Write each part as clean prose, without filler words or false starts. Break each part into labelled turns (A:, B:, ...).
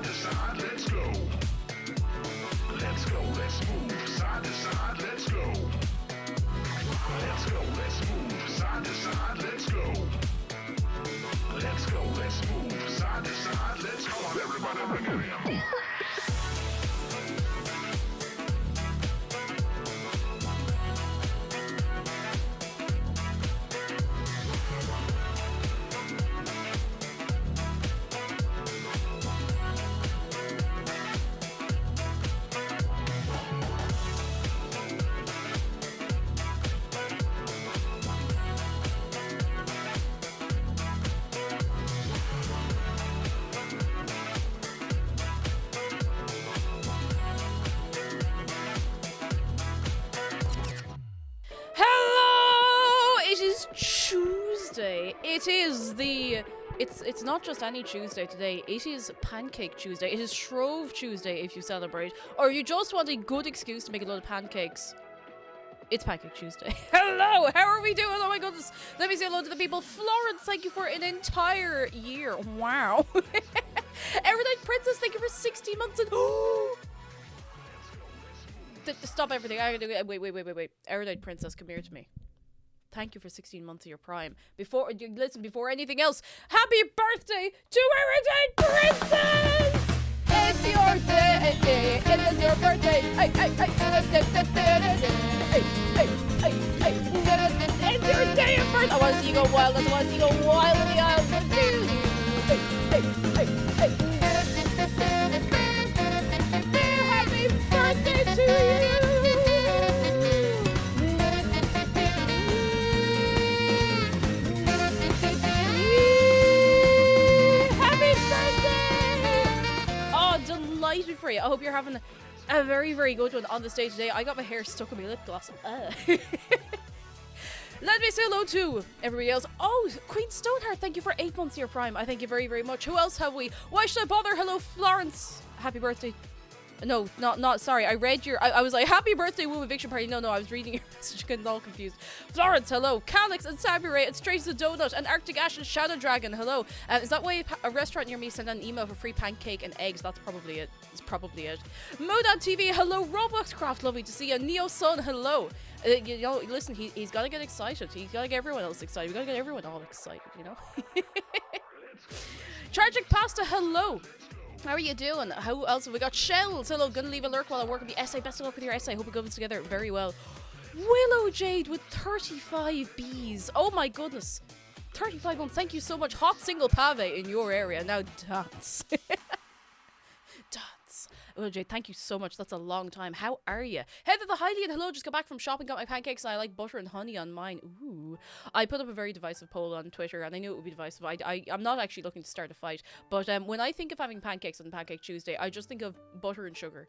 A: side to side, let's go. Let's go, let's move, side to side, let's go. Let's go, let's move, side to side, let's go. Let's go, let's move, side to side, let's go. Come on, everybody, bring it in.
B: It's not just any Tuesday today, it is Pancake Tuesday, it is Shrove Tuesday if you celebrate, or you just want a good excuse to make a load of pancakes. It's Pancake Tuesday. Hello, how are we doing? Oh my goodness. Let me say hello to the people. Florence, thank you for an entire year. Wow. Evernight Princess, thank you for 16 months and stop everything. I gotta do. Wait. Erudite Princess, come here to me. Thank you for 16 months of your prime. Before anything else, happy birthday to Erudite Princess! It's your day, it is your birthday. It's your day of birthday. I want to see you go wild. I want to see you go wild in the aisles. Happy birthday to you. Delighted for you. I hope you're having a very, very good one on this day today. I got my hair stuck in my lip gloss. Let me say hello to everybody else. Oh, Queen Stoneheart, thank you for 8 months of your prime. I thank you very, very much. Who else have we? Why should I bother? Hello, Florence. Happy birthday. No, not sorry. I read your. I was like, happy birthday, Woo Eviction Party. No, I was reading your message, getting all confused. Florence, hello. Calix and Saburay and Strays the Donut and Arctic Ash and Shadow Dragon, hello. Is that why a restaurant near me sent an email for free pancake and eggs? That's probably it. It's probably it. Modan TV, hello. Roblox Craft, lovely to see you. Neo Sun, hello. You know, listen, he's got to get excited. He's got to get everyone else excited. We got to get everyone all excited, you know. Tragic Pasta, hello. How are you doing? How else have we got? Shells, hello. Gonna leave a lurk while I work on the essay. Best of luck with your essay. Hope it goes together very well. Willow Jade with 35 Bs. Oh my goodness. 35 months. Thank you so much. Hot single pave in your area. Now dance. Dance. Willow Jade, thank you so much. That's a long time. How are you? Heather the Hylian, hello. Just got back from shopping. Got my pancakes. And I like butter and honey on mine. Ooh. I put up a very divisive poll on Twitter and I knew it would be divisive. I'm not actually looking to start a fight. But when I think of having pancakes on Pancake Tuesday, I just think of butter and sugar.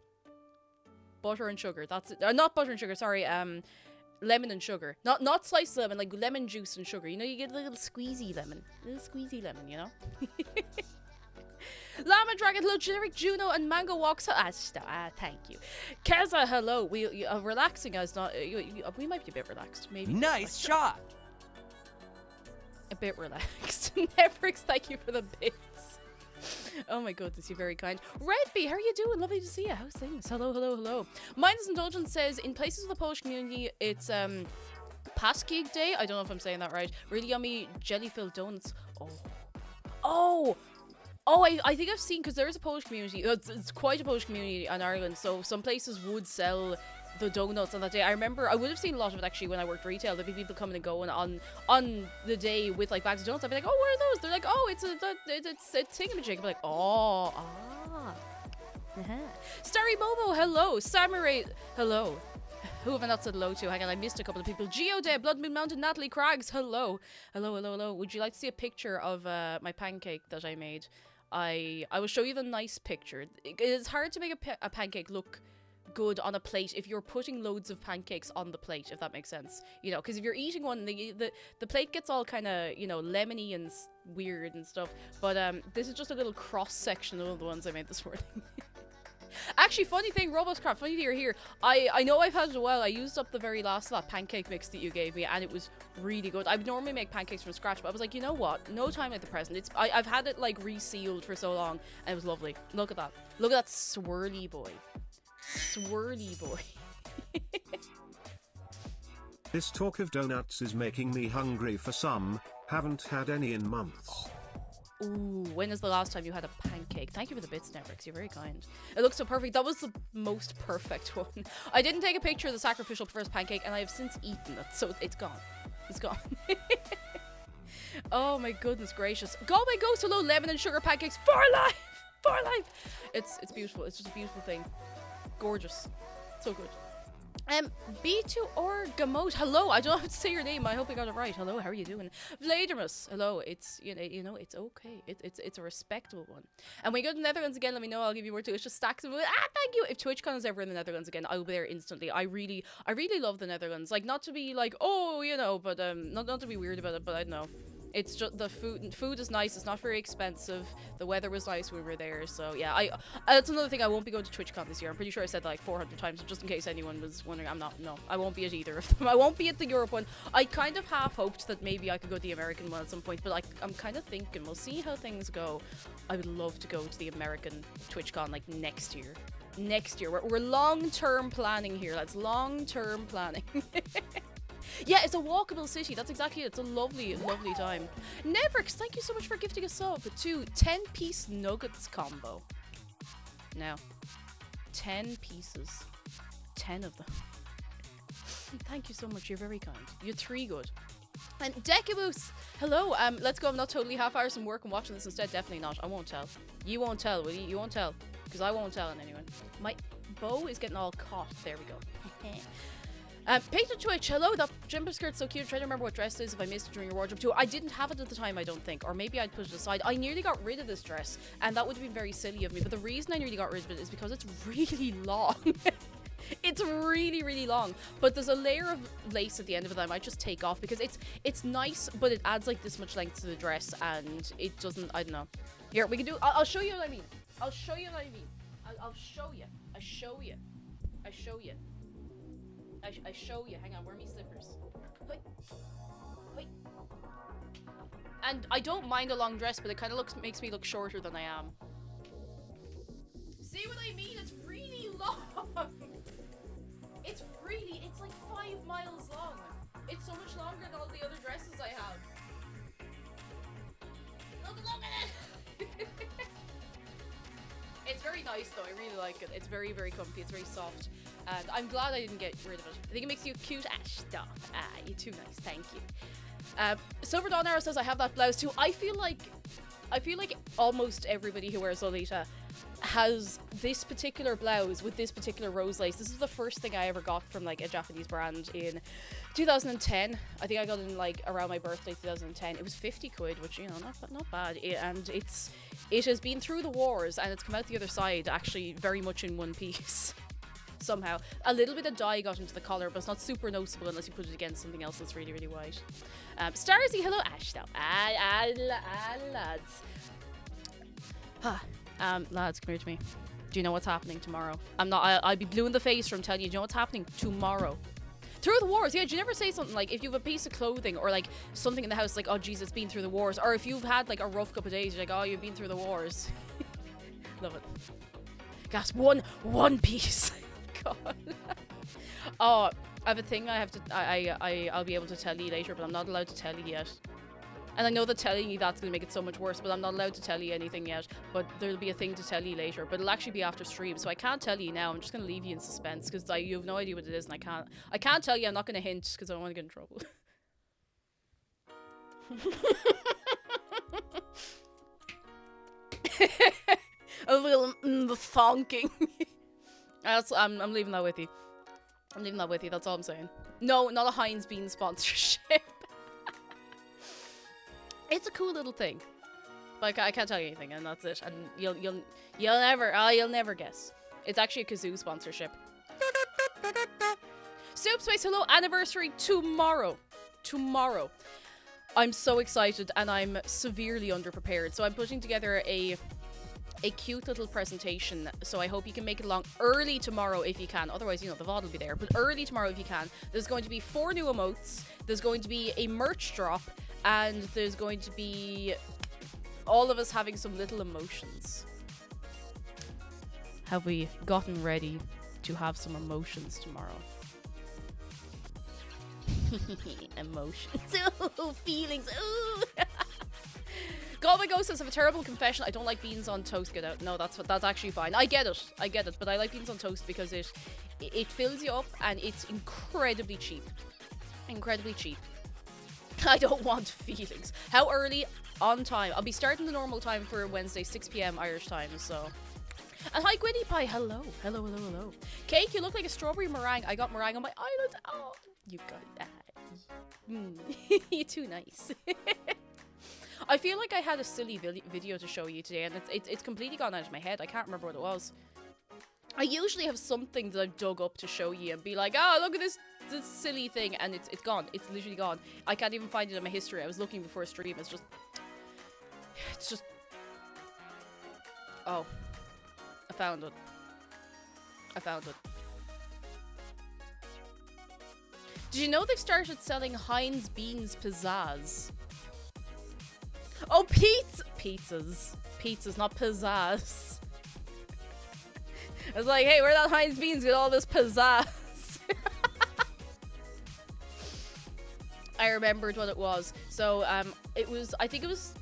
B: Butter and sugar. That's it. Not butter and sugar. Sorry. Lemon and sugar. Not sliced lemon, like lemon juice and sugar. You know, you get a little squeezy lemon. You know? Llama Dragon, hello. Generic Juno and Mango Walks. Thank you. Keza, hello. We relaxing as not. We might be a bit relaxed, maybe.
C: Nice shot.
B: A bit relaxed. Nevrix, thank you for the bits. Oh my goodness, you're very kind. Redby, how are you doing? Lovely to see you. How's things? Hello. Mindless Indulgence says, in places of the Polish community, it's Pancake Day. I don't know if I'm saying that right. Really yummy jelly-filled donuts. I think I've seen, because there is a Polish community. It's quite a Polish community in Ireland, so some places would sell the donuts on that day. I remember I would have seen a lot of it actually when I worked retail. There'd be people coming and going on the day with like bags of donuts. I'd be like, oh, what are those? They're like, oh, it's thingamajig. I'd be like, oh, ah. Starry Momo, hello. Samurai, hello. Who have I not said hello to? Hang on, I missed a couple of people. Geode, Blood Moon Mountain, Natalie Craggs, hello. Hello. Would you like to see a picture of my pancake that I made? I will show you the nice picture. It's hard to make a pancake look good on a plate if you're putting loads of pancakes on the plate, if that makes sense. You know, because if you're eating one, the plate gets all kind of, you know, lemony and weird and stuff. But this is just a little cross section of the ones I made this morning. Actually, funny thing, Robotcraft, funny that you're here. I know I've had it a while. I used up the very last of that pancake mix that you gave me, and it was really good. I would normally make pancakes from scratch, but I was like, you know what? No time like the present. I've had it like resealed for so long, and it was lovely. Look at that. Look at that swirly boy. Swirly boy.
C: This talk of donuts is making me hungry for some. Haven't had any in months.
B: Ooh, when is the last time you had a pancake? Thank you for the bits, Nevrix. You're very kind. It looks so perfect. That was the most perfect one. I didn't take a picture of the sacrificial first pancake, and I have since eaten it, so it's gone. It's gone. Oh my goodness gracious. Galway Ghost, hello, lemon and sugar pancakes for life! For life! It's beautiful. It's just a beautiful thing. Gorgeous. So good. B2 or Gamot, hello. I don't have to say your name. I hope I got it right. Hello, how are you doing? Vladimus, hello. It's you know it's okay. It's a respectable one. And when you go to the Netherlands again, let me know. I'll give you more too. It's just stacks of thank you. If TwitchCon is ever in the Netherlands again, I will be there instantly. I really love the Netherlands. Like, not to be like, oh, you know, but not to be weird about it, but I don't know. It's just the food is nice. It's not very expensive. The weather was nice when we were there. So yeah, that's another thing. I won't be going to TwitchCon this year. I'm pretty sure I said that like 400 times. So just in case anyone was wondering, I won't be at either of them. I won't be at the Europe one. I kind of half hoped that maybe I could go to the American one at some point, but I'm kind of thinking we'll see how things go. I would love to go to the American TwitchCon like next year. We're long-term planning here. That's long-term planning. Yeah, it's a walkable city. That's exactly it. It's a lovely, lovely time. Nevrix, thank you so much for gifting a sub to 10-piece nuggets combo. Now, 10 pieces. 10 of them. Thank you so much. You're very kind. You're three good. And Decibus, hello. Let's go. I'm not totally half-hour some work and watching this instead. Definitely not. I won't tell. You won't tell, will you? You won't tell. Because I won't tell in anyone. My bow is getting all caught. There we go. Painted Twitch, hello, that jumper skirt's so cute. Try to remember what dress it is if I missed it during your wardrobe tour. I didn't have it at the time, I don't think. Or maybe I'd put it aside. I nearly got rid of this dress, and that would have been very silly of me. But the reason I nearly got rid of it is because it's really long. It's really, really long. But there's a layer of lace at the end of it that I might just take off because it's nice, but it adds like this much length to the dress, and it doesn't, I don't know. Here, we can do, I'll show you what I mean. I'll show you what I mean. I'll show you. I show you. I show you. I show you. Hang on, where are my slippers? Hoi. Hoi. And I don't mind a long dress, but it kind of makes me look shorter than I am. See what I mean? It's really long. It's like 5 miles long. It's so much longer than all the other dresses I have. Look at it. It's very nice though. I really like it. It's very, very comfy. It's very soft. And I'm glad I didn't get rid of it. I think it makes you cute. Stop. You're too nice. Thank you. Silver Dawn Arrow says I have that blouse too. I feel like almost everybody who wears Lolita has this particular blouse with this particular rose lace. This is the first thing I ever got from like a Japanese brand in 2010. I think I got it in like around my birthday, 2010. It was 50 quid, which, you know, not bad. And it has been through the wars and it's come out the other side actually very much in one piece. Somehow. A little bit of dye got into the collar, but it's not super noticeable unless you put it against something else that's really, really white. Starsy, hello, Ash, though. Lads. Lads, come here to me. Do you know what's happening tomorrow? I'll be blue in the face from telling you, do you know what's happening tomorrow? Through the wars, yeah, do you never say something like, if you have a piece of clothing or like something in the house, like, oh, Jesus, it's been through the wars. Or if you've had like a rough couple of days, you're like, oh, you've been through the wars. Love it. Gas, one piece. God. Oh, I have a thing I have to I'll be able to tell you later, but I'm not allowed to tell you yet. And I know that telling you that's gonna make it so much worse, but I'm not allowed to tell you anything yet. But there'll be a thing to tell you later, but it'll actually be after stream, so I can't tell you now. I'm just gonna leave you in suspense because you have no idea what it is, and I can't tell you. I'm not gonna hint because I don't want to get in trouble. A little thonking. I'm leaving that with you. I'm leaving that with you. That's all I'm saying. No, not a Heinz Bean sponsorship. It's a cool little thing, but I can't tell you anything, and that's it. And you'll never guess. It's actually a Kazoo sponsorship. Soup Space, hello, anniversary tomorrow. Tomorrow. I'm so excited, and I'm severely underprepared. So I'm putting together a a cute little presentation, so I hope you can make it along early tomorrow if you can. Otherwise, you know, the VOD will be there, but early tomorrow if you can. There's going to be 4 new emotes, there's going to be a merch drop, and there's going to be all of us having some little emotions. Have we gotten ready to have some emotions tomorrow? Emotions. Ooh, feelings. Ooh. God, my ghost says, I have a terrible confession. I don't like beans on toast. Get out. No, that's actually fine. I get it. But I like beans on toast because it fills you up and it's incredibly cheap. Incredibly cheap. I don't want feelings. How early? On time. I'll be starting the normal time for Wednesday, 6 p.m. Irish time. So. And hi, Gwynny Pie. Hello. Hello, hello, hello. Cake, you look like a strawberry meringue. I got meringue on my island. Oh, you got that. You're too nice. I feel like I had a silly video to show you today, and it's completely gone out of my head. I can't remember what it was. I usually have something that I've dug up to show you and be like, oh, look at this silly thing, and it's gone. It's literally gone. I can't even find it in my history. I was looking before stream. It's just... Oh. I found it. Did you know they've started selling Heinz Beans Pizzazz? Oh, pizzas, not pizzazz. I was like, hey, where that Heinz Beans get all this pizzazz? I remembered what it was. So, I think it was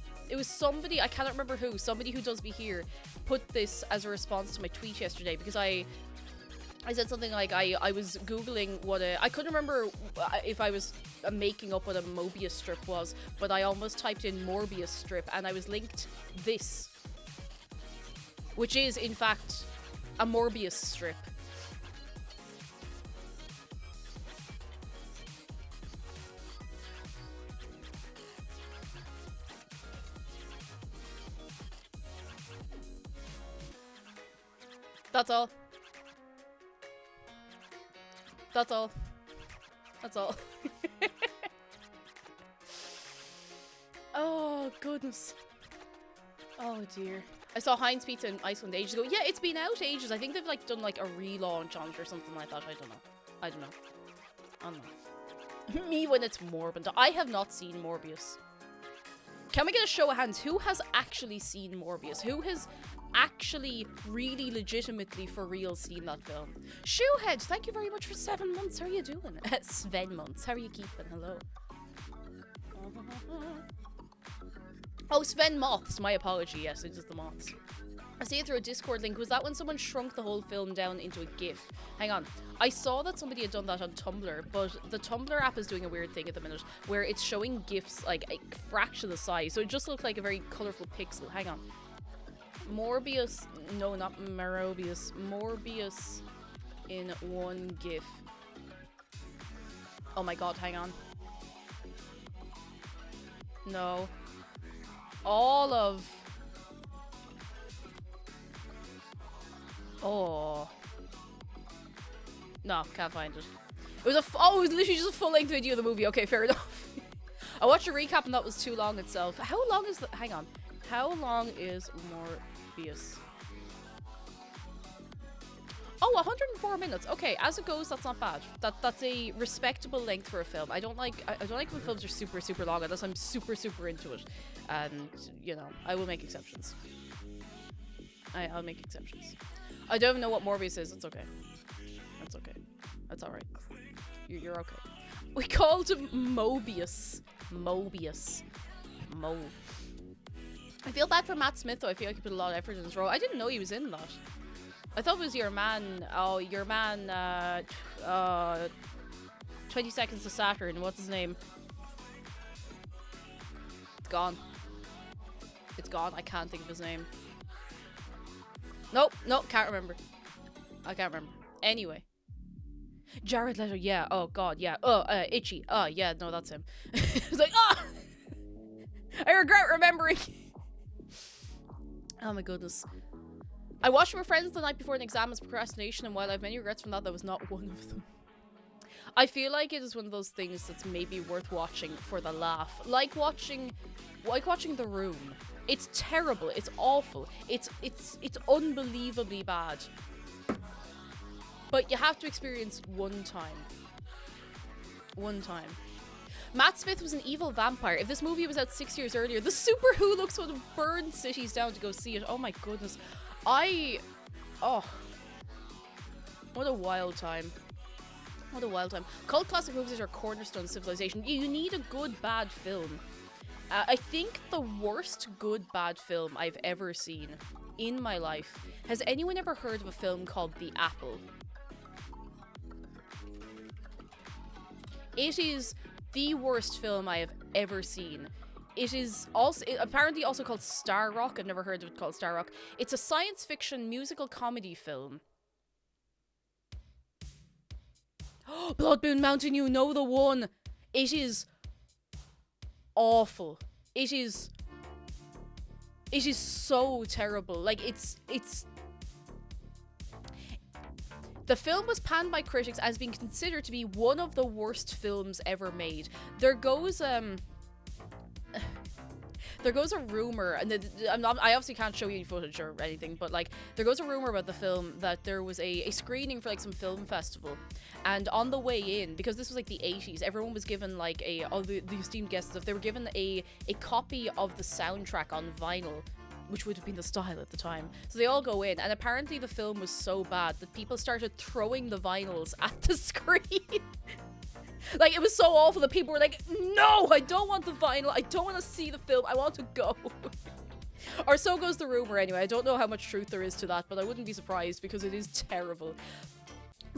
B: somebody, I cannot remember who, somebody who does be here, put this as a response to my tweet yesterday, because I said something like I was googling what I couldn't remember if I was making up what a Mobius strip was, but I almost typed in Morbius strip and I was linked this, which is in fact a Morbius strip. That's all. That's all. That's all. Oh, goodness. Oh, dear. I saw Heinz Pizza in Iceland ages ago. Yeah, it's been out ages. I think they've like done like a relaunch on it or something like that. I don't know. Me when it's Morbid. I have not seen Morbius. Can we get a show of hands? Who has actually seen Morbius? Who has actually really legitimately for real seen that film? Shoehead, thank you very much for 7 months. How are you doing? Sven months. How are you keeping? Hello. Oh, Sven Moths. My apology. Yes, it is the Moths. I see it through a Discord link. Was that when someone shrunk the whole film down into a GIF? Hang on. I saw that somebody had done that on Tumblr, but the Tumblr app is doing a weird thing at the minute where it's showing GIFs like a fraction of the size. So it just looked like a very colourful pixel. Hang on. Morbius. No, not Merobius. Morbius in one GIF. Oh my god, hang on. No. All of... Oh. No, can't find it. It was it was literally just a full-length video of the movie. Okay, fair enough. I watched a recap and that was too long itself. How long is the... Hang on. How long is Morbius? Oh, 104 minutes. Okay, as it goes, that's not bad. That's a respectable length for a film. I don't like when films are super, super long unless I'm super, super into it. And, you know, I will make exceptions. I'll make exceptions. I don't even know what Morbius is. It's okay. That's okay. That's alright. You're okay. We called him Mobius. Mobius. Mo. I feel bad for Matt Smith, though. I feel like he put a lot of effort in his role. I didn't know he was in that. I thought it was your man. Oh, your man. 20 Seconds to Saturn. What's his name? It's gone. It's gone. I can't think of his name. Nope. Can't remember. I can't remember. Anyway. Jared Leto. Yeah. Oh, God. Yeah. Oh, Itchy. Oh, yeah. No, that's him. It's like, ah! I regret remembering. Oh, my goodness. I watched with friends the night before an exam as procrastination, and while I have many regrets from that, that was not one of them. I feel like it is one of those things that's maybe worth watching for the laugh. Like watching The Room. It's terrible. It's awful. It's unbelievably bad. But you have to experience one time. One time. Matt Smith was an evil vampire. If this movie was out 6 years earlier, the Super Hooligans would have burned cities down to go see it. Oh my goodness. Oh. What a wild time. What a wild time. Cult classic movies are cornerstone of civilization. You need a good, bad film. I think the worst good, bad film I've ever seen in my life. Has anyone ever heard of a film called The Apple? It is the worst film I have ever seen. It is also apparently also called Star Rock. I've never heard of it called Star Rock. It's a science fiction musical comedy film. Blood Moon Mountain, you know the one. It is awful. It is so terrible. Like it's the film was panned by critics as being considered to be one of the worst films ever made. There goes a rumor, and I obviously can't show you any footage or anything, but like there goes a rumor about the film that there was a screening for like some film festival, and on the way in, because this was like the 80s, everyone was given like all the esteemed guests, if they were given a copy of the soundtrack on vinyl, which would have been the style at the time. So they all go in, and apparently the film was so bad that people started throwing the vinyls at the screen. Like, it was so awful that people were like, no, I don't want the vinyl, I don't want to see the film, I want to go. Or so goes the rumor anyway. I don't know how much truth there is to that, but I wouldn't be surprised because it is terrible.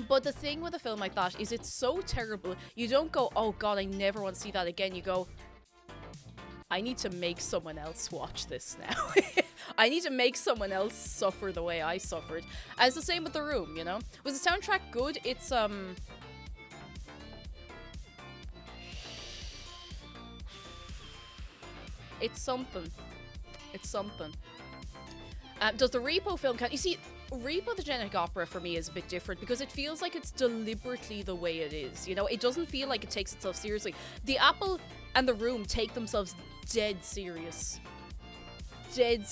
B: But the thing with a film like that is it's so terrible, you don't go, oh god, I never want to see that again. You go, I need to make someone else watch this now. I need to make someone else suffer the way I suffered. And it's the same with The Room, you know? Was the soundtrack good? It's something. It's something. Does the Repo film count? You see, Repo the Genetic Opera for me is a bit different because it feels like it's deliberately the way it is, you know? It doesn't feel like it takes itself seriously. The Apple and The Room take themselves dead serious.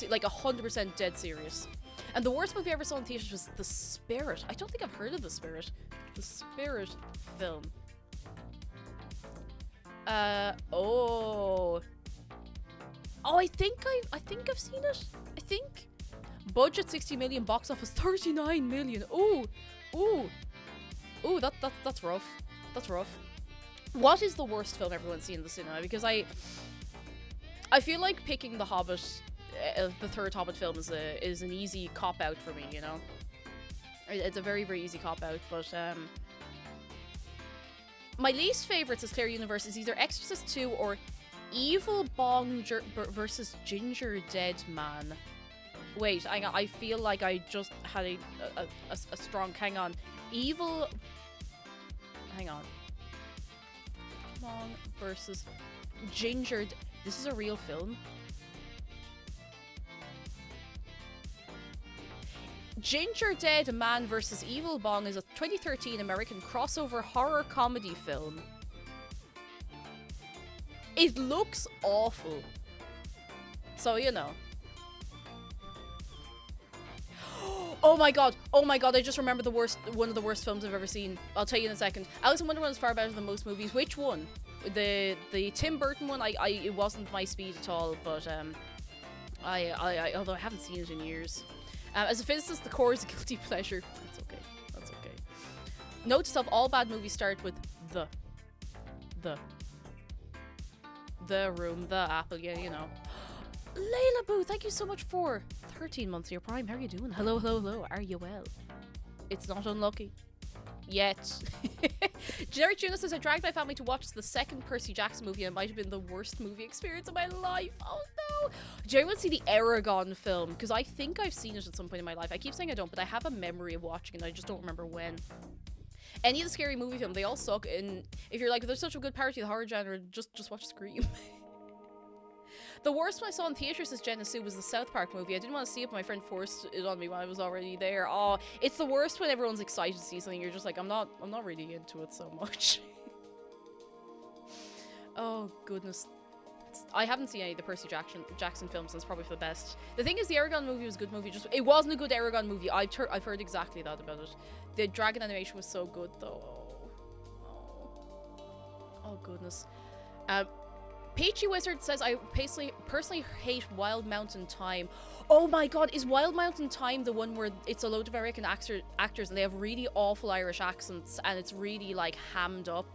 B: Like 100% dead serious. And the worst movie I ever saw in theaters was The Spirit. I don't think I've heard of The Spirit. The Spirit film. Oh, I think I've seen it. I think. Budget 60 million, box office 39 million. Ooh, that's rough. That's rough. What is the worst film everyone's seen in the cinema? Because I feel like picking The Hobbit, the third Hobbit film, is an easy cop out for me. You know, it's a very, very easy cop out. But my least favorites is Claire Universe is either Exorcist 2 or Evil Bong versus Ginger Dead Man. Wait, I feel like I just had a strong... Hang on. Hang on. Bong versus Ginger... This is a real film? Ginger Dead Man versus Evil Bong is a 2013 American crossover horror comedy film. It looks awful. So, you know. Oh my god, I just remembered one of the worst films I've ever seen. I'll tell you in a second. Alice in Wonderland is far better than most movies. Which one? The Tim Burton one, it wasn't my speed at all, but although I haven't seen it in years. As a physicist, The Core is a guilty pleasure. That's okay. Note to self, all bad movies start with the Room, The Apple, yeah, you know. Layla Boo, thank you so much for 13 months of your Prime. How are you doing? Hello. Are you well? It's not unlucky. Yet. Generic Juna says, I dragged my family to watch the second Percy Jackson movie and it might have been the worst movie experience of my life. Oh no. Do you want to see the Aragon film? Because I think I've seen it at some point in my life. I keep saying I don't, but I have a memory of watching it and I just don't remember when. Any of the scary movie films, they all suck. And if you're like, there's such a good parody of the horror genre, just watch Scream. The worst one I saw in theaters as Jenna Sue was the South Park movie. I didn't want to see it, but my friend forced it on me when I was already there. Oh, it's the worst when everyone's excited to see something. You're just like, I'm not really into it so much. Oh goodness, it's I haven't seen any of the Percy Jackson films, and it's probably for the best. The thing is, the Aragon movie was a good movie. Just it wasn't a good Aragon movie. I've heard exactly that about it. The dragon animation was so good, though. Oh goodness. Peachy Wizard says, I personally hate Wild Mountain Thyme. Oh my god, is Wild Mountain Thyme the one where it's a load of American actors and they have really awful Irish accents and it's really like hammed up?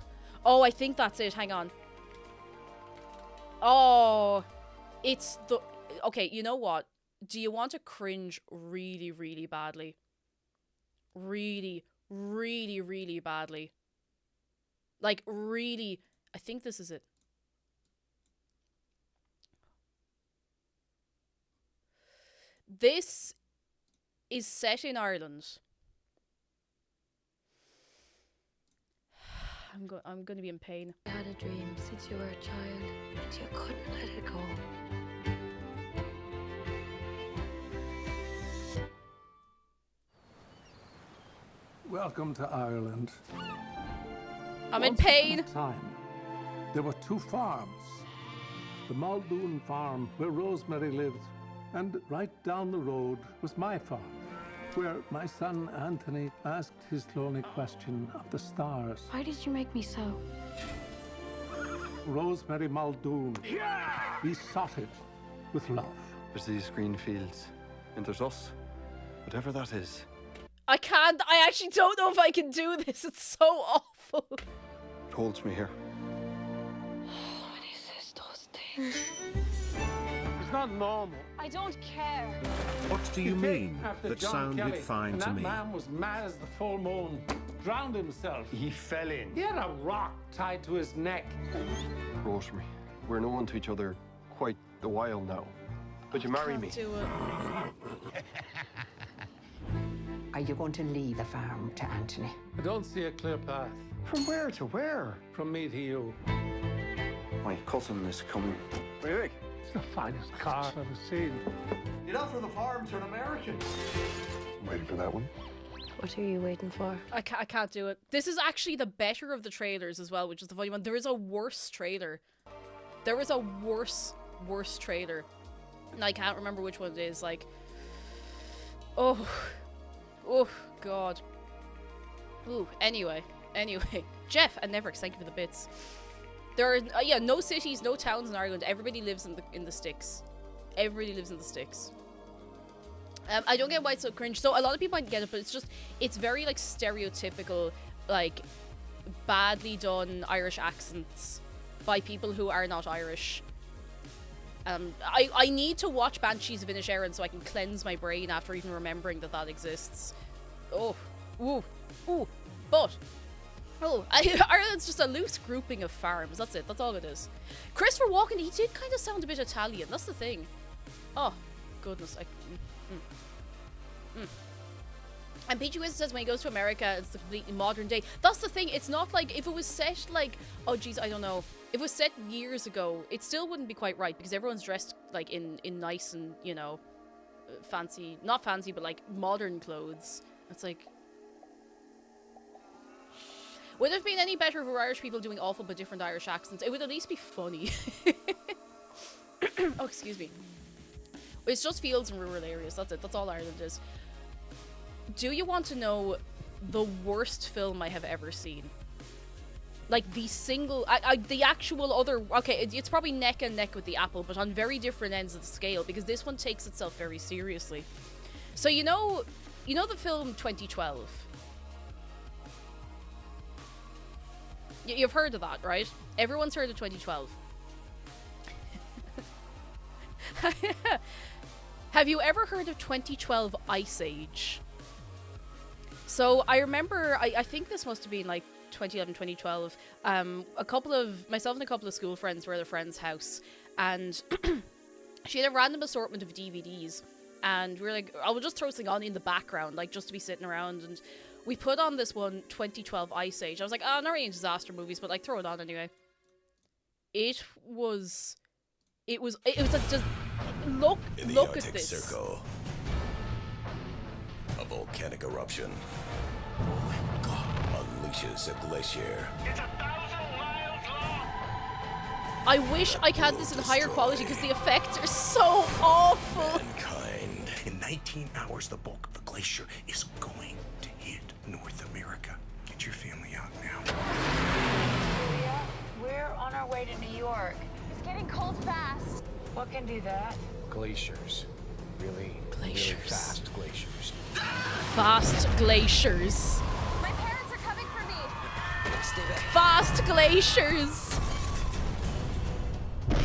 B: Oh, I think that's it. Hang on. Oh, it's the... Okay, you know what? Do you want to cringe really, really badly? Really, really, really badly. Like, really... I think this is it. This is set in Ireland. I'm going to be in pain.
D: I had a dream since you were a child, and you couldn't let it go.
E: Welcome to Ireland.
B: I'm in pain.
E: Once upon a time, there were two farms. The Muldoon farm, where Rosemary lived, and right down the road was my farm, where my son Anthony asked his lonely question of the stars.
D: Why did you make me so?
E: Rosemary Muldoon besotted with love.
F: There's these green fields, and there's us. Whatever that is.
B: I can't. I actually don't know if I can do this. It's so awful.
F: It holds me here.
D: What is this, those things?
E: It's not normal.
D: I don't care.
C: What do you mean?
E: After
C: That
E: John
C: sounded
E: Kelly,
C: fine
E: and
C: to
E: that
C: me.
E: man was mad as the full moon, drowned himself.
F: He fell in.
E: He had a rock tied to his neck.
F: Rosemary, we're known to each other quite a while now. Would you marry me?
B: Do it.
G: Are you going to leave the farm to Anthony?
E: I don't see a clear path
F: From where to where?
E: from me to you.
F: My cousin is coming. What do you think?
E: It's the finest car I've ever seen.
F: You'd offer the farm to an American. Waiting for that one.
D: What are you waiting for?
B: I can't do it. This is actually the better of the trailers as well, which is the funny one. There is a worse trailer. There is a worse trailer. And I can't remember which one it is. Like, oh god. Ooh, anyway. Jeff and Neverx, thank you for the bits. There are no cities, no towns in Ireland. Everybody lives in the sticks. Everybody lives in the sticks. I don't get why it's so cringe. So a lot of people might get it, but it's very like stereotypical, like badly done Irish accents by people who are not Irish. I need to watch Banshees of Inisherin so I can cleanse my brain after even remembering that exists. Ireland's just a loose grouping of farms. That's it. That's all it is. Christopher Walken, he did kind of sound a bit Italian. That's the thing. Oh, goodness. And Peachy Wizard says when he goes to America, it's the completely modern day. That's the thing. It's not like if it was set like, oh geez, I don't know. If it was set years ago, it still wouldn't be quite right because everyone's dressed like in nice and, you know, fancy, not fancy, but like modern clothes. It's like, would it have been any better if we were Irish people doing awful but different Irish accents? It would at least be funny. Oh, excuse me. It's just fields and rural areas. That's it. That's all Ireland is. Do you want to know the worst film I have ever seen? Like the single, the actual other. Okay, it's probably neck and neck with The Apple, but on very different ends of the scale because this one takes itself very seriously. So you know the film 2012. You've heard of that, right? Everyone's heard of 2012. Have you ever heard of 2012 Ice Age? So I remember, I think this must have been like 2011, 2012. Myself and a couple of school friends were at a friend's house, and she had a random assortment of DVDs, and we were like, I will just throw something on in the background, like just to be sitting around, and we put on this one, 2012 Ice Age. I was like, oh, I'm not really into disaster movies, but like throw it on anyway. It was like just look at this.
H: Circle, a volcanic eruption unleashes a glacier.
A: It's 1,000 miles long.
B: I wish I had this in higher quality because the effects are so awful.
H: Mankind. In 19 hours, the bulk of the glacier is going to hit North America. Get your family out now.
I: We're on our way to New York. It's getting cold fast. What can do that?
J: Glaciers. Really fast glaciers.
B: Fast glaciers.
I: My parents are coming for me.
J: Stay back.
B: Fast glaciers.
I: Get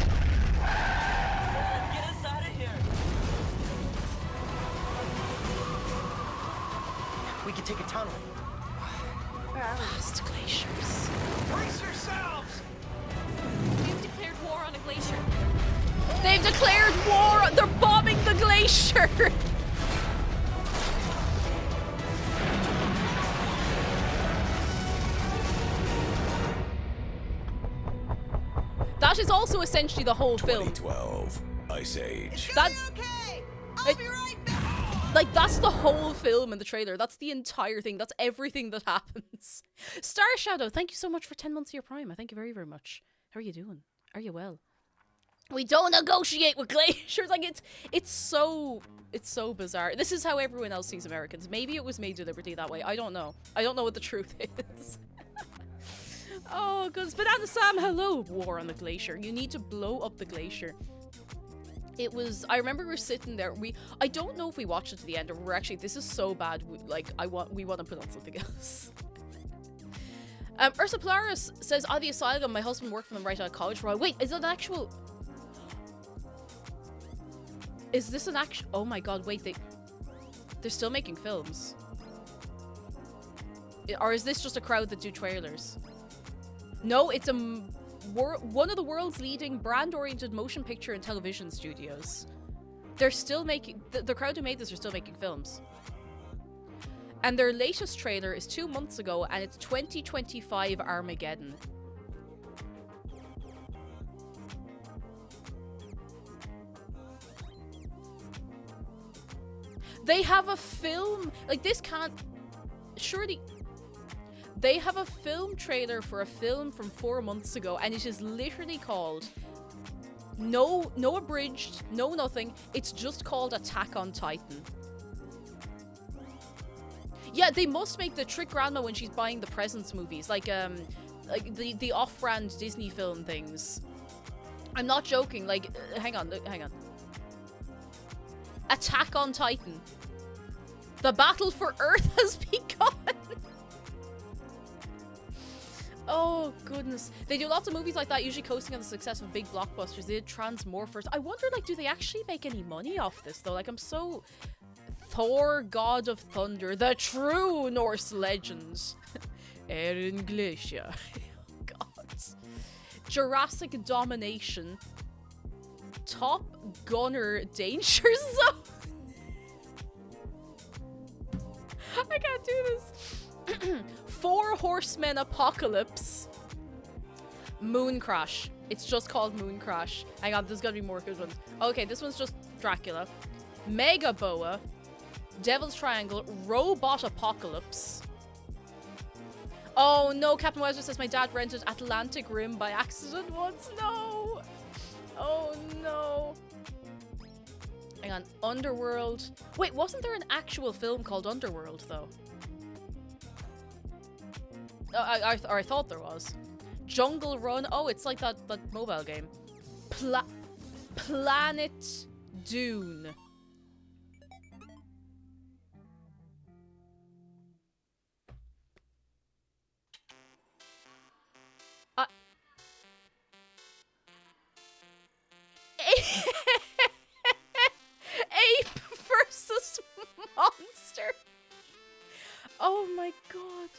I: us out of here.
J: We could take a tunnel.
B: Fast glaciers.
H: Brace yourselves!
I: We've declared war on a glacier.
B: They've declared war. They're bombing the glacier. That is also essentially the whole film.
H: 2012, Ice Age.
B: That,
I: Okay, I'll be right back.
B: like, that's the whole film in the trailer. That's the entire thing. That's everything that happens. Star Shadow, thank you so much for 10 months of your Prime. I thank you very, very much. How are you doing? Are you well? We don't negotiate with glaciers. Like, it's so bizarre. This is how everyone else sees Americans. Maybe it was made deliberately that way. I don't know. I don't know what the truth is. Oh, goodness. Banana Sam, hello. War on the glacier. You need to blow up the glacier. It was, I remember we were sitting there. I don't know if we watched it to the end or we're actually, this is so bad. We want to put on something else. Ursa Polaris says, the asylum. My husband worked for them right out of college for a while. Wait, is it an actual... Is this an actual... Oh my god, wait, they're still making films. Or is this just a crowd that do trailers? No, it's one of the world's leading brand-oriented motion picture and television studios. They're still making... The crowd who made this are still making films. And their latest trailer is 2 months ago, and it's 2025 Armageddon. They have a film... Like, this can't... Surely... They have a film trailer for a film from 4 months ago, and it is literally called... No abridged, no nothing. It's just called Attack on Titan. Yeah, they must make the Trick Grandma when she's buying the presents movies, like the off-brand Disney film things. I'm not joking. Like, hang on. Attack on Titan. The battle for Earth has begun. Oh, goodness. They do lots of movies like that, usually coasting on the success of big blockbusters. They did Transmorphers. I wonder, like, do they actually make any money off this, though? Like, I'm so... Thor, God of Thunder, the true Norse legends. Eren Glacier. Oh, God. Jurassic Domination. Top Gunner Danger Zone. I can't do this. 4 Horsemen Apocalypse. Moon Crash. It's just called Moon Crash. Hang on, there's gotta be more good ones. Okay, this one's just Dracula. Mega Boa. Devil's Triangle. Robot Apocalypse. Oh no, Captain Weiser says my dad rented Atlantic Rim by accident once. No. Oh no. Hang on, Underworld. Wait, wasn't there an actual film called Underworld though? I thought there was. Jungle Run. Oh, it's like that mobile game. Planet Dune. Ape versus monster. Oh my god.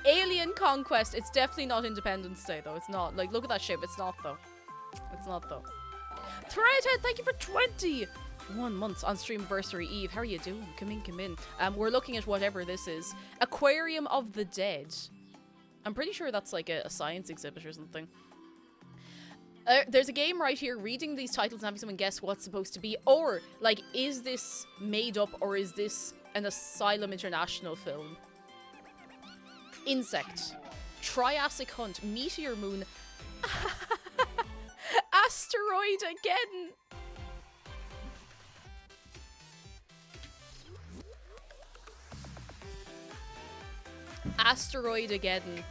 B: Alien Conquest. It's definitely not Independence Day though. It's not. Like, look at that shape. It's not though. It's not though. Threadhead, thank you for 21 months on Streamversary Eve. How are you doing? Come in. We're looking at whatever this is. Aquarium of the Dead. I'm pretty sure that's like a science exhibit or something. There's a game right here, reading these titles and having someone guess what's supposed to be. Or, like, is this made up or is this an Asylum International film? Insect. Triassic hunt. Meteor moon. Asteroid again. Asteroid again.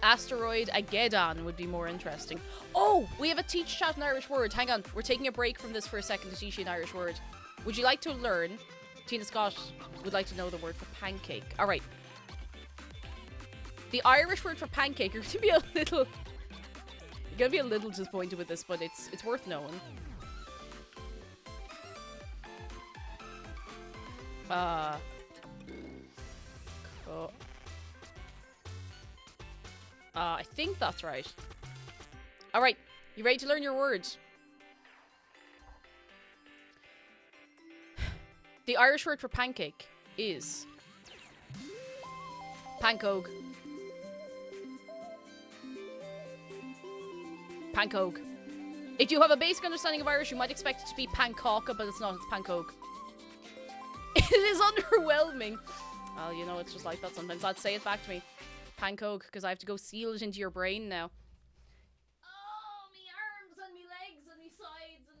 B: Asteroid Ageddon would be more interesting. Oh, we have a teach chat an Irish word. Hang on, we're taking a break from this for a second to teach you an Irish word. Would you like to learn? Tina Scott would like to know the word for pancake. All right. The Irish word for pancake. You're gonna be a little disappointed with this, but it's worth knowing. I think that's right. All right, you ready to learn your words? The Irish word for pancake is pancogue. Pancogue. If you have a basic understanding of Irish, you might expect it to be pancocka, but it's not. It's pancogue. It is underwhelming. Well, you know, it's just like that sometimes. Lads, say it back to me. Pancogue, because I have to go seal it into your brain now. Oh, me arms and me legs and me sides and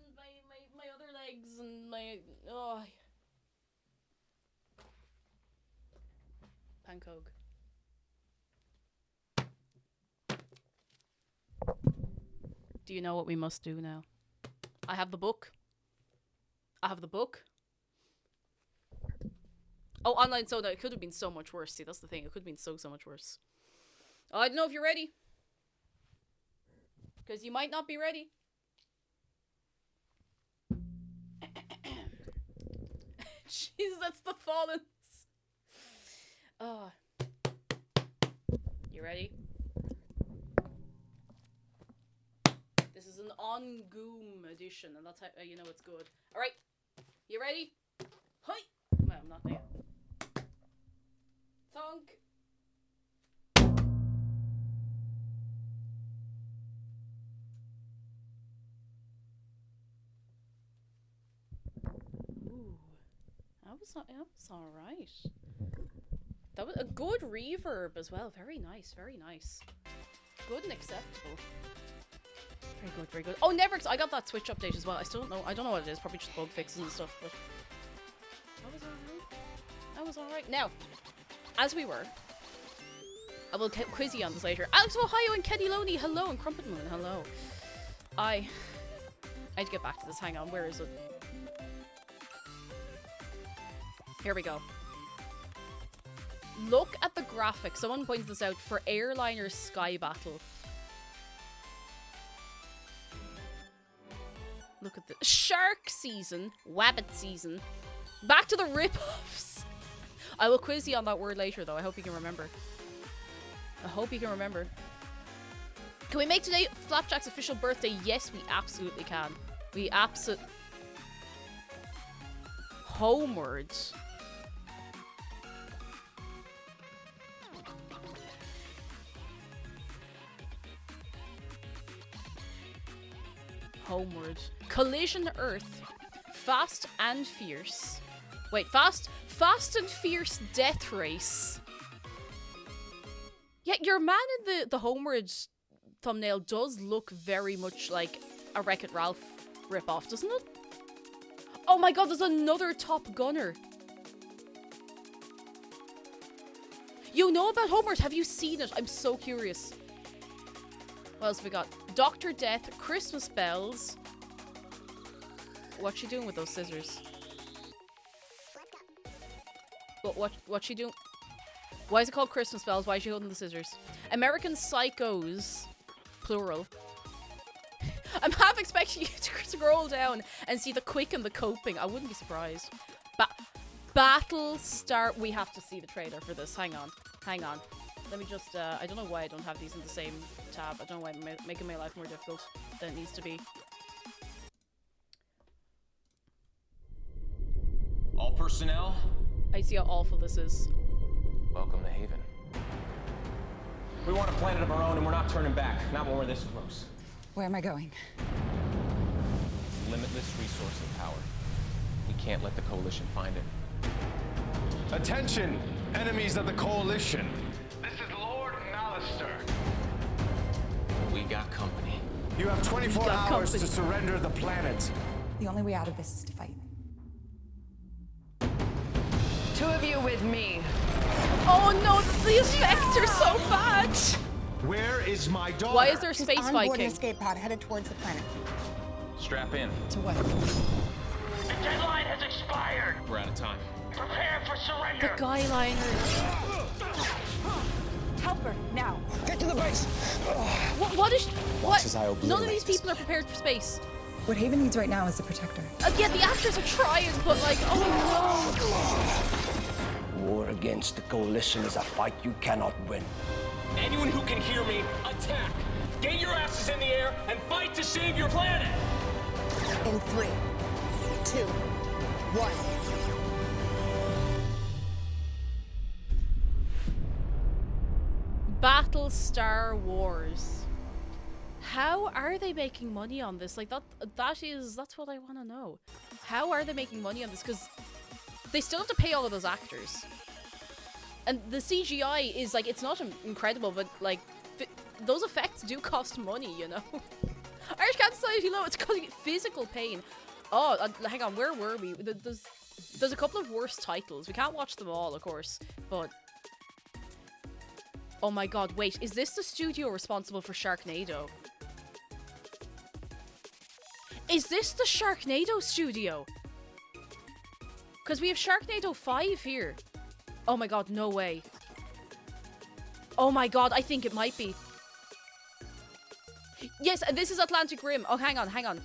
B: my other legs and my... Oh. Pancogue. Do you know what we must do now? I have the book. I have the book. Oh, online soda. It could have been so much worse. See, that's the thing. It could have been so much worse. Oh, I don't know if you're ready. Because you might not be ready. Jeez, that's the Fallens. Oh. You ready? This is an on-goom edition, and that's how you know it's good. Alright. You ready? Hi! Well, I'm not there. Thunk. Ooh, that was all right. That was a good reverb as well. Very nice, very nice. Good and acceptable. Very good, very good. Oh, never! I got that Switch update as well. I still don't know. I don't know what it is. Probably just bug fixes and stuff. But that was alright. That was alright. Now, as we were, I will quiz you on this later. Alex Ohio and Kenny Loney, hello, and Crumpet Moon, hello. I need to get back to this. Hang on, where is it? Here we go. Look at the graphic. Someone points this out for Airliner Sky Battle. Look at the Shark season, Wabbit season. Back to the rip-offs. I will quiz you on that word later, though. I hope you can remember. I hope you can remember. Can we make today Flapjack's official birthday? Yes, we absolutely can. We absolutely... Homeward. Homeward. Collision Earth. Fast and Fierce. Wait, Fast and Fierce Death Race. Yeah, your man in the Homeward thumbnail does look very much like a Wreck-It Ralph ripoff, doesn't it? Oh my god, there's another Top Gunner. You know about Homeward? Have you seen it? I'm so curious. What else have we got? Dr. Death, Christmas Bells. What's she doing with those scissors? What's she doing? Why is it called Christmas Bells? Why is she holding the scissors? American Psychos, plural. I'm half expecting you to scroll down and see the quick and the coping. I wouldn't be surprised. Battlestar. We have to see the trailer for this. Hang on. Hang on. Let me just, I don't know why I don't have these in the same tab. I don't know why I'm making my life more difficult than it needs to be.
J: All personnel.
B: I see how awful this is.
J: Welcome to Haven. We want a planet of our own and we're not turning back. Not when we're this close.
G: Where am I going?
J: Limitless resource and power. We can't let the Coalition find it.
K: Attention, enemies of the Coalition.
J: got company.
H: You have 24
B: got
H: hours
B: company.
H: to surrender the planet.
K: The only way out of this is to fight.
G: Two of you with me.
B: Oh no, the effects are so bad.
H: Where is my daughter?
B: Why is there space
K: On board an
B: Viking?
K: escape pod headed towards the planet.
J: Strap in.
K: To what?
A: The deadline has expired.
J: We're out of time.
A: Prepare for
B: The
A: surrender.
B: guy liner.
K: Help her now.
H: Get to the base.
B: What is what?
H: as I obliterate
B: None of these
H: this.
B: people are prepared for space.
K: What Haven needs right now is a protector.
B: Yeah, the actors are trying, but like, oh
H: War against the coalition is a fight you cannot win.
J: Anyone who can hear me, attack! Get your asses in the air and fight to save your planet!
K: In 3, 2, 1.
B: no. Battle Star Wars. How are they making money on this? Like that's what I want to know. How are they making money on this? Because they still have to pay all of those actors. And the CGI is like, it's not incredible, but like those effects do cost money, you know. Irish Cat Society, low, it's causing physical pain. Oh, hang on, where were we? There's a couple of worse titles. We can't watch them all, of course, but oh my god, wait, is this the studio responsible for Sharknado? Is this the Sharknado studio? Because we have Sharknado 5 here. Oh my god, no way. Oh my god, I think it might be. Yes, and this is Atlantic Rim. Oh, hang on, hang on.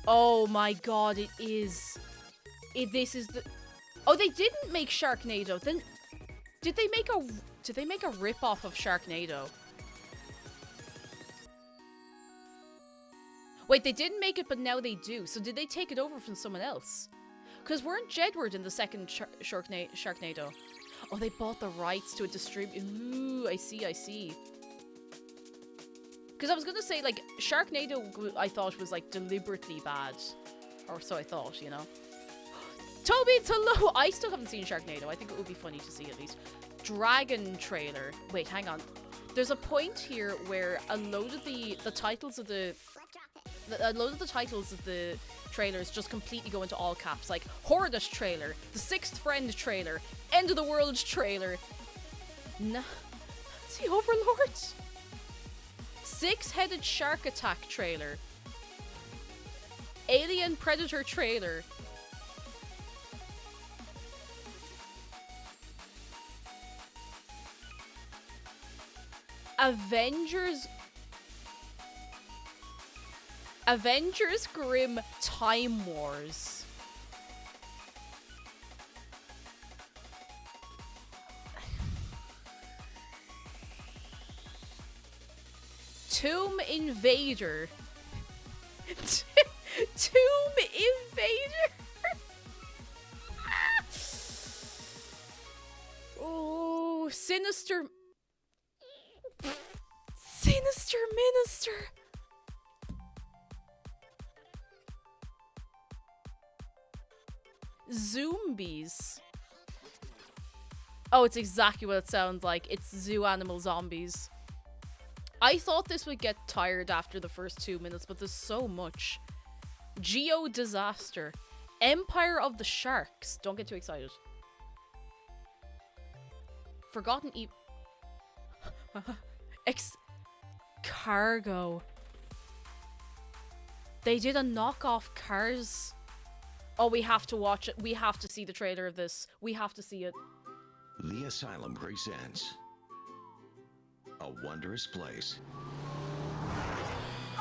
B: Oh my god, it is. This is the... Oh, they didn't make Sharknado. Then did they make a rip-off of Sharknado? Wait, they didn't make it, but now they do. So did they take it over from someone else? Because weren't Jedward in the second Sharknado? Oh, they bought the rights to a distribute. Ooh, I see, I see. Because I was going to say, like, Sharknado, I thought was, like, deliberately bad. Or so I thought, you know. Toby, it's hello! I still haven't seen Sharknado. I think it would be funny to see at least. Dragon trailer. Wait, hang on. There's a point here where a load of the titles of the trailers just completely go into all caps, like Horridus trailer, the Sixth Friend trailer, End of the World trailer. Nah, it's the Overlord. Six-headed shark attack trailer. Alien Predator trailer. Avengers Grimm Time Wars. Tomb Invader. Tomb Invader. Oh, Sinister Minister. Zombies. Oh, it's exactly what it sounds like. It's zoo animal zombies. I thought this would get tired after the first 2 minutes, but there's so much. Geo Disaster. Empire of the Sharks. Don't get too excited. Forgotten Cargo. They did a knockoff Cars. Oh, we have to watch it. We have to see the trailer of this. We have to see it.
L: The Asylum presents a wondrous place.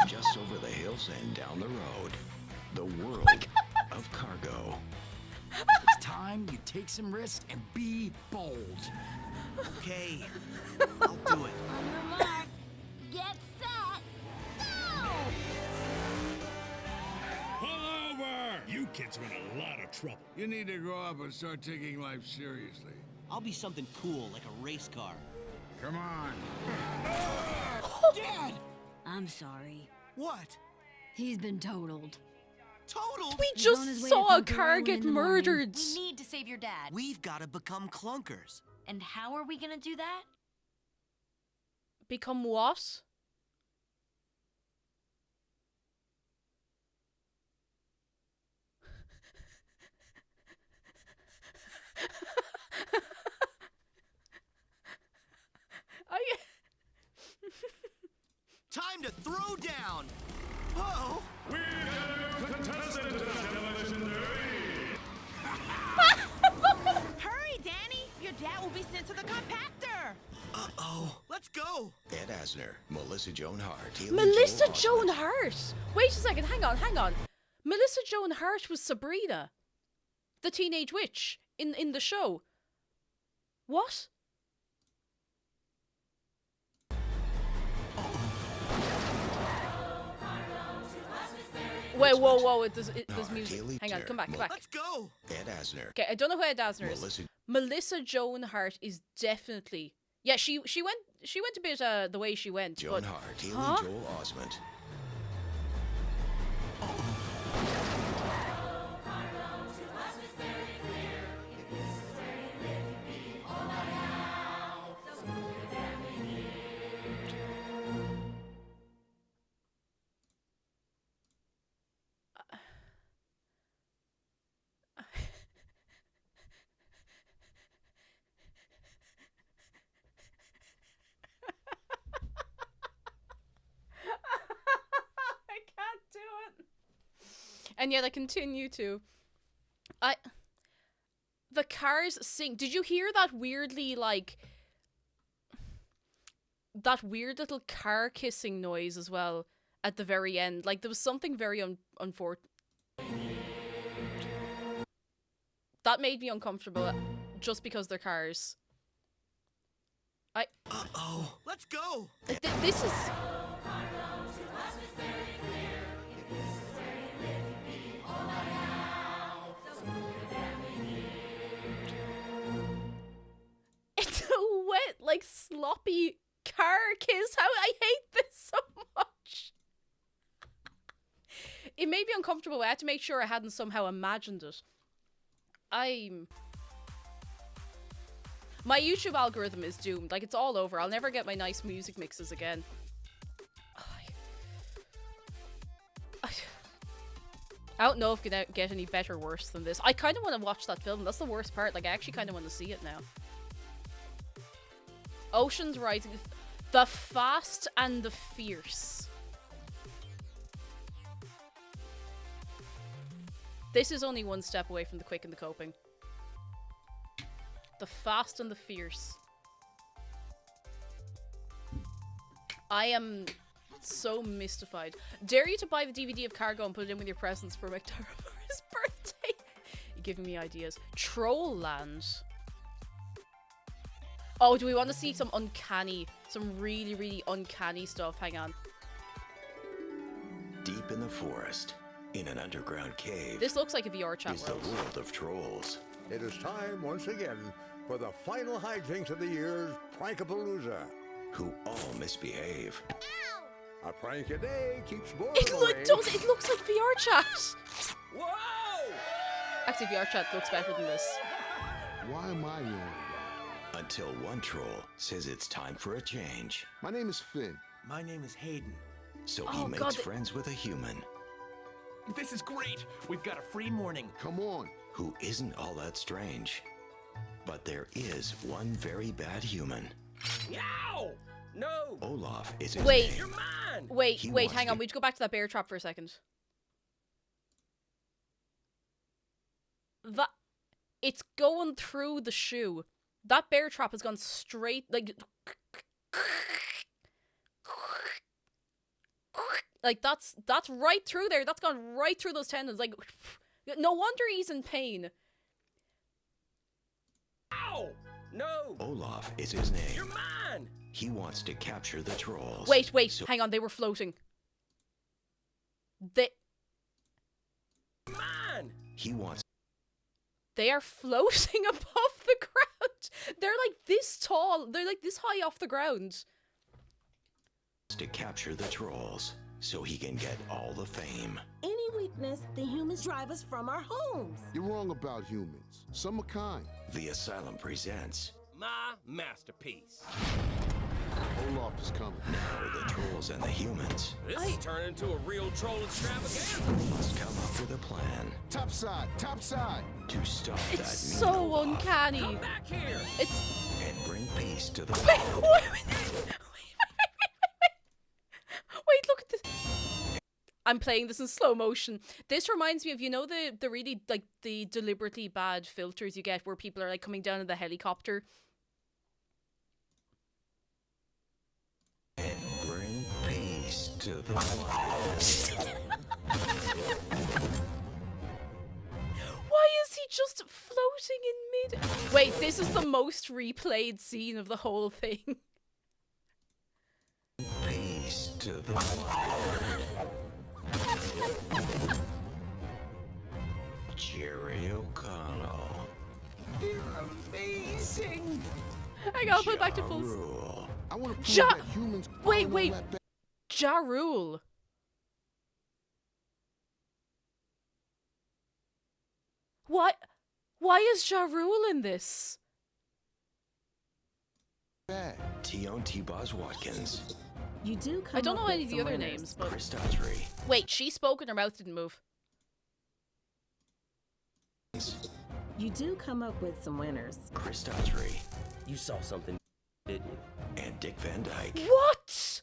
L: Just over the hills and down the road, the world of cargo.
M: It's time you take some risks and be bold. Okay, I'll do it.
I: On your mark, get set, go!
N: Pull over! You kids are in a lot of trouble. You need to grow up and start taking life seriously.
M: I'll be something cool, like a race car.
N: Come on.
M: Dad!
O: I'm sorry.
M: What?
O: He's been totaled.
M: Totaled?
B: We just saw a car get murdered.
I: We need to save your dad.
M: We've got to become clunkers.
O: And how are we gonna do that?
B: Become what?
M: Time to throw down. Whoa.
P: Hurry, Danny! Your dad will be sent to the compactor.
M: Uh-oh. Let's go.
L: Ed Asner, Melissa Joan Hart.
B: Melissa Joan Hart. Wait a second. Hang on. Melissa Joan Hart was Sabrina, the teenage witch in the show. What? Wait, whoa! There's music. Hang on, come back.
M: Let's go.
L: Ed Asner.
B: Okay, I don't know who Ed Asner is. Melissa Joan Hart is definitely. Yeah, she went a bit the way she went.
L: Joan Hart, Haley Joel Osment.
B: And yet I continue to. The cars sing. Did you hear that weirdly, like, that weird little car kissing noise as well at the very end? Like, there was something very unfortunate. That made me uncomfortable just because they're cars.
M: Uh-oh. Let's go.
B: This is... It's a wet, like, sloppy car kiss. How I hate this so much. It made me uncomfortable. I had to make sure I hadn't somehow imagined it. My YouTube algorithm is doomed. Like, it's all over. I'll never get my nice music mixes again. I don't know if it can get any better or worse than this. I kind of want to watch that film. That's the worst part. Like, I actually kind of want to see it now. Ocean's Rising. The Fast and the Fierce. This is only one step away from the Quick and the Coping. The Fast and the Fierce. I am so mystified. Dare you to buy the DVD of Cargo and put it in with your presents for McDarrell for his birthday? You're giving me ideas. Troll Land. Oh, do we want to see some uncanny, some really, really uncanny stuff? Hang on.
L: Deep in the forest, in an underground cave.
B: This looks like a VR chat
L: is
B: world.
L: the world of trolls.
Q: It is time once again for the final hijinks of the year's Prankapalooza.
L: Who all misbehave.
Q: A prank a day keeps boredom
B: It
Q: away.
B: it looks like VR chat.
M: Whoa!
B: Actually, VR chat looks better than this.
Q: Why am I the only one?
L: Until one troll says it's time for a change.
Q: My name is Finn.
M: My name is Hayden.
L: So he makes friends with a human.
M: This is great. We've got a free morning.
Q: Come on.
L: Who isn't all that strange. But there is one very bad human.
M: Yow! No!
L: Olaf is his
B: Wait.
L: name.
M: You're mine!
B: Wait, hang on. We need to go back to that bear trap for a second. It's going through the shoe. That bear trap has gone straight, like that's right through there. That's gone right through those tendons. Like, no wonder he's in pain.
M: Ow! No!
L: Olaf is his name.
M: You're mine!
L: He wants to capture the trolls.
B: Wait, hang on. They were floating.
M: Mine!
L: He wants.
B: They are floating above the ground. They're like this tall. They're like this high off the ground.
L: To capture the trolls so he can get all the fame.
R: Any weakness, the humans drive us from our homes.
Q: You're wrong about humans. Some are kind.
L: The Asylum presents
S: my masterpiece.
L: Olaf is coming. Now the trolls and the humans
S: This is turning into a real troll extravaganza.
L: must come up with a plan
H: Top side, top side.
L: to stop
B: It's
L: that
B: so
L: mean Olaf
B: uncanny.
S: Come back here.
B: It's
L: and bring peace to the
B: wait,
L: world.
B: wait, look at this. I'm playing this in slow motion. This reminds me of, you know, the really like the deliberately bad filters you get where people are like coming down in the helicopter.
L: And bring peace to the world.
B: Why is he just floating in mid? Wait, this is the most replayed scene of the whole thing.
L: Peace to the world. Jerry O'Connell.
M: You're amazing.
B: Hang on, I'll put it back to full.
L: Rule.
H: I want to prove
B: Ja-
H: that humans
B: Wait,
H: aren't
B: wait.
H: all that bad.
B: Ja Rule. What? Why is Ja Rule in this?
L: Tion T. Buzz Watkins.
R: You do come
B: I don't
R: up
B: know
R: with
B: any of the
R: some
B: other
R: winners.
B: names, but
L: Chris Daughtry.
B: wait, she spoke and her mouth didn't move.
R: You do come up with some winners.
L: Chris Daughtry.
S: You saw something, didn't you?
L: And Dick Van Dyke.
B: What?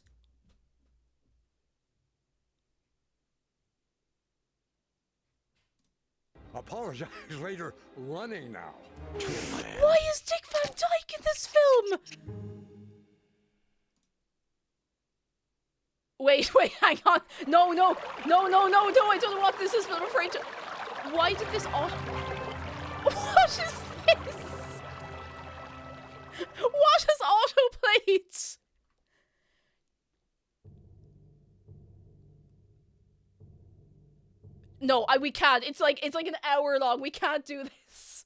Q: Apologize later. Running now.
B: Why is Dick Van Dyke in this film? Wait, hang on. No, I don't know what this is, but I'm afraid to. Why did this auto. What is this? What is autoplate? No, we can't. It's like an hour long. We can't do this.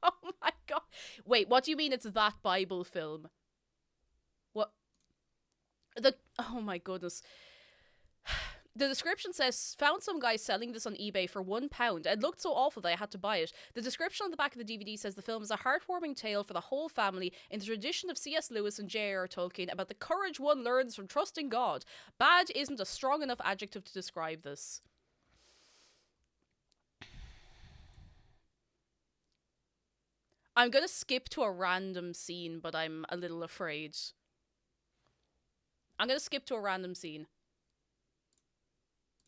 B: Oh my god. Wait, what do you mean it's that Bible film? What? Oh my goodness. The description says, found some guy selling this on eBay for £1. It looked so awful that I had to buy it. The description on the back of the DVD says the film is a heartwarming tale for the whole family in the tradition of C.S. Lewis and J.R.R. Tolkien about the courage one learns from trusting God. Bad isn't a strong enough adjective to describe this. I'm gonna skip to a random scene, but I'm a little afraid. I'm gonna skip to a random scene.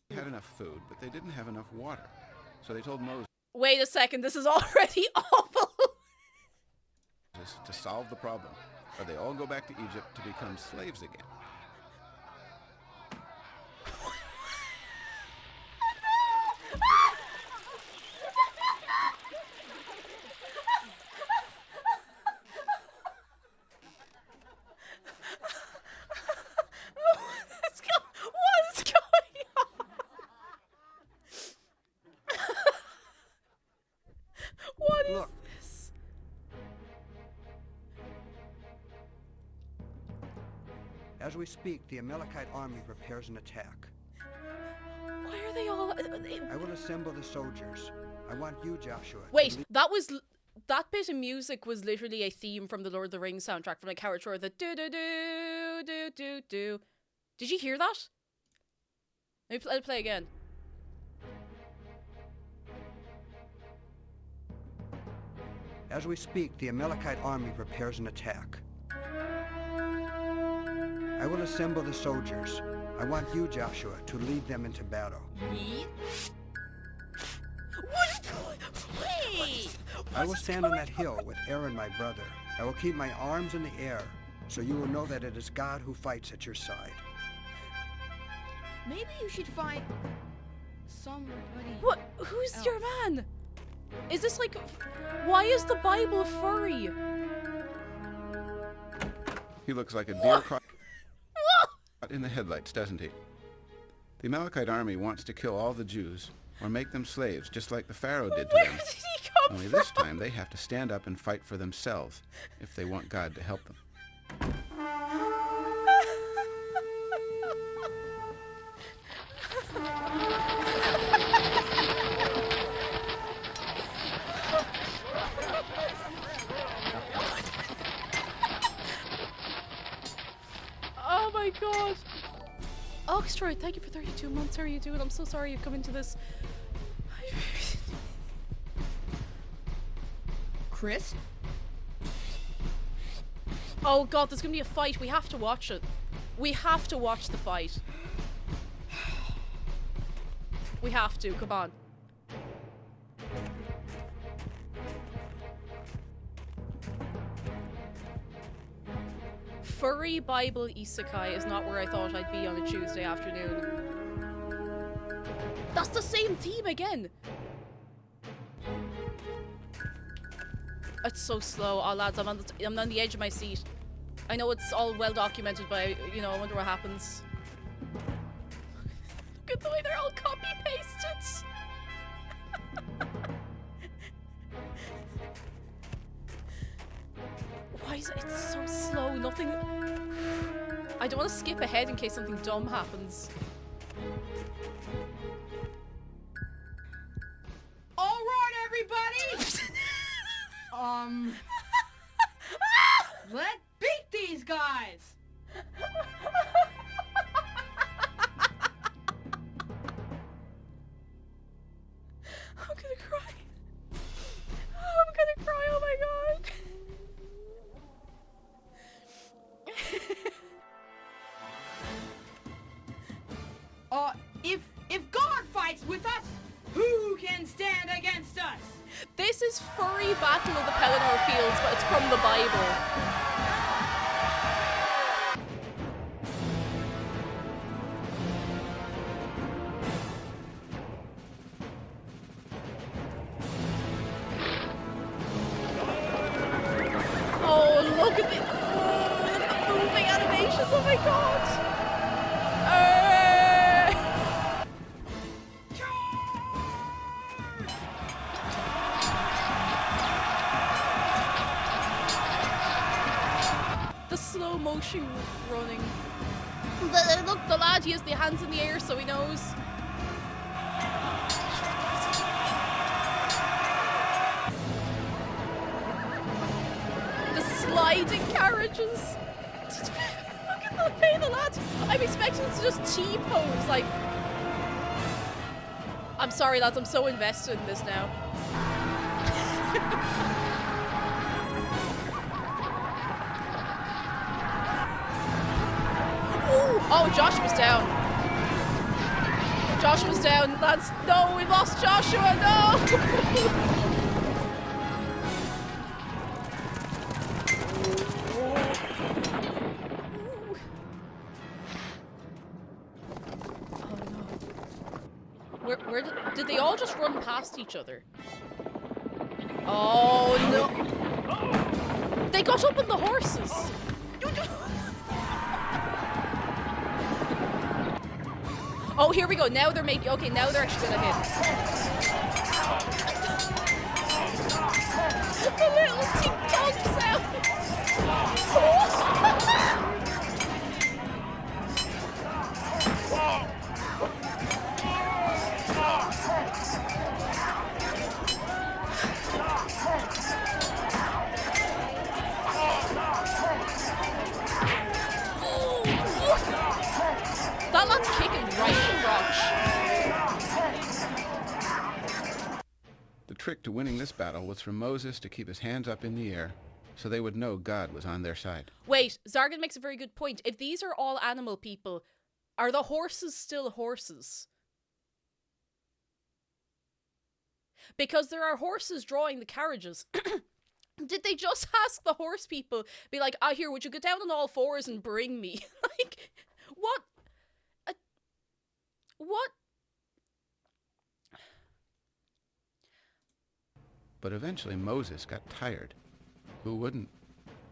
T: They had enough food, but they didn't have enough water. So they told Moses
B: Wait a second, this is already awful.
T: to solve the problem, or they all go back to Egypt to become slaves again.
B: What is going on? What is this?
U: As we speak, the Amalekite army prepares an attack.
B: Why are they all...
U: I will assemble the soldiers. I want you, Joshua. to
B: Wait,
U: lead-
B: that bit of music was literally a theme from the Lord of the Rings soundtrack from like Howard Shore. The do do do do do do. Did you hear that? Let me play again.
U: As we speak, the Amalekite army prepares an attack. I will assemble the soldiers. I want you, Joshua, to lead them into battle.
P: Me? Wait!
U: I will stand on that hill with Aaron, my brother. I will keep my arms in the air, so you will know that it is God who fights at your side.
P: Maybe you should find somebody.
B: What? Who's your man? Is this like... Why is the Bible furry?
T: He looks like a deer caught in the headlights, doesn't he? The Amalekite army wants to kill all the Jews or make them slaves, just like the Pharaoh did to them.
B: Where did he come
T: Only
B: from?
T: this time they have to stand up and fight for themselves if they want God to help them.
B: Oxtroid, thank you for 32 months. How are you doing? I'm so sorry you've come into this.
P: Chris?
B: Oh god, there's gonna be a fight. We have to watch it. We have to watch the fight. We have to, come on. Furry Bible Isekai is not where I thought I'd be on a Tuesday afternoon. That's the same theme again! It's so slow. Oh lads, I'm on the edge of my seat. I know it's all well documented, but I wonder what happens. Look at the way they're all copy-pasted! Why is it? It's so slow. Nothing. I don't want to skip ahead in case something dumb happens.
P: All right, everybody. Let's beat these guys.
B: I'm gonna cry. I'm gonna cry. Oh my god.
P: If God fights with us, who can stand against us?
B: This is Furry Battle of the Pelennor Fields, but it's from the Bible. Oh, look at the moving animations. Oh my god. The slow motion running. Look, the lad, he has the hands in the air so he knows. The sliding carriages. Look at the way the lads. I'm expecting to just T-pose, like. I'm sorry, lads, I'm so invested in this now. Oh, Joshua's down. Joshua's down, lads. No, we lost Joshua, no! Oh no. Where did they all just run past each other? Oh no. They got up on the horses. Oh, here we go. Now they're making. Okay, now they're actually gonna hit. The little tick-tock sounds. That lad's kicking right crotch.
T: The trick to winning this battle was for Moses to keep his hands up in the air so they would know God was on their side.
B: Wait, Zargan makes a very good point. If these are all animal people, are the horses still horses? Because there are horses drawing the carriages. Did they just ask the horse people, be like, here, would you get down on all fours and bring me? Like, what? What?
T: But eventually Moses got tired. Who wouldn't?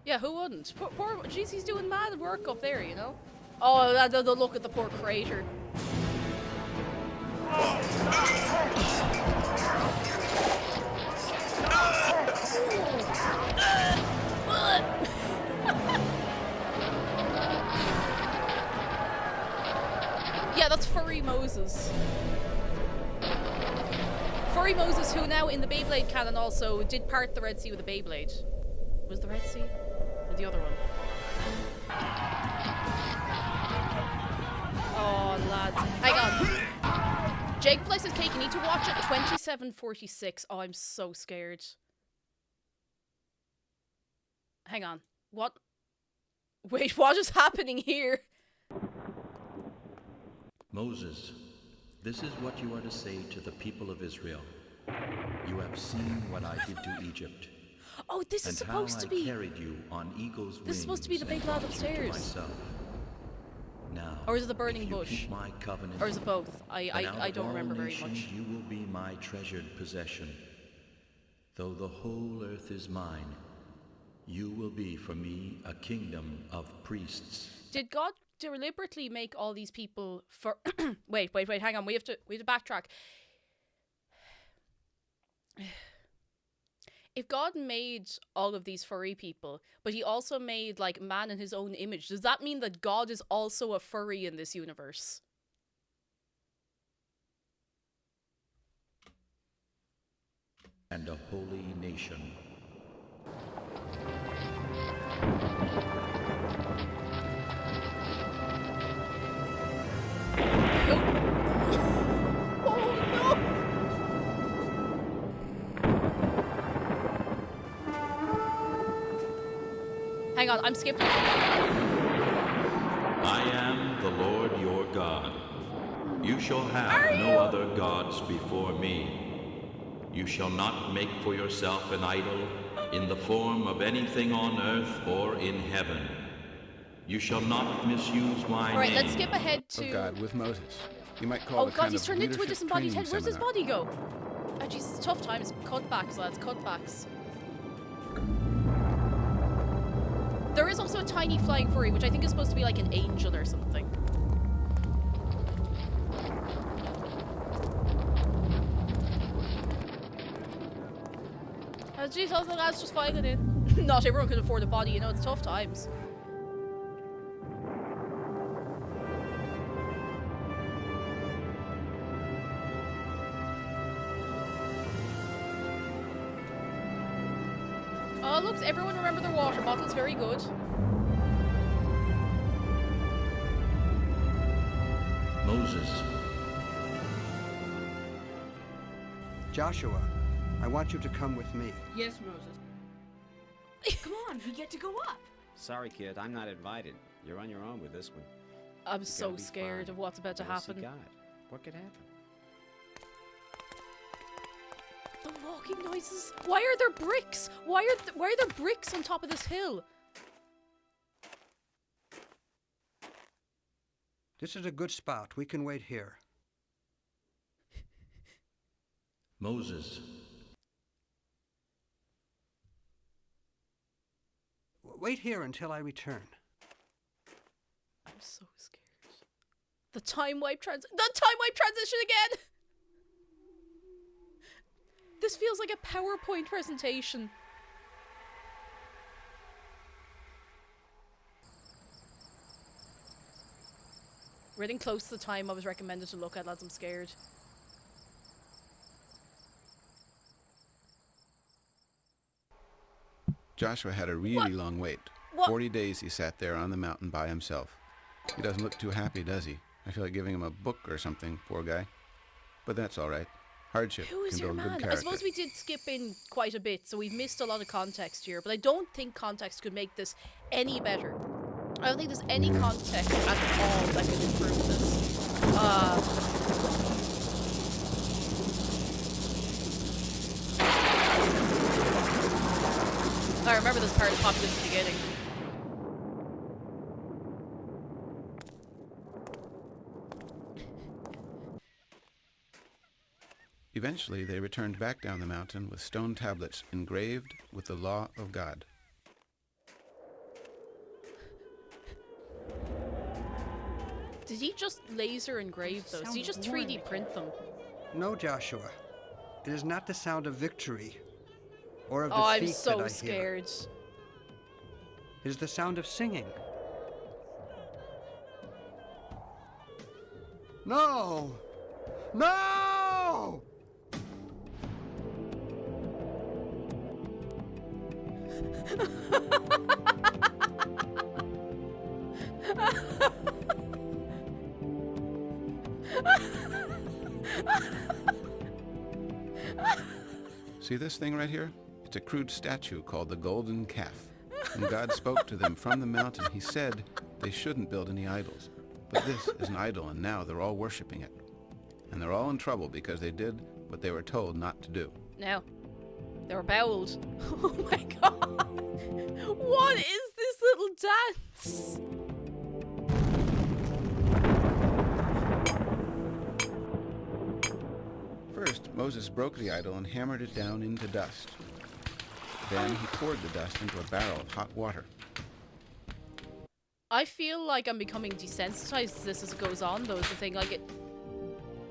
B: Yeah, who wouldn't? Poor jeez, he's doing mad work up there, you know? Oh, the look at the poor crater. Yeah, that's Furry Moses. Furry Moses, who now in the Beyblade canon also did part the Red Sea with a Beyblade. Was the Red Sea? Or the other one? Oh, lads. Hang on. Jacob Fly says, Cake, you need to watch it 27:46. Oh, I'm so scared. Hang on. What? Wait, what is happening here?
C: Moses, this is what you are to say to the people of Israel. You have seen what I did to Egypt.
B: Oh, this is supposed to be.
C: And how I carried you on eagle's wings.
B: This is supposed to be the big lad upstairs.
C: Now,
B: or is it the burning bush?
C: My covenant,
B: or is it both? I don't remember very much.
C: You will be my treasured possession. Though the whole earth is mine, you will be for me a kingdom of priests.
B: Did God deliberately make all these people for? wait, hang on. We have to backtrack. If God made all of these furry people, but he also made like man in his own image, does that mean that God is also a furry in this universe?
C: And a holy nation.
B: Hang on, I'm skipping.
C: I am the Lord your God. You shall have no other gods before me. You shall not make for yourself an idol in the form of anything on earth or in heaven. You shall not misuse my name.
B: Alright, let's skip ahead to...
T: Oh God, with Moses. You might call
B: oh
T: it
B: God, he's turned into a disembodied head. Where's his
T: seminar.
B: body go? Oh jeez, tough times. Cutbacks, lads, cutbacks. There is also a tiny flying furry, which I think is supposed to be like an angel or something. Oh jeez, all the lads just filing in. Not everyone can afford a body, you know, it's tough times. Oh, look, everyone remember their water bottles. Very good.
C: Moses.
U: Joshua, I want you to come with me.
P: Yes, Moses. Come on, we get to go up.
V: Sorry, kid, I'm not invited. You're on your own with this one.
B: I'm so scared of what's about to happen.
V: God, what could happen?
B: The walking noises. Why are there bricks? Why are there bricks on top of this hill?
U: This is a good spot. We can wait here.
C: Moses.
U: Wait here until I return.
B: I'm so scared. The time wipe transition again. This feels like a PowerPoint presentation. We're getting close to the time I was recommended to look at, lads. I'm scared.
T: Joshua had a really long wait.
B: What?
T: 40 days he sat there on the mountain by himself. He doesn't look too happy, does he? I feel like giving him a book or something, poor guy. But that's all right. Hardship
B: Who is
T: can
B: your
T: build
B: man?
T: good
B: I
T: character.
B: suppose we did skip in quite a bit, so we've missed a lot of context here, but I don't think context could make this any better. I don't think there's any context at all that could improve this. I remember this part popped in the beginning.
T: Eventually, they returned back down the mountain with stone tablets engraved with the law of God.
B: Did he just laser engrave those? Did he just 3D print them?
U: No, Joshua. It is not the sound of victory or of
B: Oh,
U: defeat
B: I'm so
U: that I
B: scared.
U: hear. It is the sound of singing. No! No!
T: See this thing right here? It's a crude statue called the Golden Calf. When God spoke to them from the mountain, he said they shouldn't build any idols. But this is an idol, and now they're all worshiping it. And they're all in trouble because they did what they were told not to do.
B: Now, they were bowled. Oh my god. What is this little dance?
T: First, Moses broke the idol and hammered it down into dust. Then he poured the dust into a barrel of hot water.
B: I feel like I'm becoming desensitized to this as it goes on, though, is the thing. Like,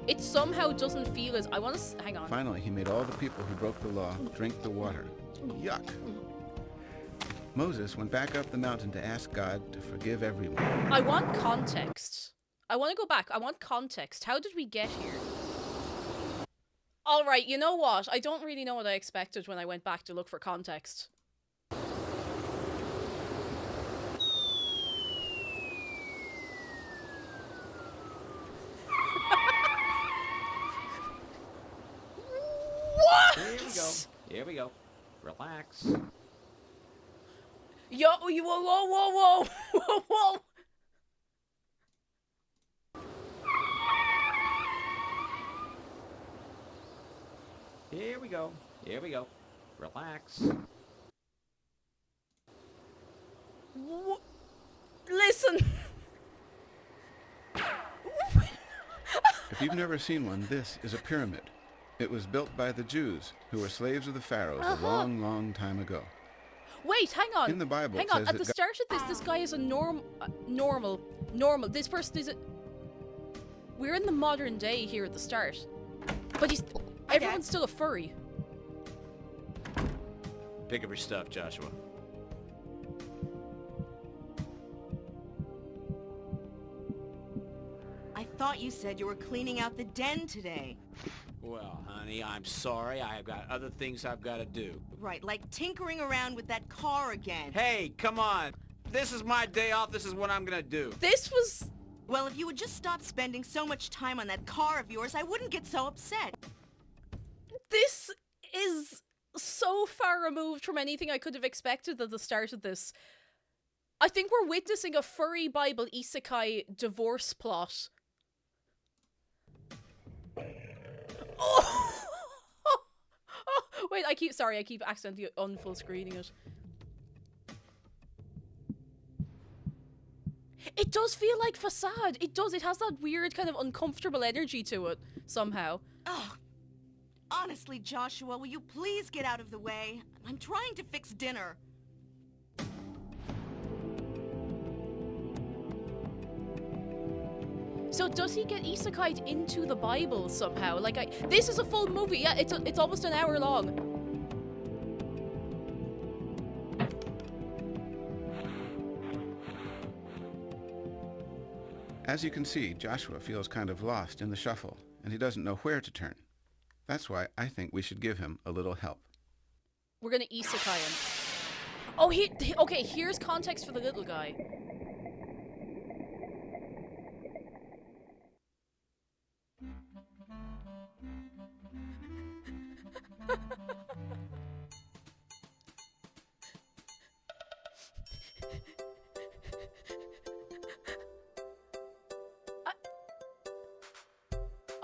B: it somehow doesn't feel as... I want to... Hang on.
T: Finally, he made all the people who broke the law drink the water. Yuck. Moses went back up the mountain to ask God to forgive everyone.
B: I want context. I want to go back. I want context. How did we get here? All right, you know what? I don't really know what I expected when I went back to look for context. What?
V: Here we go. Here we go. Relax.
B: Yo, whoa, whoa, whoa, whoa, whoa, whoa.
V: Here we go. Here we go. Relax.
B: Listen.
T: If you've never seen one, this is a pyramid. It was built by the Jews, who were slaves of the pharaohs a long, long time ago.
B: Wait, hang on.
T: In the Bible,
B: hang
T: it
B: on.
T: says
B: At the start of this guy is a normal. This person is a... We're in the modern day here at the start. But everyone's still a furry.
V: Pick up your stuff, Joshua.
E: I thought you said you were cleaning out the den today.
V: Well, honey, I'm sorry. I have got other things I've got to do.
E: Right, like tinkering around with that car again.
V: Hey, come on. This is my day off. This is what I'm gonna do.
B: This was...
E: Well, if you would just stop spending so much time on that car of yours, I wouldn't get so upset.
B: This is so far removed from anything I could have expected at the start of this. I think we're witnessing a furry Bible isekai divorce plot. Oh! Wait, I keep accidentally unfull screening it. It does feel like Facade. It does. It has that weird kind of uncomfortable energy to it, somehow.
E: Ugh. Honestly, Joshua, will you please get out of the way? I'm trying to fix dinner.
B: So does he get isekai'd into the Bible somehow? Like, this is a full movie. Yeah, it's almost an hour long.
T: As you can see, Joshua feels kind of lost in the shuffle, and he doesn't know where to turn. That's why I think we should give him a little help.
B: We're gonna isekai him. Oh, okay, here's context for the little guy.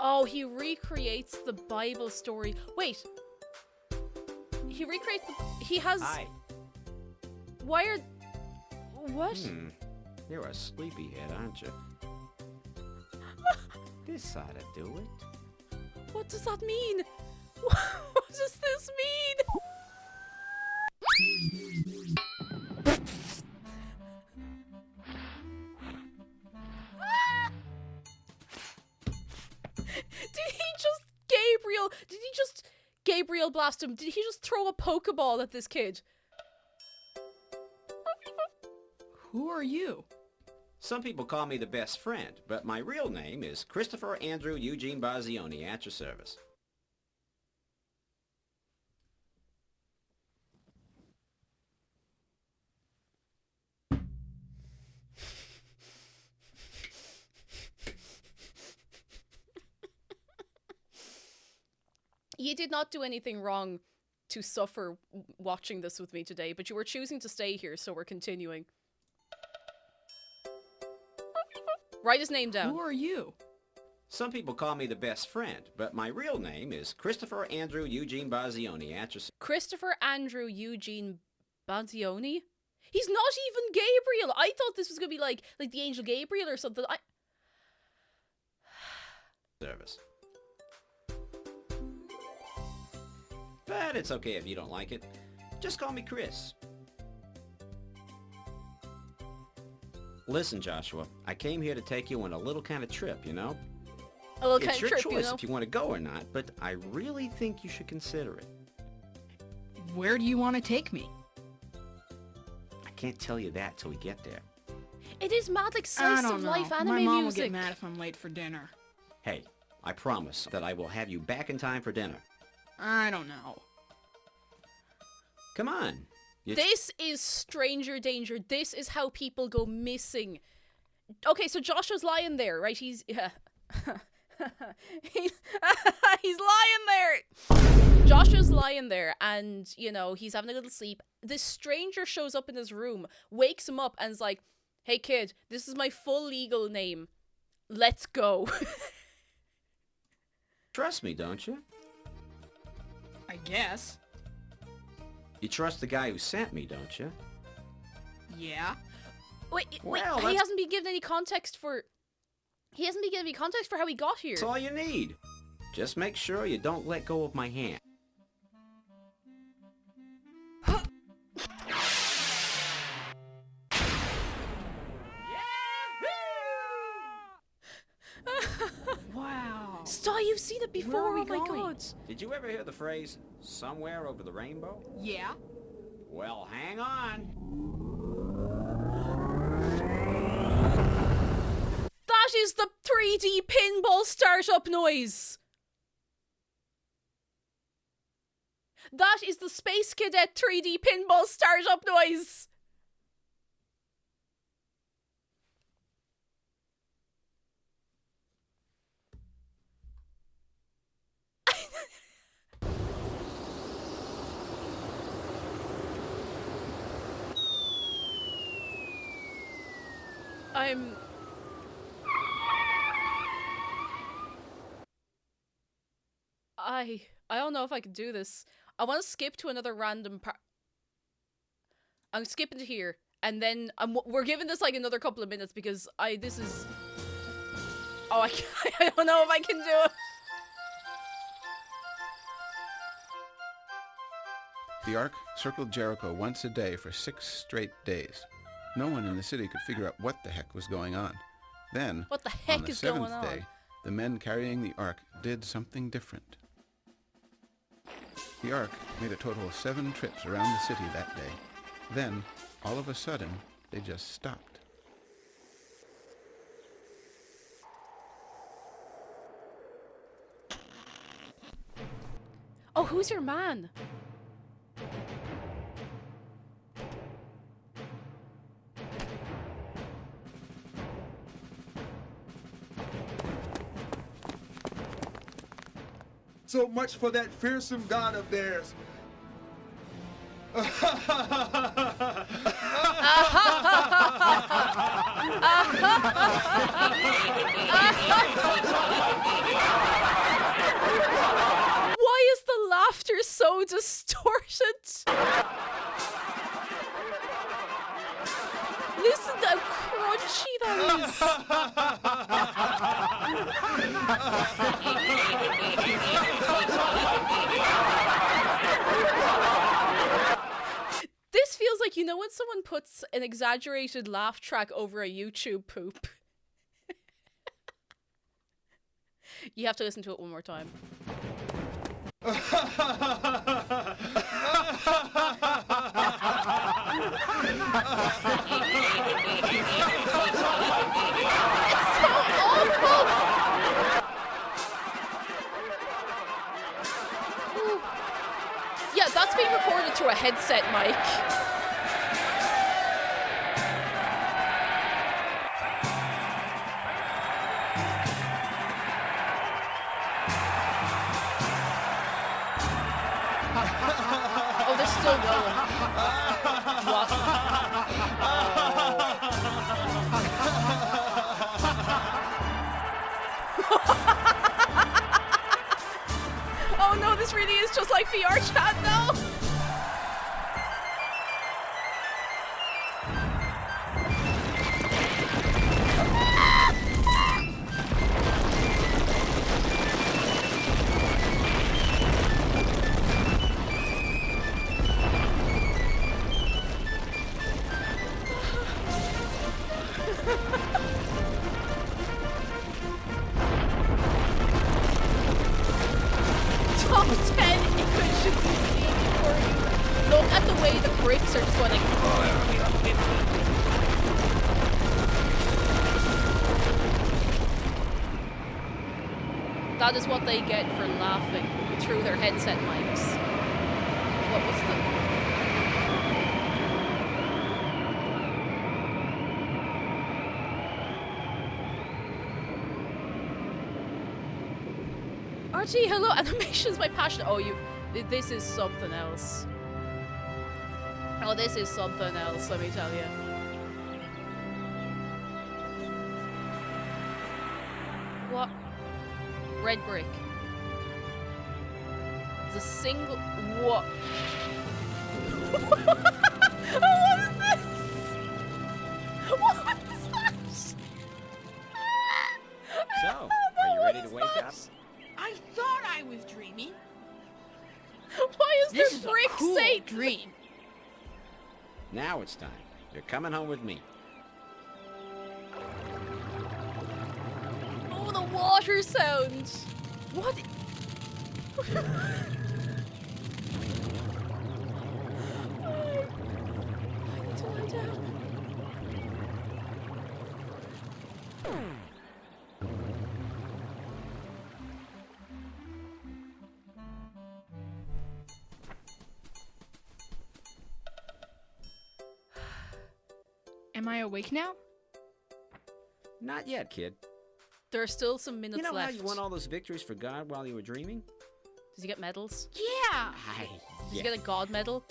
B: Oh, he recreates the Bible story. Wait. He recreates the... He has...
V: Hi.
B: Why are... What?
V: You're a sleepyhead, aren't you? This ought to do it.
B: What does that mean? What does this mean? Did he just Gabriel blast him? Did he just throw a Pokeball at this kid?
V: Who are you? Some people call me the best friend, but my real name is Christopher Andrew Eugene Bazioni, at your service.
B: You did not do anything wrong to suffer watching this with me today, but you were choosing to stay here, so we're continuing. Write his name down.
P: Who are you?
V: Some people call me the best friend, but my real name is Christopher Andrew Eugene Bazioni, Atchison.
B: Christopher Andrew Eugene Bazioni? He's not even Gabriel. I thought this was going to be like the angel Gabriel or something.
V: Service. But it's okay if you don't like it. Just call me Chris. Listen, Joshua, I came here to take you on a little kind of trip, you know?
B: A little
V: It's
B: kind of
V: your
B: trip,
V: choice
B: you know?
V: if you want to go or not, but I really think you should consider it.
P: Where do you want to take me?
V: I can't tell you that till we get there.
B: It is mad like
P: I
B: slice
P: don't
B: of
P: know.
B: life anime
P: My mom will
B: music.
P: get mad if I'm late for dinner.
V: Hey, I promise that I will have you back in time for dinner.
P: I don't know.
V: Come on.
B: This is stranger danger. This is how people go missing. Okay, so Joshua's lying there, right? He's he's lying there. Joshua's lying there, and you know he's having a little sleep. This stranger shows up in his room, wakes him up, and is like, "Hey kid, this is my full legal name. Let's go."
V: Trust me, don't you?
P: I guess.
V: You trust the guy who sent me, don't you?
P: Yeah.
B: Wait,
V: Well,
B: he
V: that's-
B: hasn't been given any context for. He hasn't been given any context for how he got here.
V: That's all you need. Just make sure you don't let go of my hand.
P: Wow.
B: Stop, you've seen it before.
P: Where are we
B: Oh my
P: going?
B: god.
V: Did you ever hear the phrase, somewhere over the rainbow?
P: Yeah.
V: Well, hang on.
B: That is the 3D pinball startup noise. That is the Space Cadet 3D pinball startup noise. I don't know if I can do this. I want to skip to another random part. I'm skipping to here, and then we're giving this like another couple of minutes because this is. Oh, I don't know if I can do it.
T: The Ark circled Jericho once a day for 6 straight days. No one in the city could figure out what the heck was going on. Then,
B: What the heck
T: on the
B: is going
T: 7th
B: on?
T: day, the men carrying the Ark did something different. The Ark made a total of 7 trips around the city that day. Then, all of a sudden, they just stopped.
B: Oh, who's your man?
D: So much for that fearsome god of theirs.
B: Why is the laughter so distorted? Listen to how crunchy that is. This feels like, you know, when someone puts an exaggerated laugh track over a YouTube poop. You have to listen to it one more time. Yeah, that's being recorded through a headset mic. still going. What? Oh no, this really is just like VR chat now. Top 10 images you've seen before you. Look at the way the bricks are just going like. That is what they get for laughing through their headset mics. What was the... Archie, hello. Animation's my passion. Oh, this is something else. Oh, this is something else, let me tell you. What? Red brick. It's a single... What? What is this? What is that?
V: So, are you ready to wake up?
P: I thought I was dreaming.
B: Why is
P: This
B: there
P: is a
B: brick
P: cool
B: Satan?
P: dream.
V: Now it's time. You're coming home with me.
B: Oh, the water sound. What? I need to lie down.
F: Am I awake now?
V: Not yet, kid.
B: There are still some minutes
V: You know
B: left.
V: how you won all those victories for God while you were dreaming?
B: Does he get medals?
F: Yeah.
B: Does he get a god medal?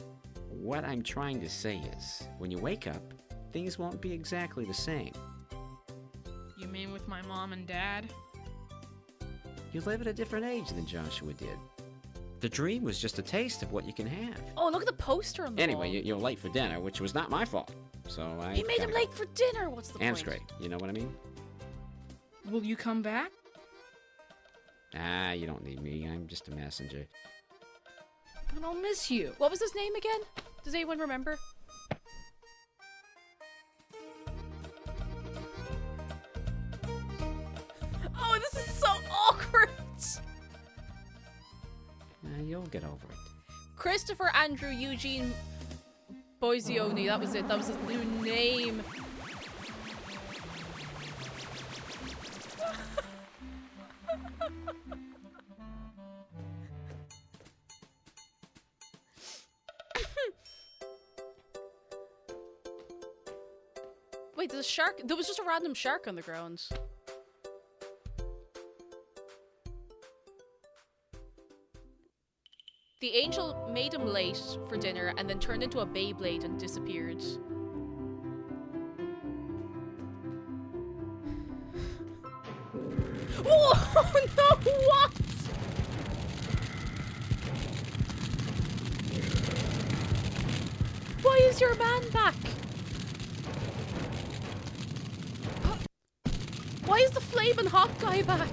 V: What I'm trying to say is, when you wake up, things won't be exactly the same.
F: You mean with my mom and dad?
V: You live at a different age than Joshua did. The dream was just a taste of what you can have.
B: Oh, look at the poster on the
V: Anyway,
B: wall.
V: you're late for dinner, which was not my fault. So I.
B: He made him
V: gotta
B: late for dinner. What's the
V: go. And it's
B: point?
V: great. You know what I mean?
F: Will you come back?
V: Ah, you don't need me. I'm just a messenger.
F: But I'll miss you.
B: What was his name again? Does anyone remember? Oh, this is so awkward.
V: You'll get over it.
B: Christopher Andrew Eugene Boisioni. That was it. That was his new name. Wait, there's a shark? There was just a random shark on the ground. The angel made him late for dinner and then turned into a Beyblade and disappeared. Oh no, what? Why is your man back? Why is the flaming hot guy back?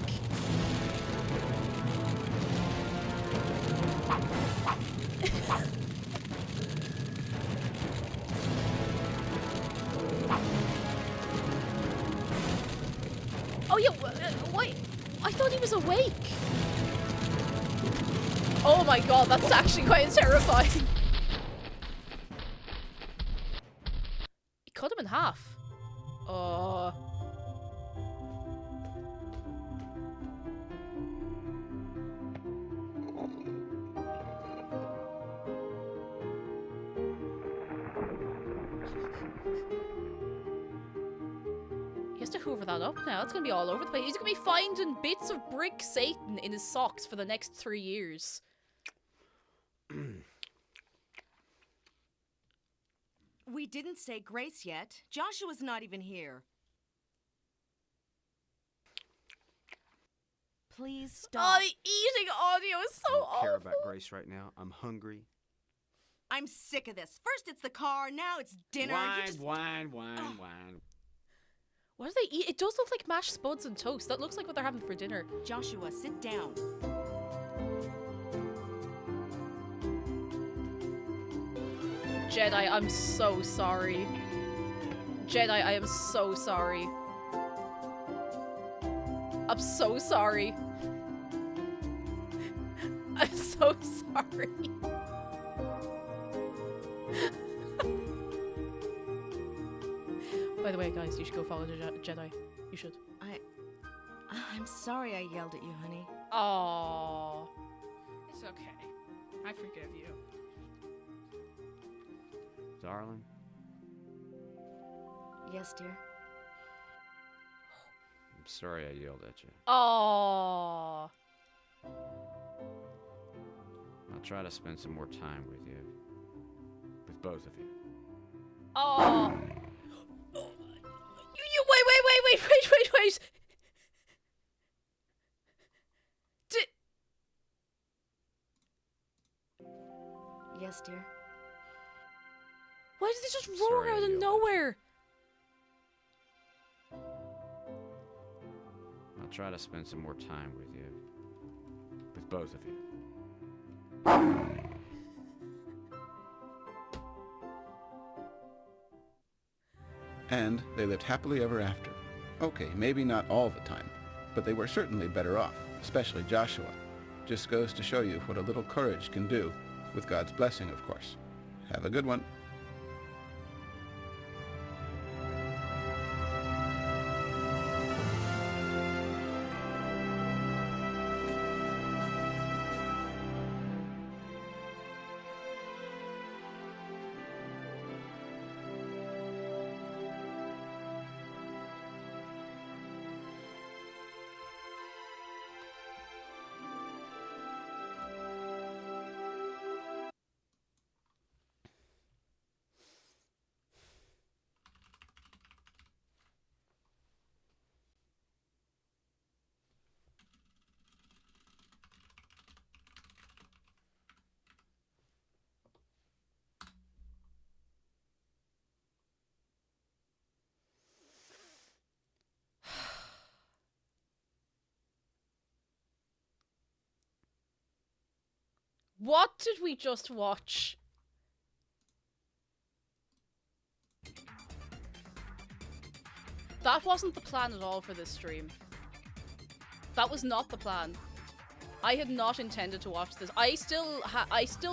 B: Oh yeah, why? I thought he was awake. Oh my god, that's actually quite terrifying. He cut him in half. Oh. He has to hoover that up now. It's gonna be all over the place. He's gonna be finding bits of brick Satan in his socks for the next 3 years.
E: We didn't say grace yet. Joshua's not even here. Please stop.
B: Oh, the eating audio is so
U: I don't care
B: awful.
U: about Grace right now. I'm hungry.
E: I'm sick of this. First it's the car, now it's dinner.
V: Wine.
B: What do they eat? It does look like mashed spuds and toast. That looks like what they're having for dinner.
E: Joshua, sit down.
B: Jedi, I'm so sorry. Jedi, I am so sorry. I'm so sorry. I'm so sorry. By the way, guys, you should go follow the Jedi. You should.
E: I'm sorry I yelled at you, honey.
B: Aww.
F: It's okay. I forgive you.
V: Darling?
E: Yes, dear.
V: I'm sorry I yelled at you.
B: Aww.
V: I'll try to spend some more time with you. With both of you.
B: Aww. Wait.
E: Yes, dear.
B: Why did they just roar out of nowhere?
V: I'll try to spend some more time with you. With both of you.
T: And they lived happily ever after. Okay, maybe not all the time, but they were certainly better off, especially Joshua. Just goes to show you what a little courage can do, with God's blessing, of course. Have a good one.
B: What did we just watch? That wasn't the plan at all for this stream. That was not the plan. I had not intended to watch this. I still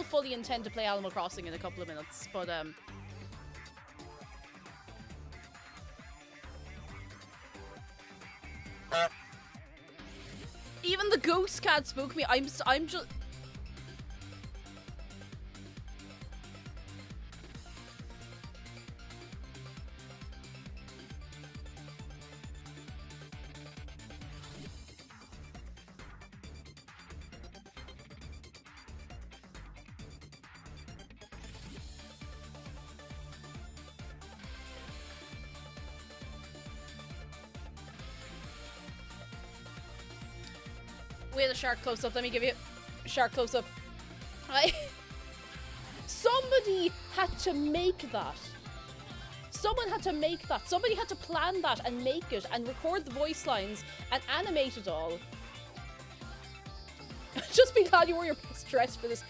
B: fully intend to play Animal Crossing in a couple of minutes, but even the ghost can't spook me. I'm just. We had a shark close up. Let me give you a shark close up. Somebody had to make that. Someone had to make that. Somebody had to plan that and make it and record the voice lines and animate it all. Just be glad you wore your best dress for this.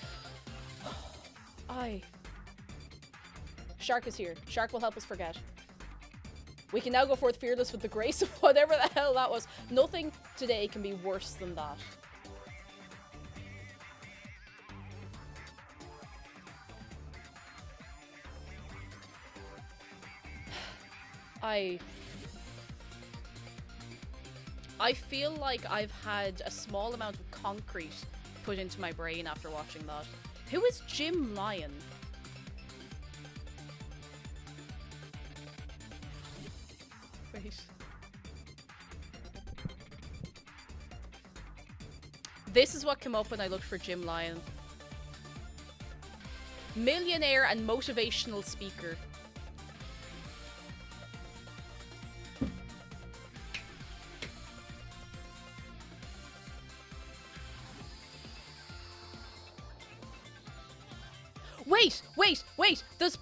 B: Shark is here. Shark will help us forget. We can now go forth fearless with the grace of whatever the hell that was. Nothing today can be worse than that. I feel like I've had a small amount of concrete put into my brain after watching that. Who is Jim Lyon? Wait. This is what came up when I looked for Jim Lyon. Millionaire and motivational speaker. Wait. There's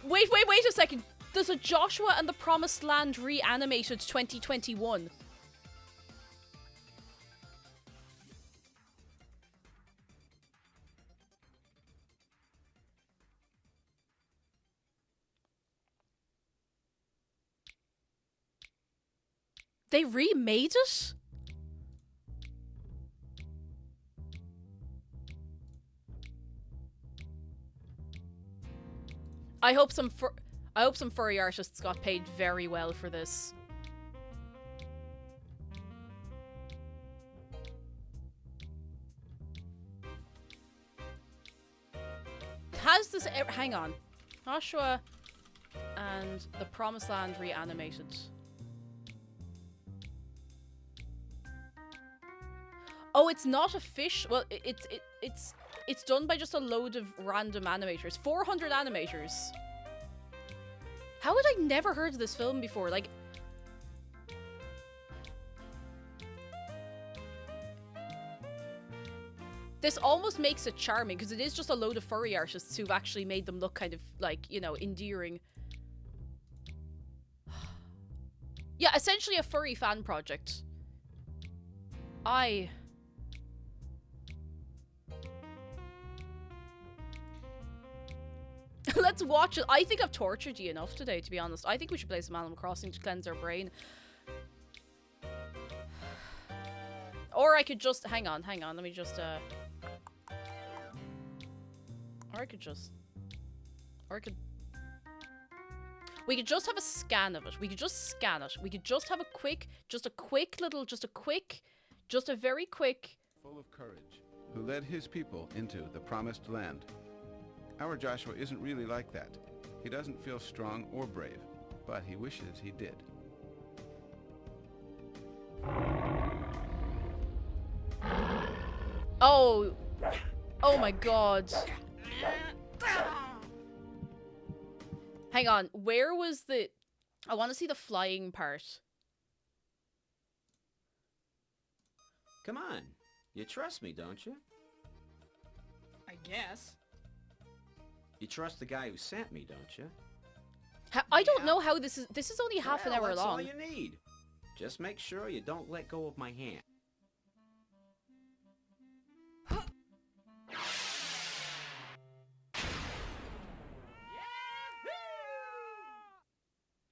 B: wait a second. There's a Joshua and the Promised Land reanimated 2021. They remade it? I hope some furry artists got paid very well for this. Has this hang on. Joshua and the Promised Land reanimated. Oh, it's not a fish. Well, it's done by just a load of random animators. 400 animators. How had I never heard of this film before? Like, this almost makes it charming because it is just a load of furry artists who've actually made them look kind of like, you know, endearing. Yeah, essentially a furry fan project. Let's watch it. I think I've tortured you enough today, to be honest. I think we should play some Animal Crossing to cleanse our brain. Or I could just... Hang on. Let me just... Or I could just... We could just have a scan of it. We could just scan it. We could just have a very quick...
T: Full of courage, who led his people into the Promised Land. Our Joshua isn't really like that. He doesn't feel strong or brave, but he wishes he did.
B: Oh my god. Hang on, where was the... I want to see the flying part.
V: Come on. You trust me, don't you?
P: I guess.
V: You trust the guy who sent me, don't you?
B: I don't know how this is... This is only half an hour
V: that's
B: long.
V: all you need. Just make sure you don't let go of my hand.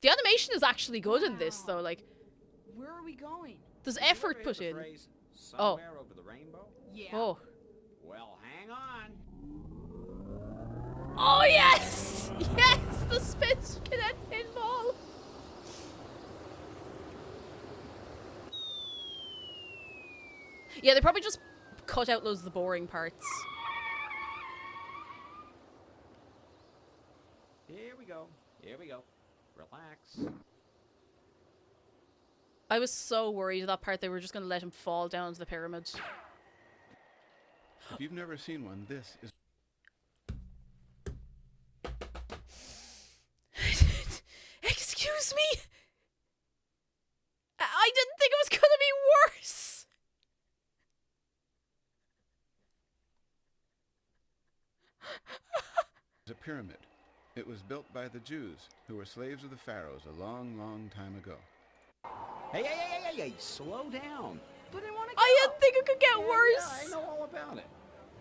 B: The animation is actually good in this, though. Like,
P: where are we going?
B: There's effort put in.
V: Somewhere over the rainbow?
P: Yeah.
B: Oh.
V: Well, hang on.
B: Oh, yes! Yes! The Spin pinball! Yeah, they probably just cut out loads of the boring parts.
V: Here we go. Relax.
B: I was so worried at that part they were just going to let him fall down into the pyramid.
T: If you've never seen one, this is...
B: Excuse me? I didn't think it was going to be worse.
T: It's a pyramid. It was built by the Jews, who were slaves of the pharaohs a long, long time ago.
V: Hey, slow down.
P: But I want to go.
B: I didn't think it could get worse.
V: Yeah, I know all about it.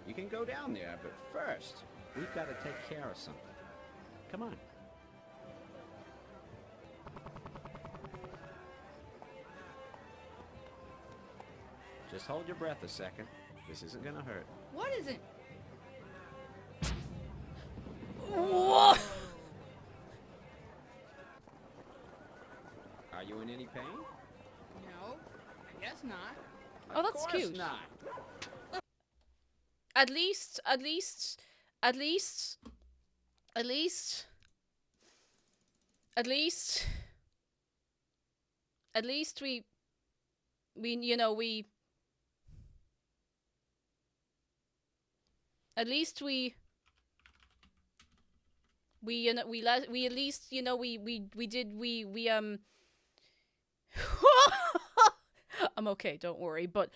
V: You can go down there, but first, we've got to take care of something. Come on. Just hold your breath a second. This isn't gonna hurt.
P: What is it?
B: Whoa.
V: Are you in any pain?
P: No, I guess not.
B: Oh, that's
V: Of course
B: cute.
V: not.
B: At least we you know we at least we you know we at least you know we did I'm okay, don't worry, but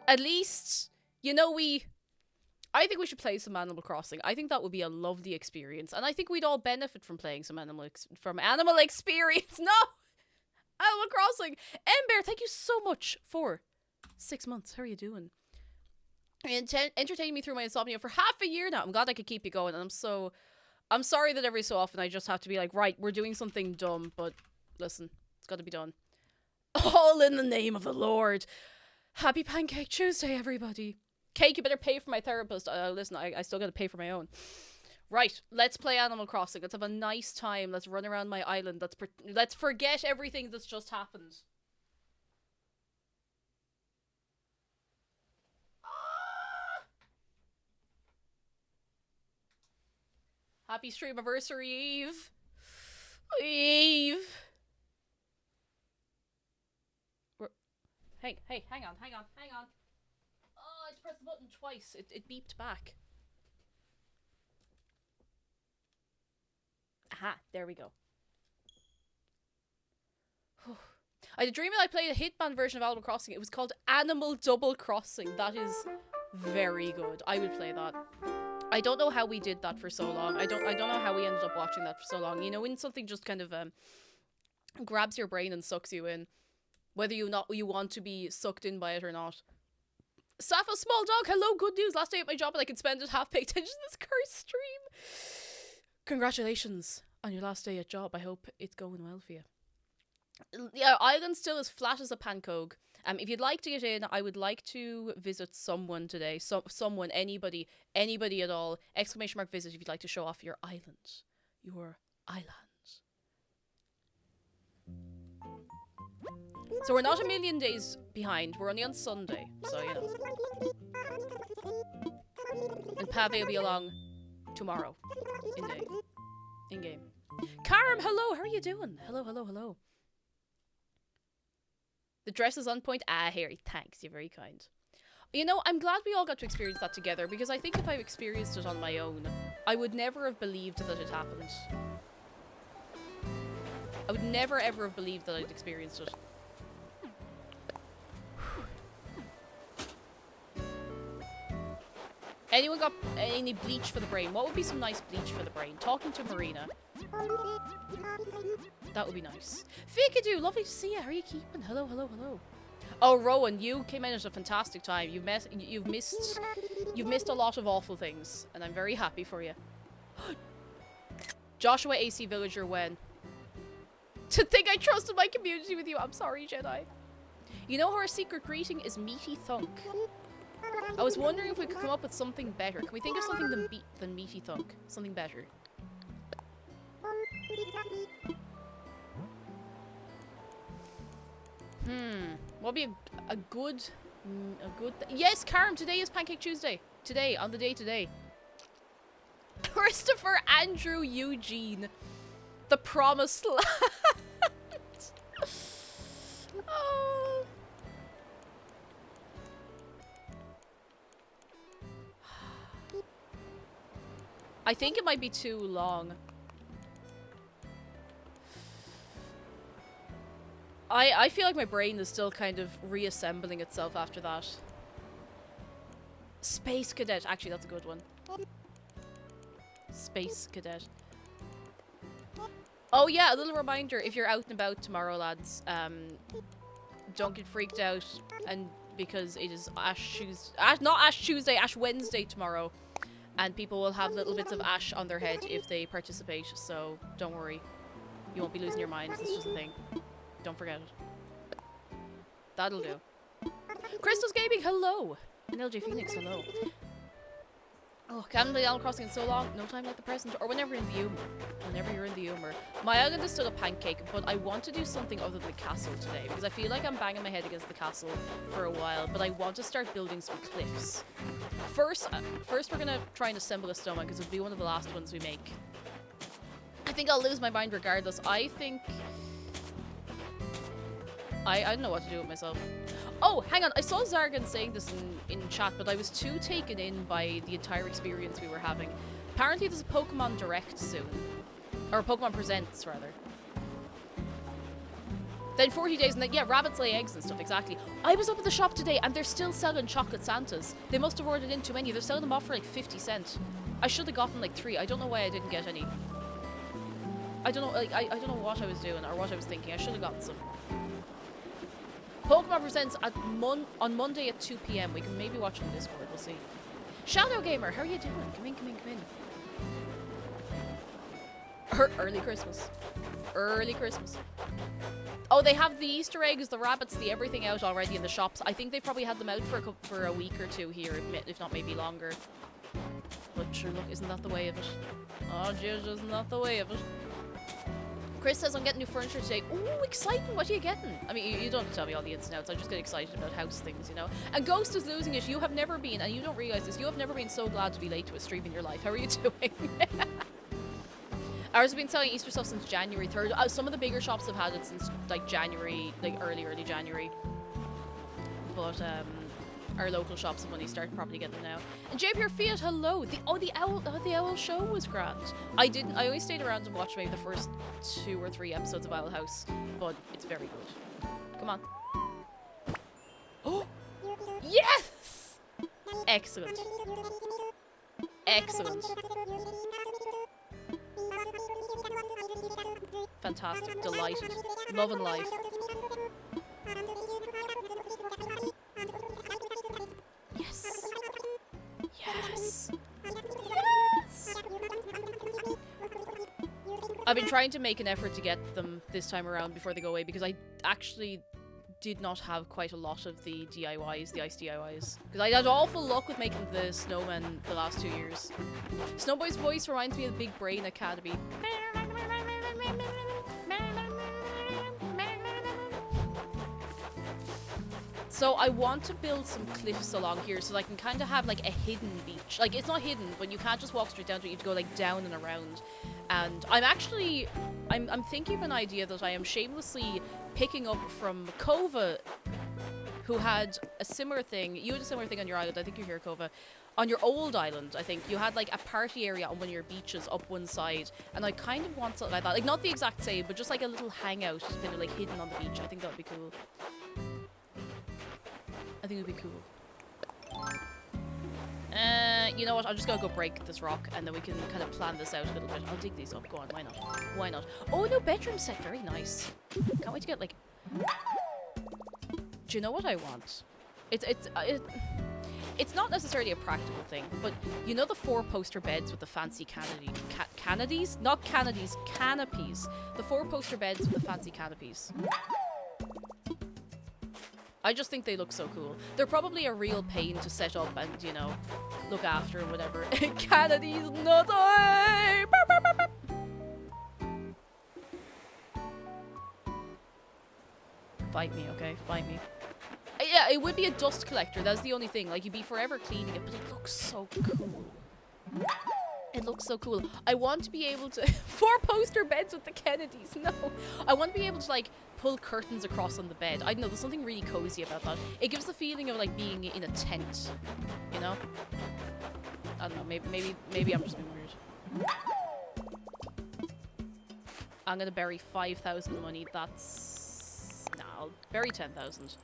B: at least you know we I think we should play some Animal Crossing. I think that would be a lovely experience, and I think we'd all benefit from playing some Animal Experience. No, Animal Crossing. Ember, thank you so much for 6 months. How are you doing? Entertaining me through my insomnia for half a year now. I'm glad I could keep you going, and I'm sorry that every so often I just have to be like, right, we're doing something dumb, but listen, it's got to be done. All in the name of the Lord. Happy Pancake Tuesday, everybody. Cake, you better pay for my therapist. Listen, I still got to pay for my own. Right, let's play Animal Crossing. Let's have a nice time. Let's run around my island. Let's forget everything that's just happened. Happy Streamiversary Eve. Eve. Hey, hang on. Oh, I just pressed the button twice. It beeped back. Aha, there we go. I had a dream that I played a Hitman version of Animal Crossing. It was called Animal Double Crossing. That is very good. I would play that. I don't know how we did that for so long. I don't know how we ended up watching that for so long. You know, when something just kind of grabs your brain and sucks you in, whether you want to be sucked in by it or not. Sappho Small Dog, hello, good news. Last day at my job and I can spend it half pay attention to this cursed stream. Congratulations on your last day at job. I hope it's going well for you. Yeah, Island still as flat as a pancake. If you'd like to get in, I would like to visit someone today. Someone, anybody at all. ! Visit if you'd like to show off your island. Your island. So we're not a million days behind. We're only on Sunday. So, you know. And Pave will be along tomorrow. In game. Karam, hello. How are you doing? Hello. The dress is on point. Ah, Harry, thanks. You're very kind. You know, I'm glad we all got to experience that together, because I think if I experienced it on my own, I would never have believed that it happened. I would never ever have believed that I'd experienced it. Anyone got any bleach for the brain? What would be some nice bleach for the brain? Talking to Marina. That would be nice. Fikadu, lovely to see you. How are you keeping? Hello. Oh, Rowan, you came in at a fantastic time. You've missed a lot of awful things, and I'm very happy for you. Joshua AC Villager, when? To think I trusted my community with you. I'm sorry, Jedi. You know how our secret greeting is Meaty Thunk? I was wondering if we could come up with something better. Can we think of something than Meaty Thunk? Something better. What'd be a good yes, Karam, today is Pancake Tuesday. Today, on the day today. Christopher Andrew Eugene. The Promised Land. Oh. I think it might be too long. I feel like my brain is still kind of reassembling itself after that. Space Cadet. Actually, that's a good one. Space Cadet. Oh yeah, a little reminder, if you're out and about tomorrow, lads, don't get freaked out, and because it is Ash Wednesday tomorrow, and people will have little bits of ash on their head if they participate, so don't worry. You won't be losing your minds, it's just a thing. Don't forget it. That'll do. Crystal's Gaming, hello! And LJ Phoenix, hello. Oh, can't play Animal Crossing in so long. No time like the present. Or whenever in the humor. Whenever you're in the humor. My island is still a pancake, but I want to do something other than the castle today, because I feel like I'm banging my head against the castle for a while, but I want to start building some cliffs. First we're gonna try and assemble a snowman, because it'll be one of the last ones we make. I think I'll lose my mind regardless. I think... I don't know what to do with myself. Oh, hang on. I saw Zargan saying this in chat, but I was too taken in by the entire experience we were having. Apparently there's a Pokemon Direct soon. Or Pokemon Presents, rather. Then 40 days, and then, yeah, rabbits lay eggs and stuff, exactly. I was up at the shop today, and they're still selling chocolate Santas. They must have ordered in too many. They're selling them off for like 50 cents. I should have gotten like 3. I don't know why I didn't get any. I don't know, like, I don't know what I was doing or what I was thinking. I should have gotten some. Pokemon Presents on Monday at 2 p.m. We can maybe watch on Discord, we'll see. Shadow Gamer, how are you doing? Come in, come in, come in. Early Christmas. Early Christmas. Oh, they have the Easter eggs, the rabbits, the everything out already in the shops. I think they've probably had them out for a week or two here, if not maybe longer. But sure, look, isn't that the way of it? Oh, jeez, isn't that the way of it? Chris says, I'm getting new furniture today. Ooh, exciting. What are you getting? I mean, you don't have to tell me all the ins and outs. I just get excited about house things, you know? And Ghost is losing it. You have never been, and you don't realize this, you have never been so glad to be late to a stream in your life. How are you doing? Ours have been selling Easter stuff since January 3rd. Some of the bigger shops have had it since, like, January, like, early January. But, our local shops have only started probably getting them now. And JP Fiat, hello. The Owl show was grand. I only stayed around and watched maybe the first 2 or 3 episodes of Owl House, but it's very good. Come on. Oh, yes! Excellent. Excellent. Fantastic. Delighted. Love and life. Yes. Yes. Yes. I've been trying to make an effort to get them this time around before they go away because I actually did not have quite a lot of the DIYs, the ice DIYs. Because I had awful luck with making the snowmen the last 2 years. Snowboy's voice reminds me of the Big Brain Academy. So I want to build some cliffs along here so that I can kind of have like a hidden beach. Like, it's not hidden, but you can't just walk straight down to it. You have to go like down and around. And I'm thinking of an idea that I am shamelessly picking up from Kova, who had a similar thing. You had a similar thing on your island. I think you're here, Kova. On your old island, I think, you had like a party area on one of your beaches up one side. And I kind of want something like that. Like, not the exact same, but just like a little hangout kind of like hidden on the beach. I think that would be cool. I think it would be cool. You know what? I'm just gonna go break this rock and then we can kind of plan this out a little bit. I'll dig these up. Go on, why not? Why not? Oh, no bedroom set. Very nice. Can't wait to get like... Do you know what I want? It's not necessarily a practical thing, but you know the 4-poster beds with the fancy canopies? Not canopies, canopies. The 4-poster beds with the fancy canopies. I just think they look so cool. They're probably a real pain to set up and, you know, look after and whatever. Canadies not away! Fight me, okay? Fight me. Yeah, it would be a dust collector. That's the only thing. Like, you'd be forever cleaning it, but it looks so cool. It looks so cool. I want to be able to... 4-poster beds with the Kennedys. No. I want to be able to, like, pull curtains across on the bed. I don't know. There's something really cozy about that. It gives the feeling of, like, being in a tent. You know? I don't know. Maybe I'm just being weird. I'm going to bury 5,000 money. That's... Nah, I'll bury 10,000.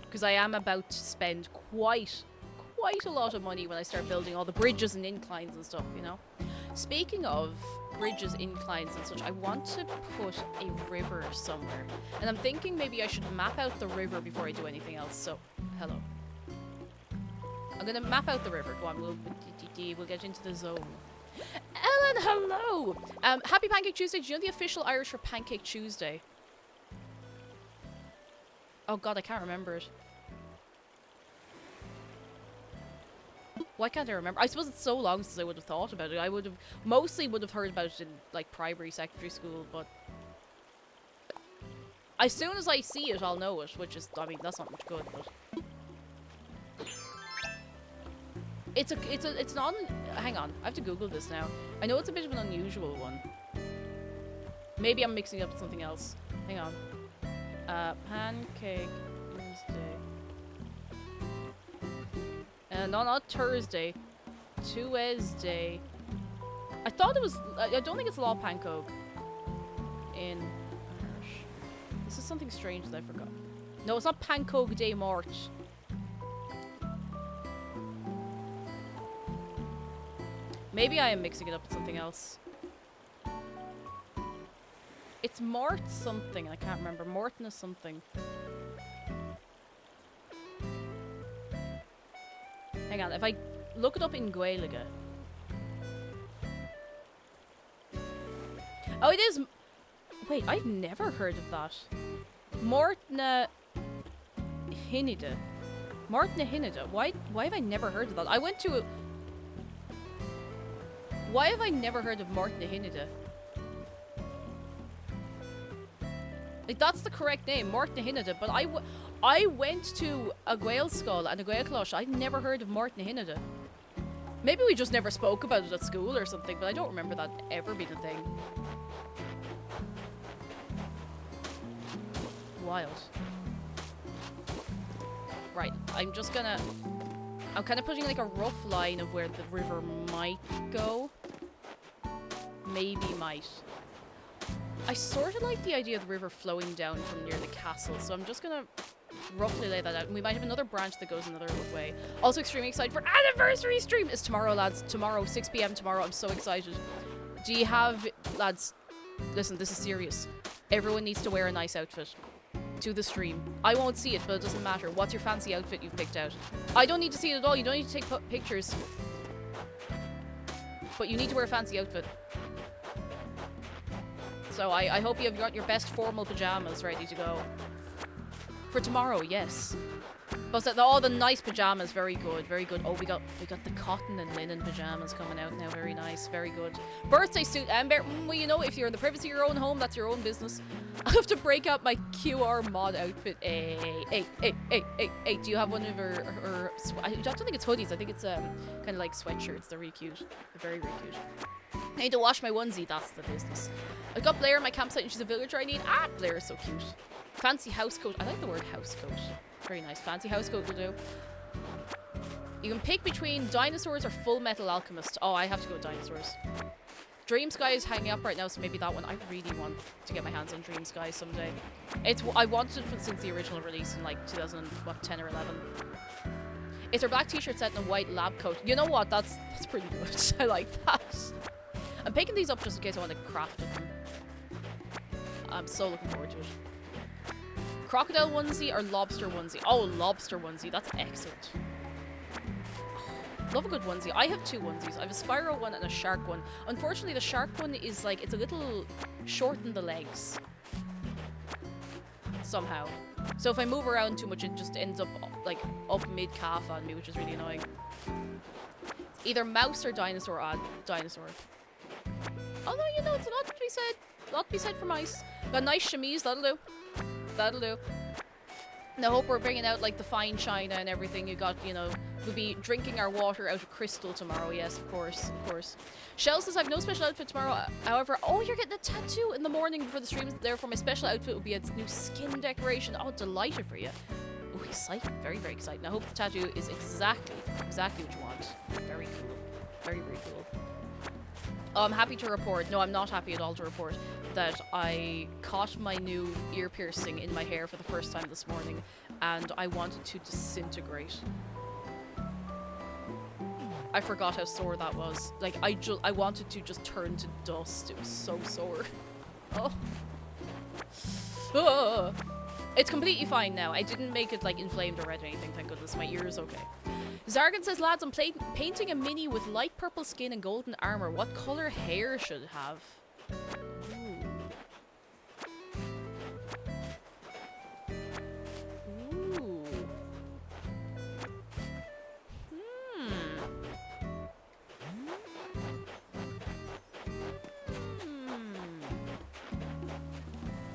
B: Because I am about to spend quite a lot of money when I start building all the bridges and inclines and stuff, you know? Speaking of bridges, inclines and such, I want to put a river somewhere. And I'm thinking maybe I should map out the river before I do anything else. So, hello. I'm going to map out the river. Go on, we'll get into the zone. Ellen, hello! Happy Pancake Tuesday. Do you know the official Irish for Pancake Tuesday? Oh god, I can't remember it. Why can't I remember? I suppose it's so long since I would have thought about it. I would have mostly heard about it in like primary, secondary school, but as soon as I see it, I'll know it, which is, I mean, that's not much good, but it's an hang on, I have to Google this now. I know it's a bit of an unusual one. Maybe I'm mixing it up with something else. Hang on. Pancake Tuesday. No, not Thursday. Tuesday. I thought it was... I don't think it's Law Pancake in Irish. This is something strange that I forgot. No, it's not Pancake de Mort. Maybe I am mixing it up with something else. It's Mort something, I can't remember. Morton is something. Hang on, if I look it up in Gaeilge. Oh, it is. Wait, I've never heard of that. Mortna Hinide. Mortna Hinide. Why have I never heard of that? I went to a... Why have I never heard of Mortna Hinide? Like, that's the correct name, Mortna Hinide, but I went to a Gael school and a Gael Closh. I've never heard of Mortna Hinide. Maybe we just never spoke about it at school or something, but I don't remember that ever being a thing. Wild. Right, I'm kind of putting like a rough line of where the river might go. Maybe might. I sort of like the idea of the river flowing down from near the castle, so I'm just gonna roughly lay that out. And we might have another branch that goes another way. Also extremely excited for anniversary stream! It's tomorrow, lads. Tomorrow, 6 PM tomorrow. I'm so excited. Do you have... Lads, listen, this is serious. Everyone needs to wear a nice outfit to the stream. I won't see it, but it doesn't matter. What's your fancy outfit you've picked out? I don't need to see it at all. You don't need to take pictures. But you need to wear a fancy outfit. So I hope you've got your best formal pajamas ready to go. For tomorrow, yes. But the nice pajamas, very good, very good. Oh, we got the cotton and linen pajamas coming out now, very nice, very good. Birthday suit, Amber. Well, you know, if you're in the privacy of your own home, that's your own business. I have to break out my QR mod outfit. Hey, do you have one of her I don't think it's hoodies. I think it's kind of like sweatshirts. They're really cute. They're very, very cute. I need to wash my onesie, that's the business. I got Blair in my campsite and she's a villager I need. Ah, Blair is so cute. Fancy house coat. I like the word house coat. Very nice. Fancy house coat will do. You can pick between dinosaurs or Full Metal Alchemist. Oh, I have to go with dinosaurs. Dream Sky is hanging up right now, so maybe that one. I really want to get my hands on Dream Sky someday. I wanted it since the original release in like 2010 or 11. It's her black t-shirt set in a white lab coat. You know what? That's pretty good. I like that. I'm picking these up just in case I want to craft them. I'm so looking forward to it. Crocodile onesie or lobster onesie? Oh, lobster onesie. That's excellent. Love a good onesie. I have two onesies. I have a Spyro one and a shark one. Unfortunately, the shark one is like, it's a little short in the legs. Somehow. So if I move around too much, it just ends up like up mid-calf on me, which is really annoying. It's either mouse or dinosaur. Dinosaur. Although, you know, it's a lot to be said. A lot to be said for mice. Got a nice chemise, that'll do. That'll do. And I hope we're bringing out, like, the fine china and everything. You got, you know, we'll be drinking our water out of crystal tomorrow. Yes, of course, of course. Shell says I have no special outfit tomorrow. However, oh, you're getting a tattoo in the morning before the stream. Therefore, my special outfit will be a new skin decoration. Oh, delighted for you. Oh, exciting. Very, very exciting. I hope the tattoo is exactly what you want. Very cool. Very, very cool. Oh, I'm happy to report. No, I'm not happy at all to report that I caught my new ear piercing in my hair for the first time this morning, and I wanted to disintegrate. I forgot how sore that was. Like, I wanted to just turn to dust. It was so sore. Oh. Oh. It's completely fine now. I didn't make it, like, inflamed or red or anything, thank goodness. My ear is okay. Zargan says, lads, I'm painting a mini with light purple skin and golden armor. What color hair should it have? Ooh.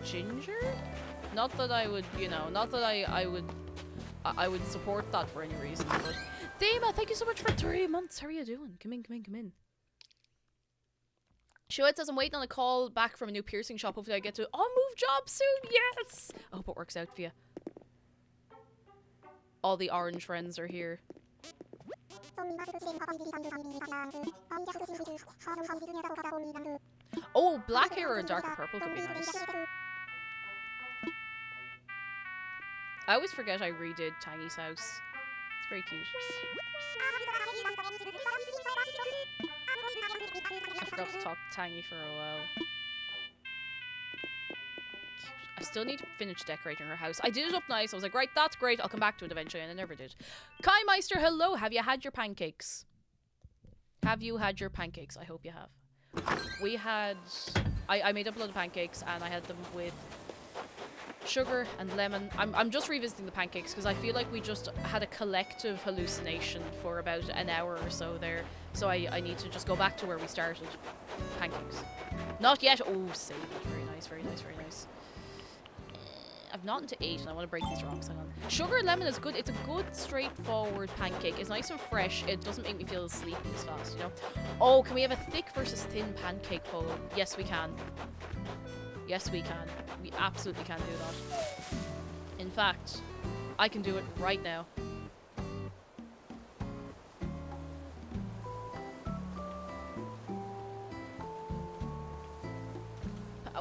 B: Ginger? Not that I would, you know, not that I would support that for any reason, but... Dima, thank you so much for 3 months. How are you doing? Come in, come in, come in. Shoet says, I'm waiting on a call back from a new piercing shop. Hopefully I get to... Oh, move job soon! Yes! I hope it works out for you. All the orange friends are here. Oh, black hair or darker purple could be nice. I always forget I redid Tangy's house. It's very cute. I forgot to talk to Tangy for a while. Cute. I still need to finish decorating her house. I did it up nice. I was like, right, that's great. I'll come back to it eventually, and I never did. Kai Meister, hello. Have you had your pancakes? Have you had your pancakes? I hope you have. We had... I made up a lot of pancakes, and I had them with sugar and lemon. I'm just revisiting the pancakes because I feel like we just had a collective hallucination for about an hour or so there. So I need to just go back to where we started. Pancakes. Not yet. Oh, save it. Very nice, very nice, very nice. I've not into 8 and I want to break these rocks. Hang on. Sugar and lemon is good. It's a good, straightforward pancake. It's nice and fresh. It doesn't make me feel sleepy as fast, you know? Oh, can we have a thick versus thin pancake poll? Yes, we can. Yes, we can. We absolutely can do that. In fact, I can do it right now.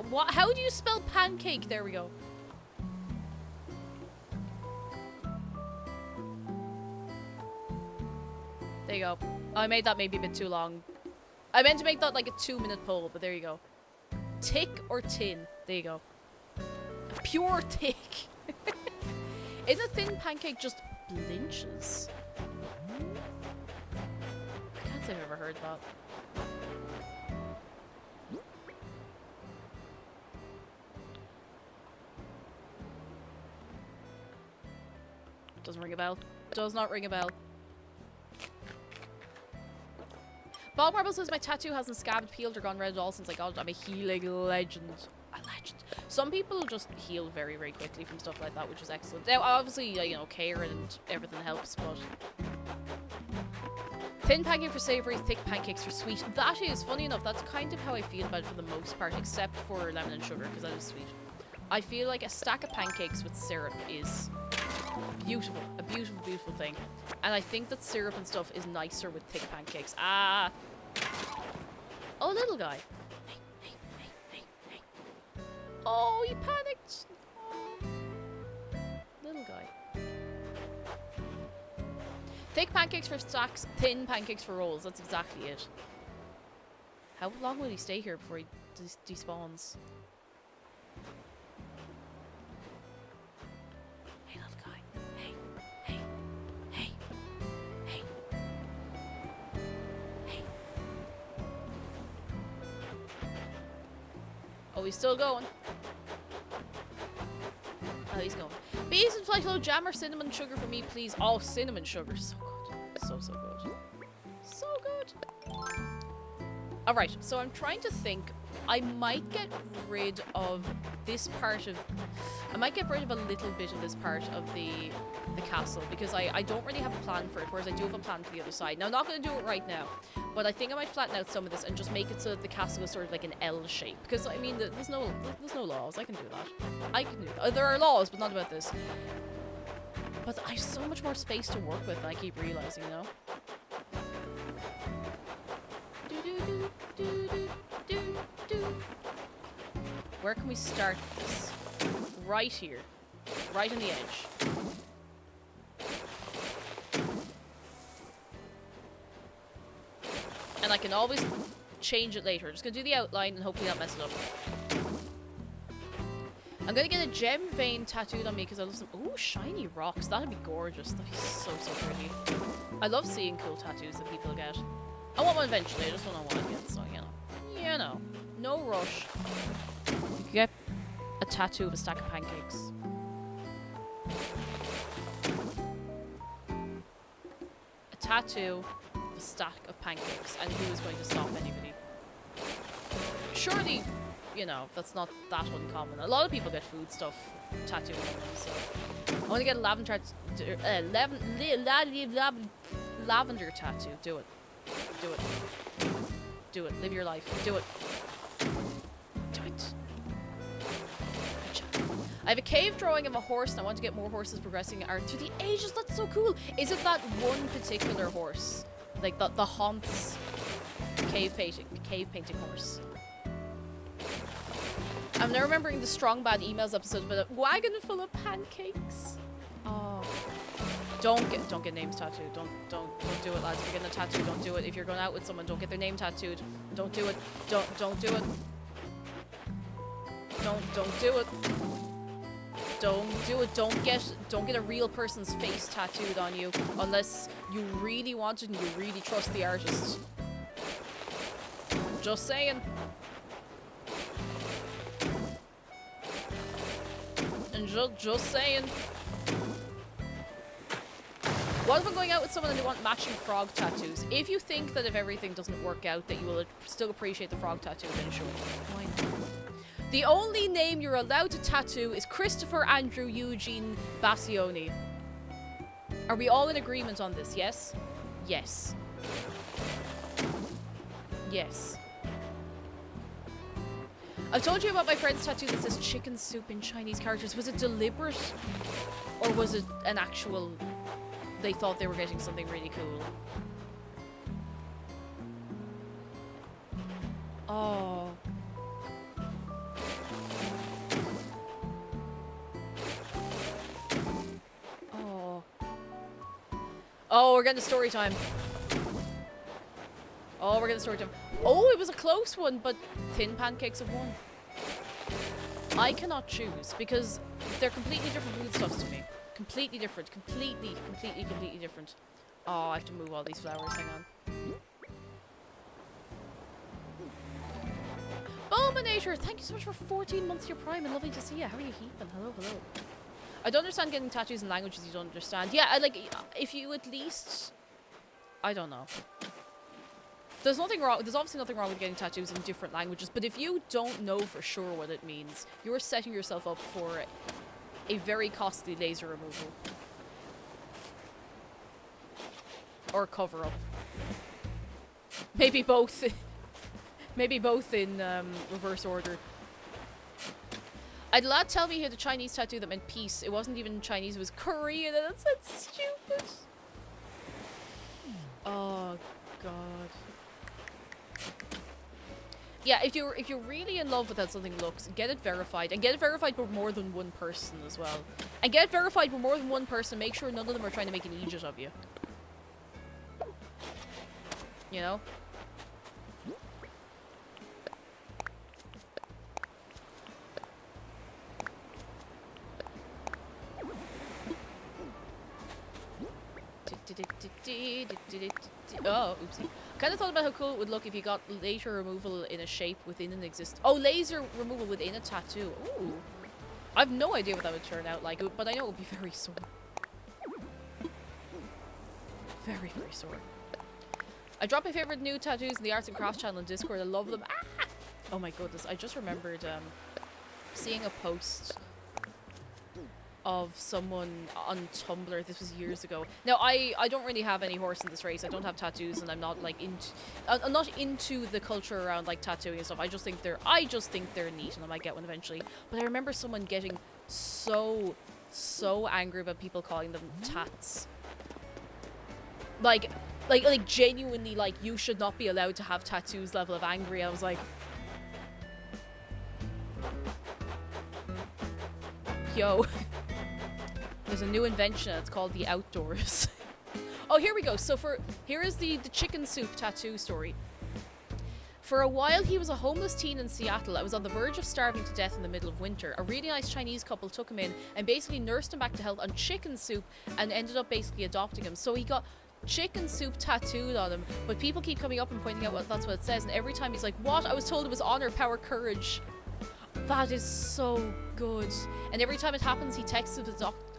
B: What? How do you spell pancake? There we go. There you go. I made that maybe a bit too long. I meant to make that like a 2-minute poll, but there you go. Thick or tin? There you go. Pure thick. Isn't a thin pancake just blinches? I can't say I've ever heard that. Doesn't ring a bell. Does not ring a bell. Bob Marble says my tattoo hasn't scabbed, peeled, or gone red at all since I got it. I'm a healing legend. A legend. Some people just heal very, very quickly from stuff like that, which is excellent. Now, obviously, you know, care and everything helps, but... Thin pancake for savoury, thick pancakes for sweet. That is, funny enough, that's kind of how I feel about it for the most part, except for lemon and sugar, because that is sweet. I feel like a stack of pancakes with syrup is beautiful. A beautiful, beautiful thing. And I think that syrup and stuff is nicer with thick pancakes. Ah! Oh, little guy. Hey, hey, hey, hey, hey. Oh, you panicked. Oh. Little guy. Thick pancakes for stacks, thin pancakes for rolls. That's exactly it. How long will he stay here before he despawns? Hey, little guy. Hey, hey, hey, hey, hey. Oh, he's still going. Oh, he's going. Bees and flight low jam or cinnamon sugar for me, please. Oh, cinnamon sugar. So good. So, so good. So good. Alright, so I'm trying to think. I might get rid of this part of... I might get rid of a little bit of this part of the castle, because I don't really have a plan for it, whereas I do have a plan for the other side. Now, I'm not going to do it right now, but I think I might flatten out some of this and just make it so that the castle is sort of like an L shape. Because, I mean, there's no laws. I can do that. I can do that. There are laws, but not about this. But I have so much more space to work with than I keep realizing, you know? Where can we start this? Right here. Right on the edge. And I can always change it later. I'm just going to do the outline and hopefully not mess it up. I'm going to get a gem vein tattooed on me because I love some... Ooh, shiny rocks. That'd be gorgeous. That'd be so, so pretty. I love seeing cool tattoos that people get. I want one eventually. I just don't know what yet, so, you know. You know. No rush. You can get a tattoo of a stack of pancakes. A tattoo of a stack of pancakes. And who is going to stop anybody? Surely, you know, that's not that uncommon. A lot of people get food stuff tattooed on them, so... I want to get a lavender tattoo. Do it. Do it. Do it. Live your life. Do it. Do it. I have a cave drawing of a horse and I want to get more horses progressing art through the ages. That's so cool. Is it that one particular horse? Like the haunts cave painting horse. I'm now remembering the Strong Bad Emails episode, but a wagon full of pancakes. Don't get names tattooed. Don't do it, lads. If you're getting a tattoo, don't do it. If you're going out with someone, don't get their name tattooed. Don't do it. Don't do it. Don't do it. Don't do it. Don't get a real person's face tattooed on you unless you really want it and you really trust the artist. Just saying. And just saying. What if I'm going out with someone and they want matching frog tattoos? If you think that if everything doesn't work out that you will still appreciate the frog tattoo, then sure. Why not? The only name you're allowed to tattoo is Christopher Andrew Eugene Bassioni. Are we all in agreement on this? Yes? Yes. Yes. I've told you about my friend's tattoo that says chicken soup in Chinese characters. Was it deliberate? Or was it an actual... They thought they were getting something really cool? Oh. Oh. Oh, we're getting to story time. Oh, we're getting story time. Oh, it was a close one, but thin pancakes have won. I cannot choose because they're completely different foodstuffs to me. Completely different. Completely different. Oh, I have to move all these flowers. Hang on. Bulminator, thank you so much for 14 months of your prime and lovely to see you. How are you keeping? Hello, hello. I don't understand getting tattoos in languages you don't understand. Yeah, if you at least... I don't know. There's nothing wrong. There's obviously nothing wrong with getting tattoos in different languages, but if you don't know for sure what it means, you're setting yourself up for a very costly laser removal. Or cover-up. Maybe both. Maybe both in reverse order. I had a lad tell me he had a Chinese tattoo that meant peace. It wasn't even Chinese, it was Korean, and that's stupid. Oh, God. Yeah, if you're really in love with how something looks, get it verified. And get it verified with more than one person as well. And get it verified with more than one person. Make sure none of them are trying to make an idiot of you. You know? Oh, oopsie. Kind of thought about how cool it would look if you got laser removal in a shape within an Oh, laser removal within a tattoo. Ooh. I have no idea what that would turn out like, but I know it would be very sore. Very, very sore. I dropped my favorite new tattoos in the Arts and Crafts channel on Discord. I love them. Ah! Oh my goodness. I just remembered seeing a post of someone on Tumblr. This was years ago. Now I don't really have any horse in this race. I don't have tattoos, and I'm not like I'm not into the culture around like tattooing and stuff. I just think they're neat, and I might get one eventually. But I remember someone getting so angry about people calling them tats. Like genuinely, like, you should not be allowed to have tattoos level of angry. I was like, yo. There's a new invention, it's called the outdoors. Oh, here we go. So here is the chicken soup tattoo story. For a while, he was a homeless teen in Seattle. I was on the verge of starving to death in the middle of winter. A really nice Chinese couple took him in and basically nursed him back to health on chicken soup and ended up basically adopting him. So he got chicken soup tattooed on him, but people keep coming up and pointing out that's what it says, and every time he's like, what? I was told it was honor, power, courage. That is so good. And every time it happens, he texts his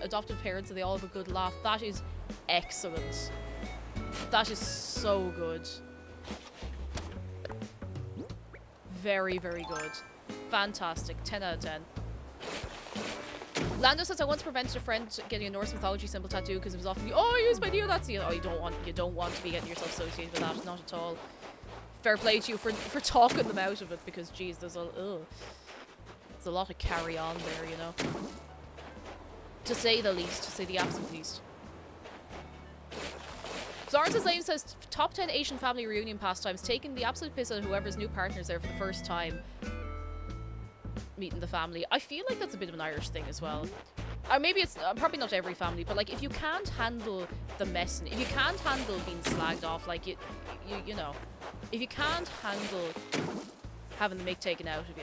B: adoptive parents and they all have a good laugh. That is excellent. That is so good. Very, very good. Fantastic. 10 out of 10. Lando says, I once prevented a friend getting a Norse mythology symbol tattoo because it was often, oh, I use my neo-Nazi. Oh, you don't want to be getting yourself associated with that. Not at all. Fair play to you for talking them out of it, because geez, there's a lot of carry on there, you know. To say the least, to say the absolute least. Florence's Lane says, top 10 Asian family reunion pastimes, taking the absolute piss out of whoever's new partner's there for the first time. Meeting the family. I feel like that's a bit of an Irish thing as well. or maybe it's probably not every family, but like if you can't handle the mess, if you can't handle being slagged off, like you know, if you can't handle having the mick taken out of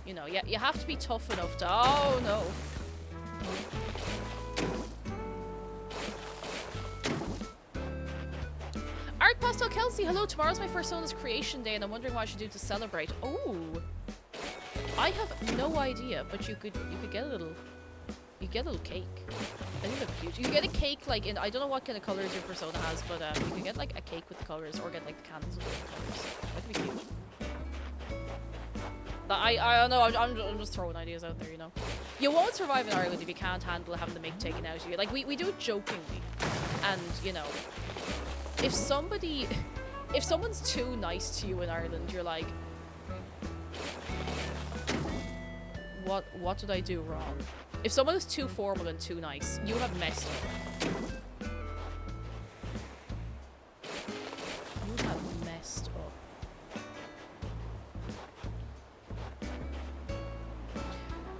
B: you know, you have to be tough enough to. Oh no. Art Pastel Kelsey, hello. Tomorrow's my first Sona's creation day, and I'm wondering what I should do to celebrate. Oh, I have no idea, but you could get a little. You get a little cake. I think that'd be cute. You can get a cake like in, I don't know what kind of colors your persona has, but you can get like a cake with the colors, or get like the candles with the colors. That could be cute. I don't know. I'm just throwing ideas out there, you know. You won't survive in Ireland if you can't handle having the mick taken out of you. Like we do it jokingly, and you know, if someone's too nice to you in Ireland, you're like, what did I do wrong? If someone is too formal and too nice, you have messed up. You have messed up.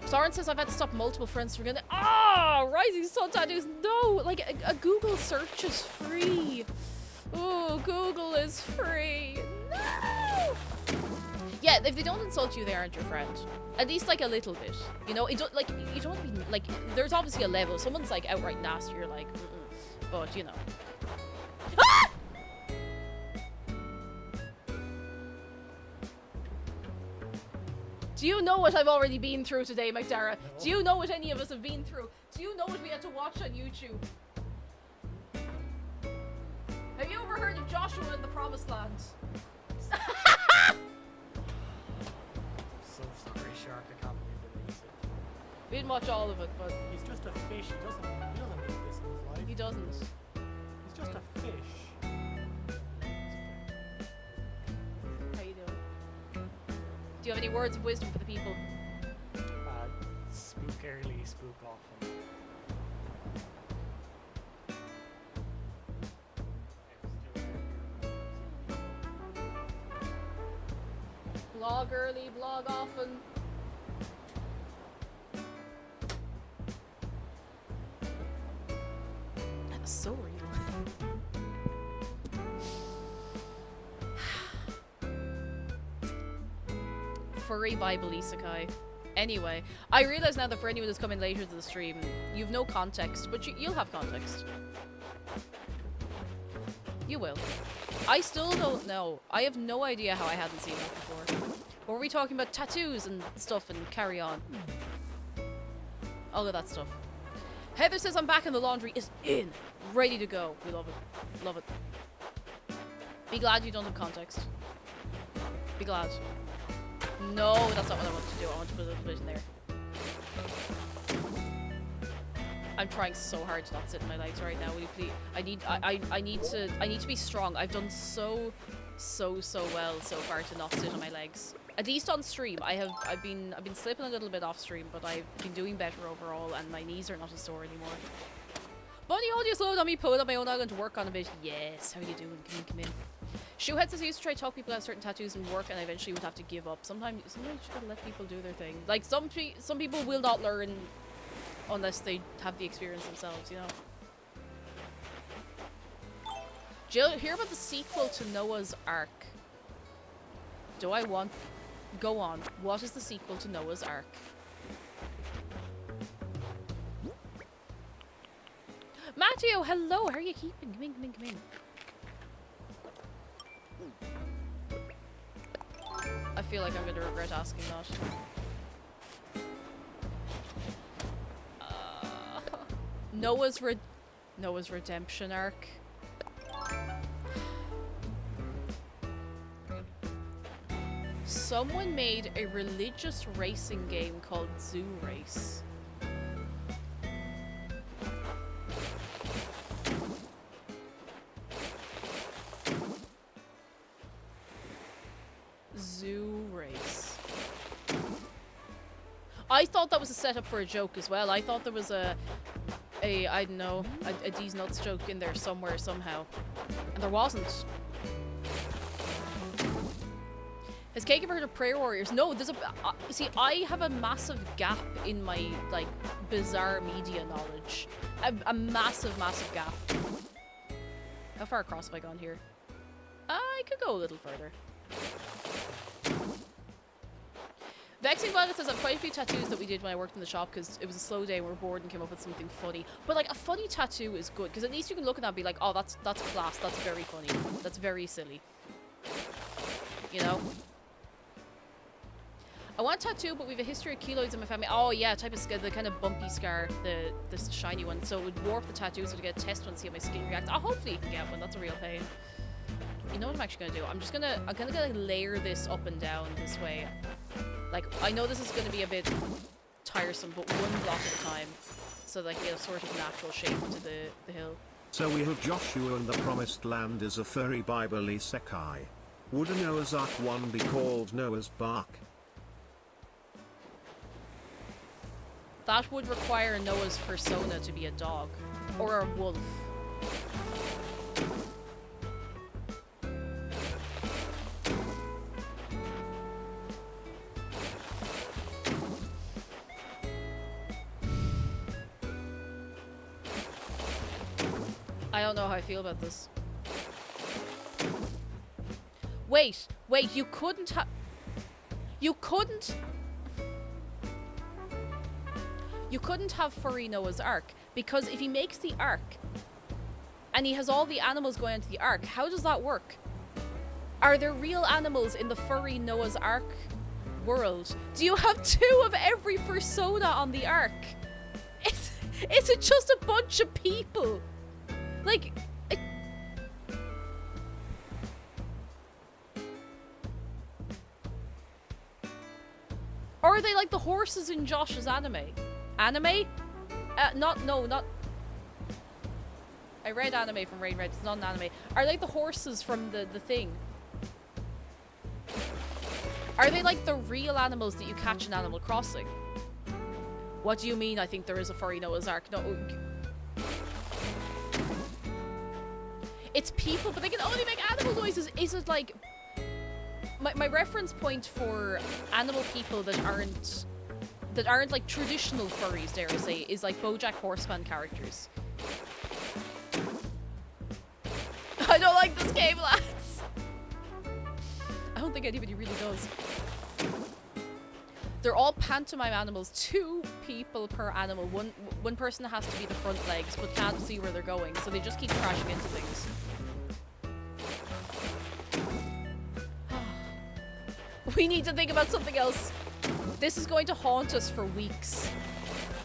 B: Soren says I've had to stop multiple friends from getting. Ah, Rising Sun tattoos. No, like a Google search is free. Oh, Google is free. No. Yeah, if they don't insult you, they aren't your friend. At least like a little bit. You know, it don't like you don't want to be like. There's obviously a level. If someone's like outright nasty, you're like, but you know. Ah! Do you know what I've already been through today, McDara? No. Do you know what any of us have been through? Do you know what we had to watch on YouTube? Have you ever heard of Joshua in the Promised Land?
A: So sorry, Shark. I can't believe they released it.
B: We didn't watch all of it, but
A: he's just a fish. He doesn't need this in his life.
B: He doesn't.
A: He's just a fish.
B: How you doing? Do you have any words of wisdom for the people?
A: Spook early, spook often.
B: Blog early, blog often. That's so real. Furry Bible Isekai. Anyway, I realize now that for anyone who's coming later to the stream, you've no context, but you'll have context. You will. I still don't know. I have no idea how I hadn't seen that before. Or were we talking about tattoos and stuff and carry on? All of that stuff. Heather says I'm back and the laundry is in. Ready to go. We love it. Love it. Be glad you don't have context. Be glad. No, that's not what I want to do. I want to put a little bit in there. I'm trying so hard to not sit in my legs right now. Will you please? I need to be strong. I've done so well so far to not sit on my legs. At least on stream. I've been slipping a little bit off stream, but I've been doing better overall, and my knees are not as sore anymore. Bunny audio slowed on me, put up my own island to work on a bit. Yes, how you doing? Come in. Shoehead says I used to try to talk people out certain tattoos and work, and I eventually would have to give up. Sometimes you gotta let people do their thing. Like some people will not learn unless they have the experience themselves, you know. Jill, hear about the sequel to Noah's Ark. Do I want? Go on. What is the sequel to Noah's Ark? Matteo, hello. How are you keeping? Come in, come in, come in. I feel like I'm going to regret asking that. Noah's Redemption Arc. Someone made a religious racing game called Zoo Race. Zoo Race. I thought that was a setup for a joke as well. I thought there was a I don't know, a D's Nuts joke in there somewhere, somehow. And there wasn't. Has Cake ever heard of Prayer Warriors? No, there's a... see, I have a massive gap in my, like, bizarre media knowledge. A massive, massive gap. How far across have I gone here? I could go a little further. Vexing Violet says I have quite a few tattoos that we did when I worked in the shop because it was a slow day and we were bored and came up with something funny. But like a funny tattoo is good because at least you can look at that and be like, oh, that's class, that's very funny, that's very silly. You know? I want a tattoo, but we have a history of keloids in my family. Oh yeah, type of scar, the kind of bumpy scar, the shiny one. So it would warp the tattoo so to get a test one and see how my skin reacts. Oh, hopefully you can get one. That's a real pain. You know what I'm actually gonna do? I'm gonna layer this up and down this way. Like, I know this is gonna be a bit tiresome, but one block at a time, so that I can get a sort of natural shape to the hill.
G: So we have Joshua and the Promised Land is a furry Bible isekai. Would a Noah's Ark one be called Noah's Bark?
B: That would require Noah's persona to be a dog. Or a wolf. I don't know how I feel about this. Wait, you couldn't have... You couldn't have furry Noah's Ark, because if he makes the Ark, and he has all the animals going into the Ark, how does that work? Are there real animals in the furry Noah's Ark world? Do you have 2 of every persona on the Ark? Is it just a bunch of people? Like... Or are they like the horses in Josh's anime? Anime? Not... I read anime from Rain Red, it's not an anime. Are they like the horses from the thing? Are they like the real animals that you catch in Animal Crossing? What do you mean I think there is a furry Noah's Ark? No... It's people, but they can only make animal noises. Is it like... My reference point for animal people that aren't like traditional furries, dare I say, is like BoJack Horseman characters. I don't like this game, lads. I don't think anybody really does. They're all pantomime animals. 2 people per animal. One person has to be the front legs, but can't see where they're going, so they just keep crashing into things. We need to think about something else. This is going to haunt us for weeks.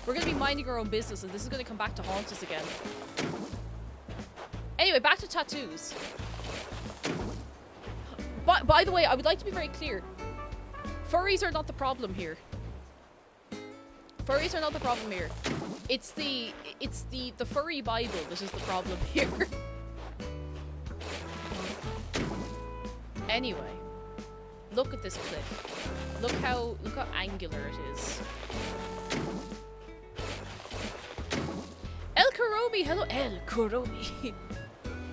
B: We're going to be minding our own business, and this is going to come back to haunt us again. Anyway, back to tattoos. By the way, I would like to be very clear. Furries are not the problem here. Furries are not the problem here. It's the furry Bible that is the problem here. Anyway. Look at this cliff. Look how angular it is. El Kuromi! Hello, El Kuromi!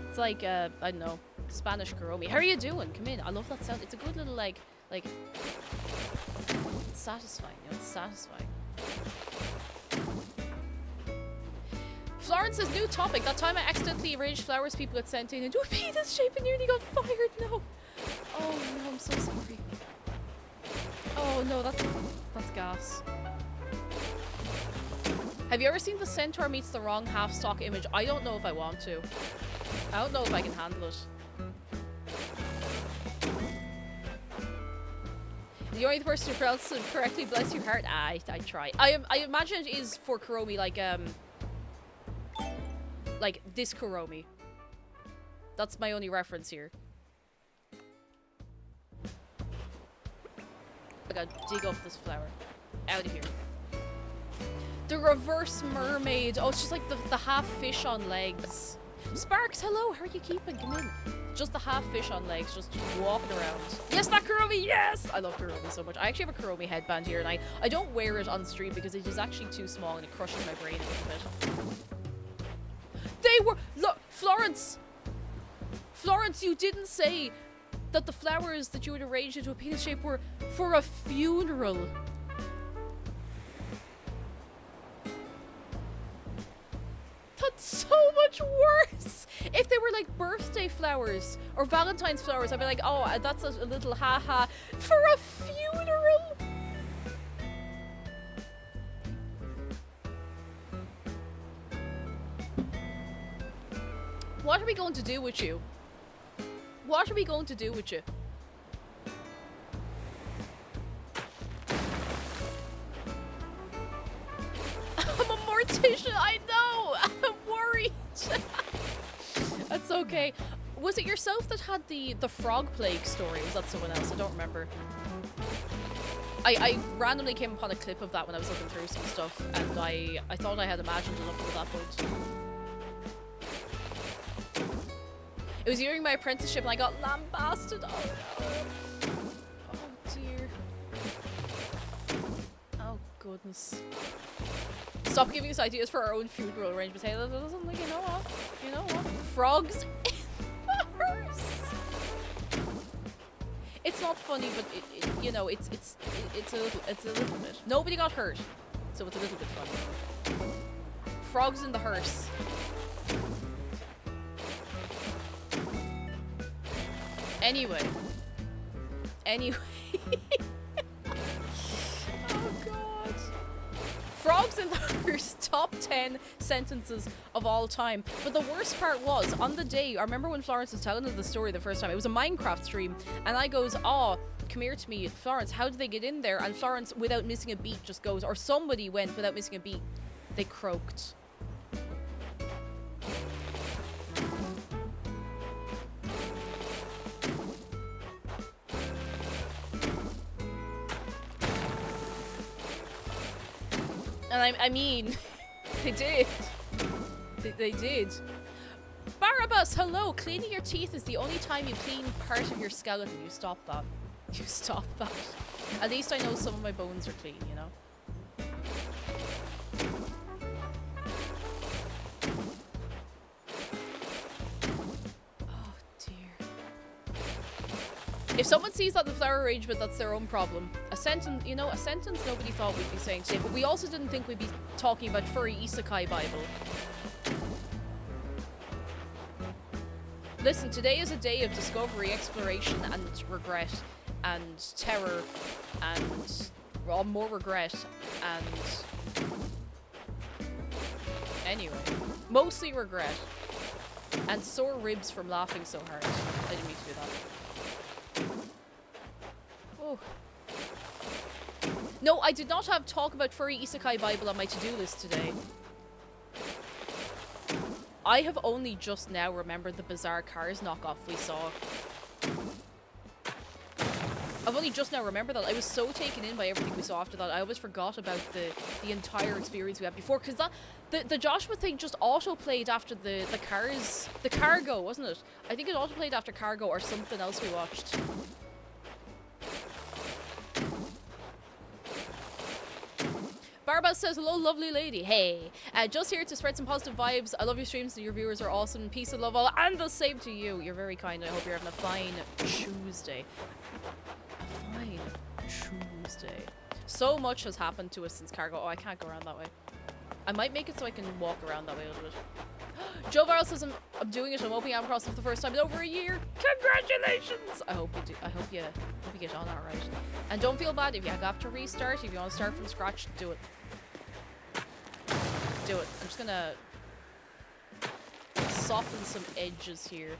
B: It's like, I don't know, Spanish Kuromi. How are you doing? Come in. I love that sound. It's a good little, like, it's satisfying, you know, it's satisfying. Florence says, new topic. That time I accidentally arranged flowers people had sent in into a penis shape and nearly got fired. No. Oh no, I'm so sorry. Oh no, that's gas. Have you ever seen the centaur meets the wrong half stock image? I don't know if I want to. I don't know if I can handle it. The only person who pronounces it correctly, bless your heart. I try. I imagine it is for Kuromi like this Kuromi. That's my only reference here. I gotta dig up this flower. Out of here. The reverse mermaid. Oh, it's just like the half fish on legs. Sparks, hello. How are you keeping? Come in. Just the half fish on legs, just walking around. Yes, that Kuromi, yes! I love Kuromi so much. I actually have a Kuromi headband here, and I don't wear it on stream because it is actually too small and it crushes my brain a little bit. They were... Look, Florence! Florence, you didn't say that the flowers that you would arrange into a penis shape were for a funeral. That's so much worse. If they were like birthday flowers or Valentine's flowers, I'd be like, oh, that's a little haha. For a funeral? What are we going to do with you? What are we going to do with you? I'm a mortician, I know! I'm worried! That's okay. Was it yourself that had the frog plague story? Was that someone else? I don't remember. I randomly came upon a clip of that when I was looking through some stuff, and I thought I had imagined it up to that point. It was during my apprenticeship and I got lambasted. Oh no. Oh dear. Oh goodness. Stop giving us ideas for our own funeral arrangements. Hey, that doesn't, like, you know what? You know what? Frogs in the hearse. It's not funny, but it you know, it's a little bit. Nobody got hurt, so it's a little bit funny. Frogs in the hearse. Anyway. Oh god. Frogs in the hearse, top 10 sentences of all time. But the worst part was, on the day, I remember when Florence was telling us the story the first time, it was a Minecraft stream, and I goes, oh, come here to me, Florence, how did they get in there? And Florence, without missing a beat, just goes, or somebody went without missing a beat, they croaked. And I mean, they did. They did. Barabbas, hello. Cleaning your teeth is the only time you clean part of your skeleton. You stop that. You stop that. At least I know some of my bones are clean, you know? Oh, dear. If someone sees that in the flower arrangement, that's their own problem. A sentence, you know, a sentence nobody thought we'd be saying today, but we also didn't think we'd be talking about furry isekai Bible. Listen, today is a day of discovery, exploration, and regret, and terror, and well, more regret, and anyway, mostly regret, and sore ribs from laughing so hard. I didn't mean to do that. Oh. No, I did not have talk about furry isekai Bible on my to-do list today. I have only just now remembered the bizarre Cars knockoff we saw. I've only just now remembered that. I was so taken in by everything we saw after that, I always forgot about the entire experience we had before, because that the Joshua thing just auto-played after the Cars, the Cargo, wasn't it? I think it auto-played after Cargo or something else we watched. Barbara says, hello, lovely lady. Hey, just here to spread some positive vibes. I love your streams and your viewers are awesome. Peace and love all, and the same to you. You're very kind. I hope you're having a fine Tuesday. A fine Tuesday. So much has happened to us since Cargo. Oh, I can't go around that way. I might make it so I can walk around that way a little bit. Joe Varl says, I'm doing it. I'm opening Animal Crossing for the first time in over a year. Congratulations! I hope you do. I hope you get on all right. And don't feel bad if you have to restart. If you want to start from scratch, do it. Do it. I'm just gonna soften some edges here.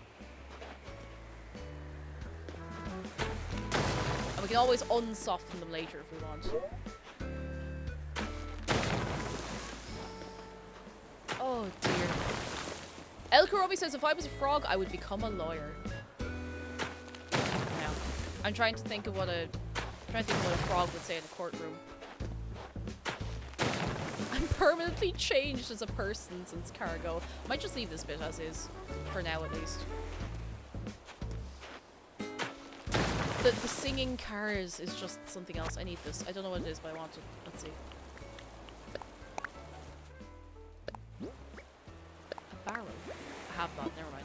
B: And we can always unsoften them later if we want. Oh dear. El Karobi says, if I was a frog, I would become a lawyer. Now, I'm trying to think of what a frog would say in a courtroom. I'm permanently changed as a person since Cargo. Might just leave this bit as is, for now at least. The singing cars is just something else. I need this. I don't know what it is, but I want it. Let's see. A barrel. I have that. Never mind.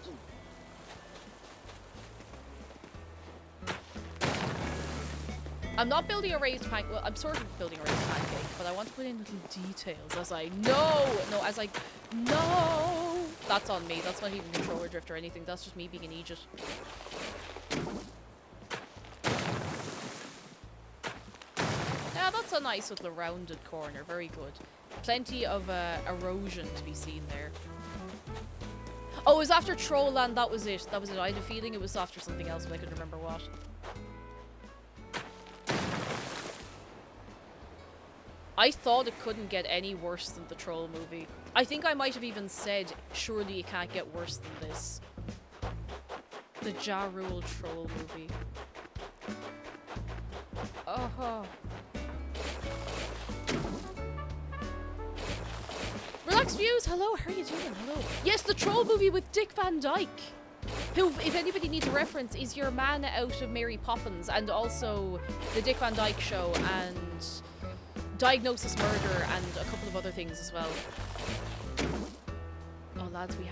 B: I'm not building a raised pancake. Well, I'm sort of building a raised pancake, but I want to put in little details as I no. That's on me. That's not even controller drift or anything. That's just me being an idiot. Yeah, that's a nice little rounded corner. Very good. Plenty of erosion to be seen there. Oh, it was after Trollland. That was it. That was it. I had a feeling it was after something else, but I couldn't remember what. I thought it couldn't get any worse than the Troll movie. I think I might have even said, surely it can't get worse than this. The Ja Rule Troll movie. Oh. Relaxed Views, hello, how are you doing? Hello. Yes, the Troll movie with Dick Van Dyke. Who, if anybody needs a reference, is your man out of Mary Poppins, and also the Dick Van Dyke Show, and Diagnosis Murder, and a couple of other things as well. Oh lads, we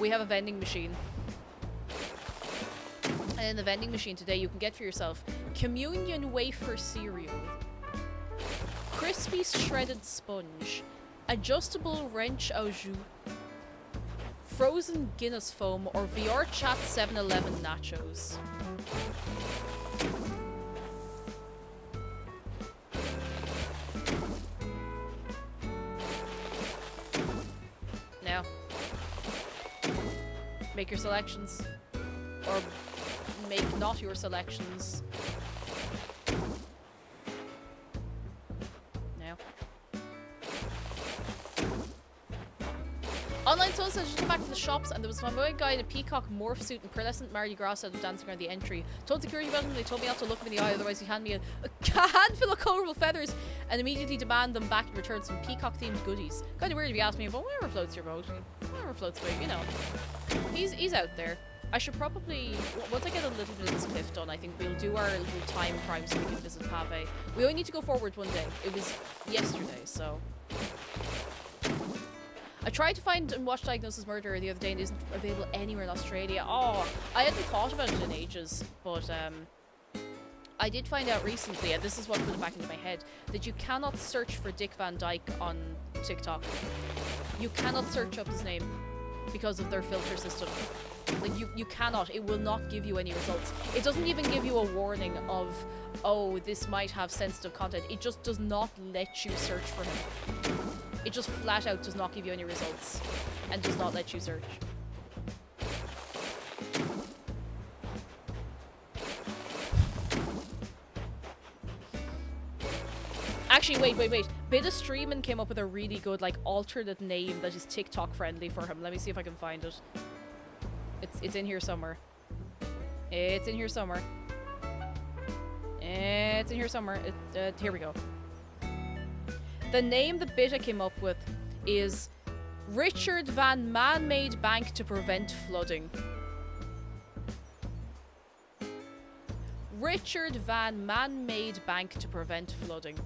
B: have a vending machine. And in the vending machine today you can get for yourself communion wafer cereal, crispy shredded sponge, adjustable wrench au jus, frozen Guinness foam, or VR chat 7-Eleven nachos. Now, make your selections, or make not your selections. Now. Online Soul says just go back to the shops and there was one guy in a peacock morph suit and pearlescent Mardi Gras set of dancing around the entry. Told security about him, they told me not to look him in the eye, otherwise he'd hand me a handful of colourful feathers and immediately demand them back in return some peacock themed goodies. Kind of weird if you ask me, but whatever floats your boat. Whatever floats your boat, you know. He's out there. I should probably, once I get a little bit of this cliff done, I think we'll do our little time prime so we can visit Pave. We only need to go forward one day. It was yesterday, so. I tried to find and watch Diagnosis Murder the other day and it isn't available anywhere in Australia. Oh, I hadn't thought about it in ages, but I did find out recently, and this is what put it back into my head, that you cannot search for Dick Van Dyke on TikTok. You cannot search up his name because of their filter system. Like, you cannot. It will not give you any results. It doesn't even give you a warning of, oh, this might have sensitive content. It just does not let you search for him. It just flat out does not give you any results and does not let you search. Actually, wait. Bit of Streamin' came up with a really good, like, alternate name that is TikTok friendly for him. Let me see if I can find it. It's in here somewhere. It's in here somewhere. It's in here somewhere. Here we go. The name the Bitta came up with is Richard Van Man-Made Bank to Prevent Flooding. Richard Van Man-Made Bank to Prevent Flooding.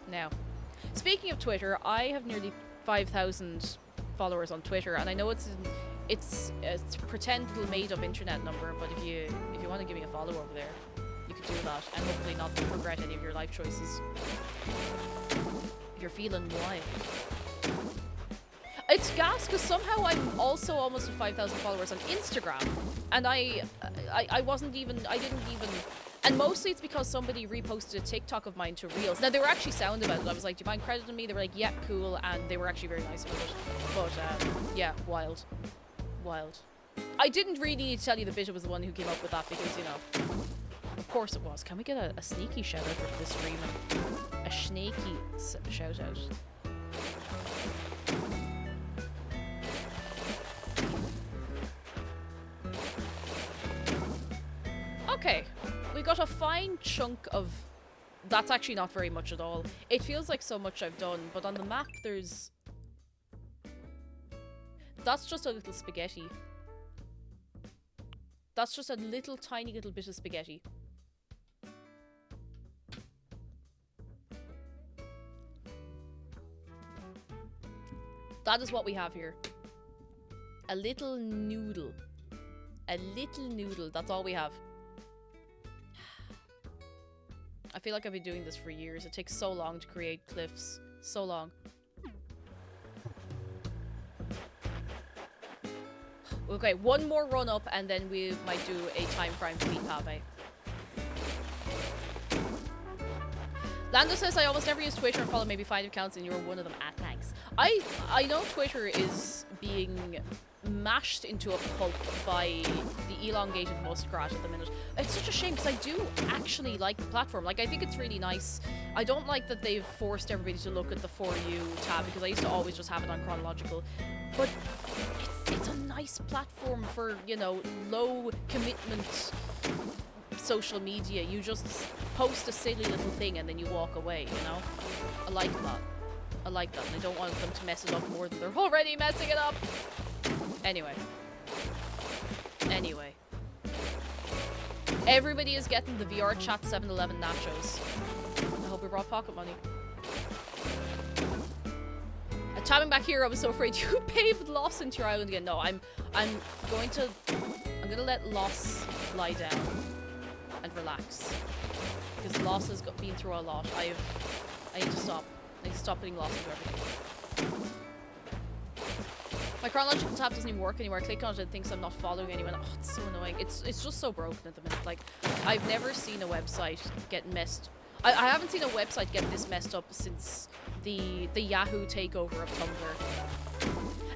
B: Now, speaking of Twitter, I have nearly 5,000 followers on Twitter, and I know it's a pretend little made-up internet number, but if you want to give me a follow over there, you could do that, and hopefully not regret any of your life choices. If you're feeling wild. It's gas because somehow I'm also almost at 5,000 followers on Instagram, and I didn't even, and mostly it's because somebody reposted a TikTok of mine to Reels. Now, they were actually sound about it. I was like, do you mind crediting me? They were like, yeah, cool, and they were actually very nice about it. But, yeah, wild. I didn't really need to tell you the Bitta was the one who came up with that because, you know, of course it was. Can we get a sneaky shout out for this stream? A snaky shout out. Okay, we got a fine chunk of... That's actually not very much at all. It feels like so much I've done, but on the map there's... That's just a little spaghetti. That's just a little tiny little bit of spaghetti. That is what we have here. A little noodle. A little noodle. That's all we have. I feel like I've been doing this for years. It takes so long to create cliffs. So long. Okay, one more run up and then we might do a time frame fleet pave. Lando says, I almost never use Twitter and follow maybe 5 accounts and you're one of them. Ah, thanks. I know Twitter is being mashed into a pulp by the elongated muskrat at the minute. It's such a shame because I do actually like the platform. Like, I think it's really nice. I don't like that they've forced everybody to look at the For You tab because I used to always just have it on chronological. But it's a nice platform for, you know, low commitment social media. You just post a silly little thing and then you walk away, you know? I like that. I like that, and I don't want them to mess it up more than they're already messing it up. Anyway. Everybody is getting the VR chat 7-Eleven nachos. I hope we brought pocket money. Tabbing back here, I was so afraid you paved Loss into your island again. No, I'm gonna let Loss lie down and relax. Because Loss has been through a lot. I need to stop. I need to stop putting Loss into everything. My chronological tab doesn't even work anymore. I click on it and it thinks I'm not following anyone. Oh, it's so annoying. It's just so broken at the minute. Like, I've never seen a website get messed. I haven't seen a website get this messed up since the Yahoo takeover of Tumblr.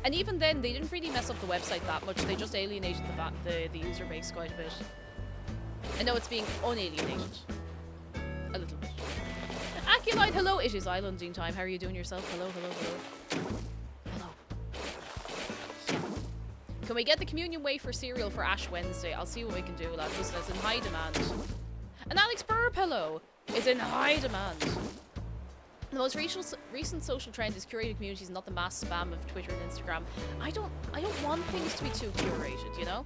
B: And even then, they didn't really mess up the website that much. They just alienated the user base quite a bit. I know it's being unalienated. A little bit. Aculine, hello. It is islanding time. How are you doing yourself? Hello. Can we get the communion wafer cereal for Ash Wednesday? I'll see what we can do, lads. Listen, it's in high demand. And Alex Burp, hello, is in high demand. The most recent social trend is curated communities, not the mass spam of Twitter and Instagram. I don't want things to be too curated, you know?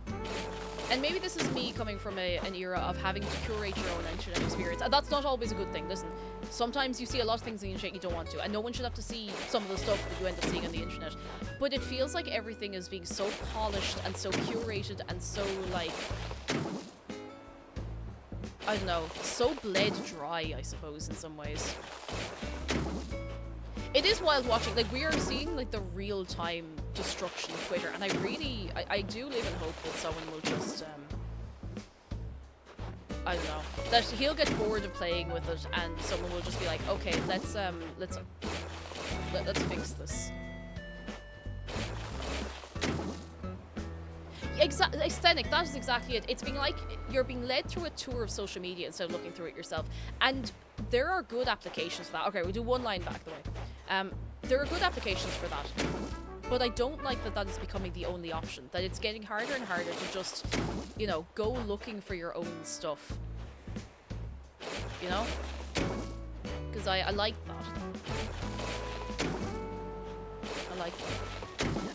B: And maybe this is me coming from an era of having to curate your own internet experience. And that's not always a good thing. Listen, sometimes you see a lot of things on the internet you don't want to. And no one should have to see some of the stuff that you end up seeing on the internet. But it feels like everything is being so polished and so curated and so, like, I don't know, so bled dry, I suppose, in some ways. It is wild watching. Like, we are seeing, like, the real-time destruction of Twitter, and I do live in hope that someone will just, I don't know, that he'll get bored of playing with it, and someone will just be like, okay, let's fix this. Aesthetic, that is exactly it. It's being like you're being led through a tour of social media instead of looking through it yourself. And there are good applications for that. Okay, we'll do one line back the way. There are good applications for that. But I don't like that is becoming the only option. That it's getting harder and harder to just, you know, go looking for your own stuff. You know? Because I like that. I like that.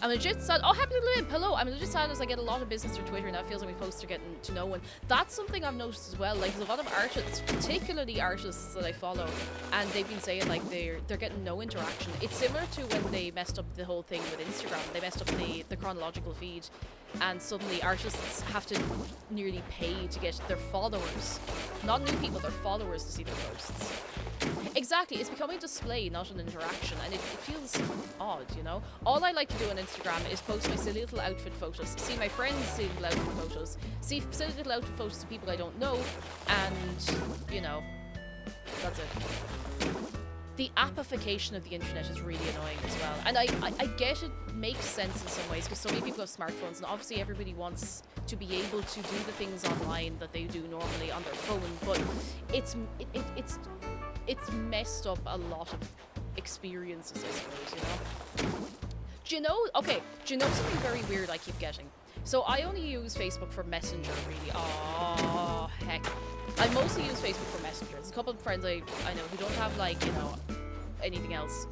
B: I'm legit sad. Oh, happy to live. Hello. I'm legit sad as I get a lot of business through Twitter, and that feels like my posts are getting to no one. That's something I've noticed as well. Like, there's a lot of artists, particularly artists that I follow, and they've been saying like they're getting no interaction. It's similar to when they messed up the whole thing with Instagram. They messed up the chronological feed, and suddenly artists have to nearly pay to get their followers, not new people, their followers, to see their posts. Exactly, it's becoming a display, not an interaction, and it feels odd, you know? All I like to do on Instagram is post my silly little outfit photos, see my friends' silly little outfit photos, see silly little outfit photos of people I don't know, and, you know, that's it. The appification of the internet is really annoying as well, and I get it makes sense in some ways, because so many people have smartphones, and obviously everybody wants to be able to do the things online that they do normally on their phone, but it's messed up a lot of experiences, I suppose, you know? Do you know something very weird I keep getting? So I only use Facebook for Messenger, really. Oh, heck. I mostly use Facebook for Messenger. There's a couple of friends I know who don't have, like, you know, anything else.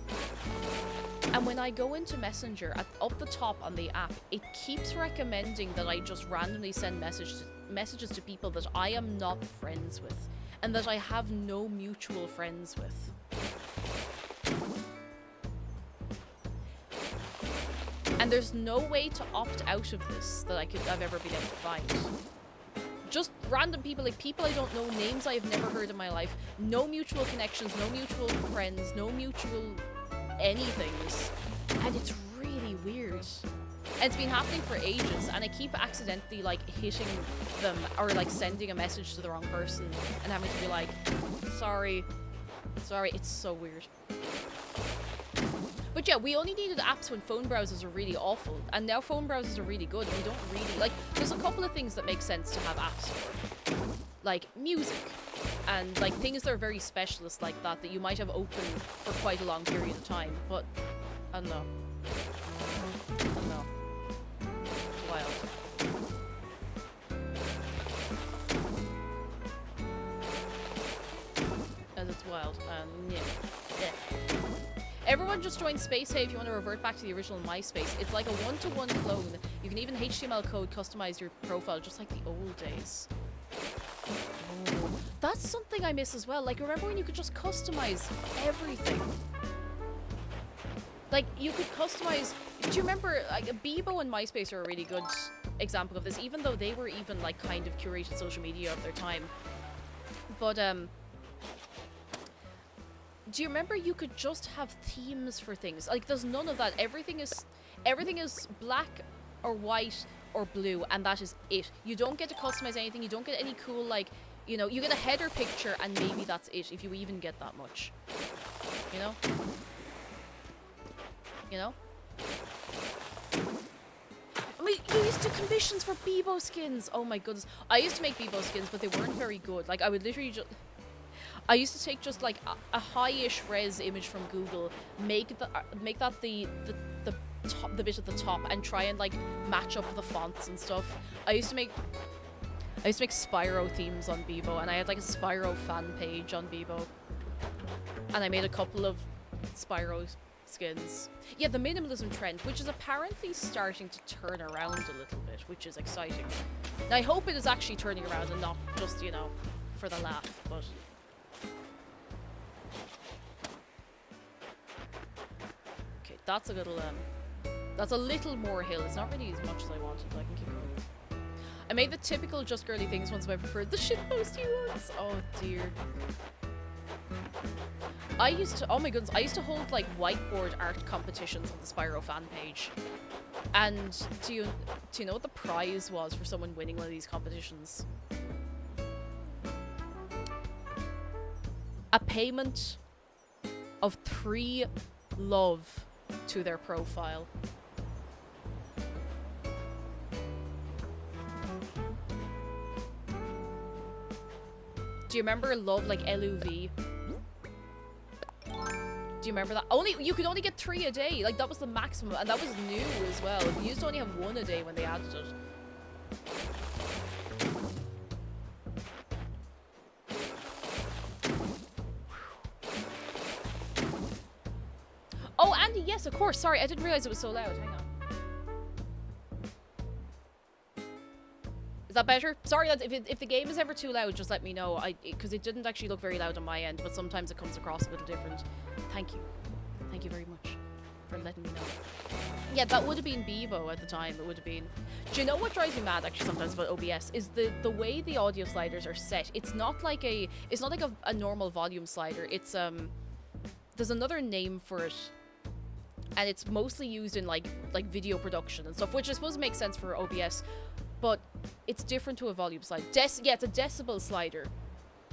B: And when I go into Messenger, up the top on the app, it keeps recommending that I just randomly send messages to people that I am not friends with, and that I have no mutual friends with. And there's no way to opt out of this that I've ever been able to find. Just random people, like people I don't know, names I have never heard in my life, no mutual connections, no mutual friends, no mutual anythings. And it's really weird. And it's been happening for ages, and I keep accidentally like hitting them or like sending a message to the wrong person and having to be like, sorry, it's so weird. But yeah, we only needed apps when phone browsers are really awful, and now phone browsers are really good. We don't really, like, there's a couple of things that make sense to have apps for. Like music, and like things that are very specialist like that you might have open for quite a long period of time, but I don't know. It's wild. And it's wild, and yeah. Everyone just join Space Hey if you want to revert back to the original MySpace. It's like a one-to-one clone. You can even HTML code customize your profile just like the old days. Oh, that's something I miss as well. Like, remember when you could just customize everything? Like, you could customize... Do you remember, like, Bebo and MySpace are a really good example of this, even though they were even, like, kind of curated social media of their time. But, do you remember you could just have themes for things? Like, there's none of that. Everything is black or white or blue, and that is it. You don't get to customize anything. You don't get any cool, like, you know, you get a header picture, and maybe that's it, if you even get that much. You know? You know? I mean, you used to commissions for Bebo skins. Oh my goodness. I used to make Bebo skins, but they weren't very good. Like, I would literally just... I used to take just like a high-ish res image from Google, make that the bit at the top, and try and like match up the fonts and stuff. I used to make Spyro themes on Bebo, and I had like a Spyro fan page on Bebo, and I made a couple of Spyro skins. Yeah, the minimalism trend, which is apparently starting to turn around a little bit, which is exciting. And I hope it is actually turning around and not just, you know, for the laugh, but. That's a little, that's a little more hill. It's not really as much as I wanted, but I can keep going. I made the typical just girly things ones, but I preferred the shitposty ones. Oh dear. I used to, oh my goodness, I used to hold like whiteboard art competitions on the Spyro fan page. And do you know what the prize was for someone winning one of these competitions? A payment of 3 love to their profile. Do you remember love, like LUV? Do you remember that? You could only get 3 a day. Like, that was the maximum, and that was new as well. You used to only have 1 a day when they added it. Oh, Andy, yes, of course. Sorry, I didn't realize it was so loud. Hang on. Is that better? Sorry, if the game is ever too loud, just let me know. Because it didn't actually look very loud on my end, but sometimes it comes across a little different. Thank you. Thank you very much for letting me know. Yeah, that would have been Bebo at the time. It would have been. Do you know what drives me mad actually sometimes about OBS is the way the audio sliders are set. It's not like a normal volume slider. It's there's another name for it. And it's mostly used in like video production and stuff, which I suppose makes sense for OBS, but it's different to a volume slider. Yeah, it's a decibel slider,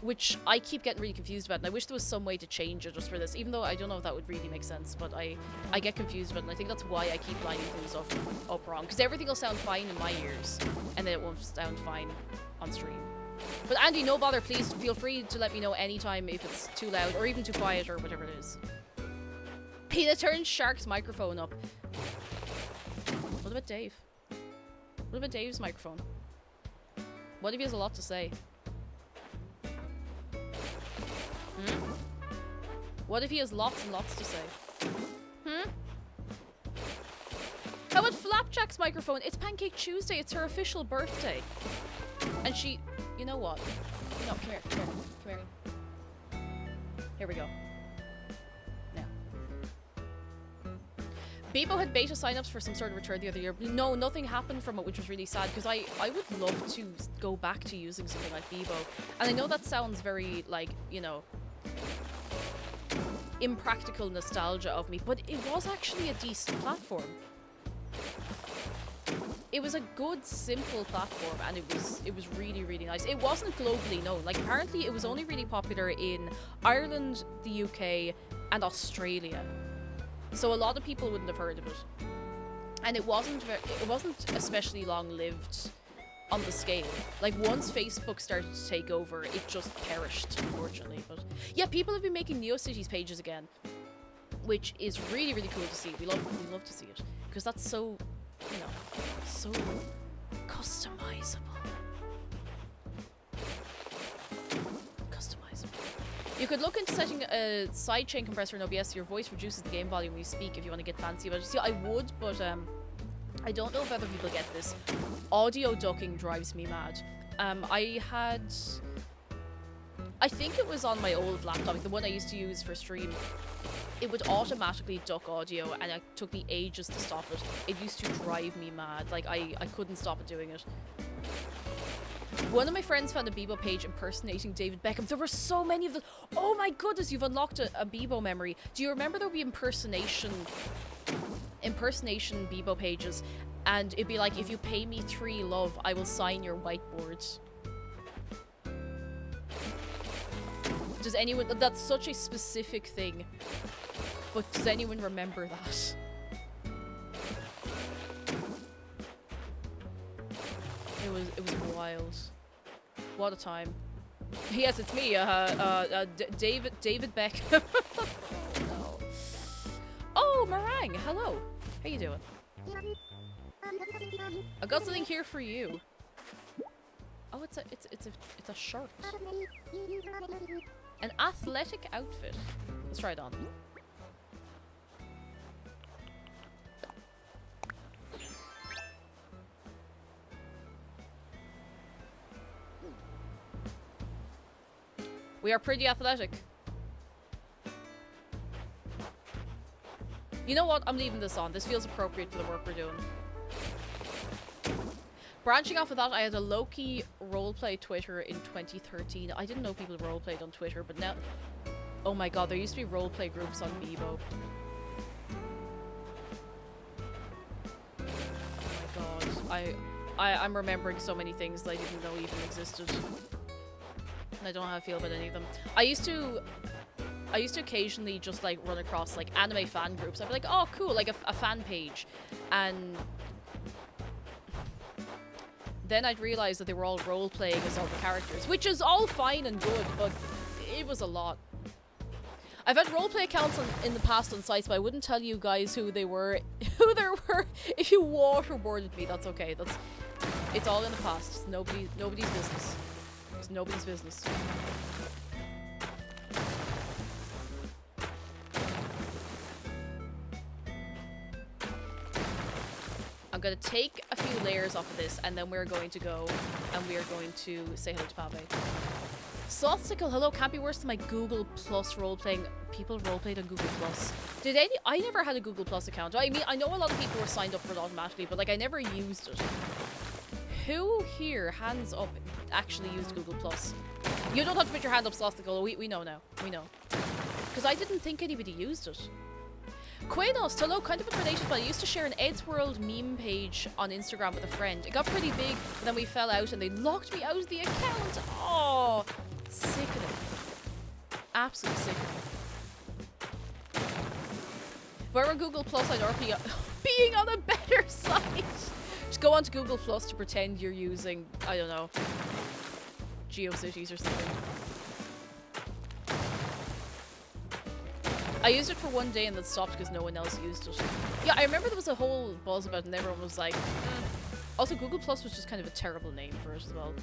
B: which I keep getting really confused about, and I wish there was some way to change it just for this, even though I don't know if that would really make sense, but I get confused about it, and I think that's why I keep lining things up wrong, because everything will sound fine in my ears, and then it won't sound fine on stream. But Andy, no bother, please feel free to let me know anytime if it's too loud, or even too quiet, or whatever it is. Peter turns Shark's microphone up. What about Dave? What about Dave's microphone? What if he has a lot to say? What if he has lots and lots to say? How about Flapjack's microphone? It's Pancake Tuesday. It's her official birthday. And she... You know what? No, come here. Come here. Here we go. Bebo had beta signups for some sort of return the other year. But no, nothing happened from it, which was really sad because I would love to go back to using something like Bebo. And I know that sounds very, like, you know, impractical nostalgia of me, but it was actually a decent platform. It was a good, simple platform, and it was really, really nice. It wasn't globally known. Like, apparently it was only really popular in Ireland, the UK, and Australia. So a lot of people wouldn't have heard of it. And it wasn't especially long-lived on the scale. Like, once Facebook started to take over, it just perished, unfortunately. But yeah, people have been making NeoCities pages again, which is really, really cool to see. We love to see it, because that's so, you know, so customizable. You could look into setting a sidechain compressor in OBS so your voice reduces the game volume when you speak if you want to get fancy about it. See, I would, but I don't know if other people get this. Audio ducking drives me mad. I think it was on my old laptop, like the one I used to use for stream. It would automatically duck audio, and it took me ages to stop it. It used to drive me mad. Like, I couldn't stop it doing it. One of my friends found a Bebo page impersonating David Beckham. There were so many of them. Oh my goodness, you've unlocked a Bebo memory. Do you remember there would be impersonation Bebo pages? And it'd be like, if you pay me 3 love, I will sign your whiteboard. Does anyone... That's such a specific thing. But does anyone remember that? It was wild. What a time. Yes, it's me, David Beckham. Oh, no. Oh, Meringue, hello. How you doing? I got something here for you. Oh, it's a shirt. An athletic outfit. Let's try it on. We are pretty athletic. You know what? I'm leaving this on. This feels appropriate for the work we're doing. Branching off of that, I had a low-key roleplay Twitter in 2013. I didn't know people roleplayed on Twitter, but now... Oh my god, there used to be roleplay groups on Bebo. Oh my god. I'm remembering so many things that I didn't know even existed. And I don't know how I feel about any of them. I used to occasionally just like run across like anime fan groups. I'd be like, oh cool, like a fan page. And then I'd realize that they were all role-playing as all the characters, which is all fine and good, but it was a lot. I've had roleplay accounts in the past on sites, but I wouldn't tell you guys who they were. If you waterboarded me, that's okay. It's all in the past. It's nobody's business. It's nobody's business. I'm gonna take a few layers off of this, and then we're going to go and we are going to say hello to Pave. Slothsicle, hello, can't be worse than my Google Plus roleplaying. People roleplayed on Google Plus. I never had a Google Plus account. I mean, I know a lot of people were signed up for it automatically, but like I never used it. Who here, hands up, actually used Google Plus? You don't have to put your hand up, Slothsicle. We know now. We know. Because I didn't think anybody used it. Quanos, hello, kind of unrelated, but I used to share an Eddsworld meme page on Instagram with a friend. It got pretty big, but then we fell out and they locked me out of the account. Oh, sickening. Absolutely sickening. If I were Google Plus, I'd already being on a better site. Just go onto Google Plus to pretend you're using, I don't know, GeoCities or something. I used it for one day and then stopped because no one else used it. Yeah, I remember there was a whole buzz about it and everyone was like, Also, Google Plus was just kind of a terrible name for it as well.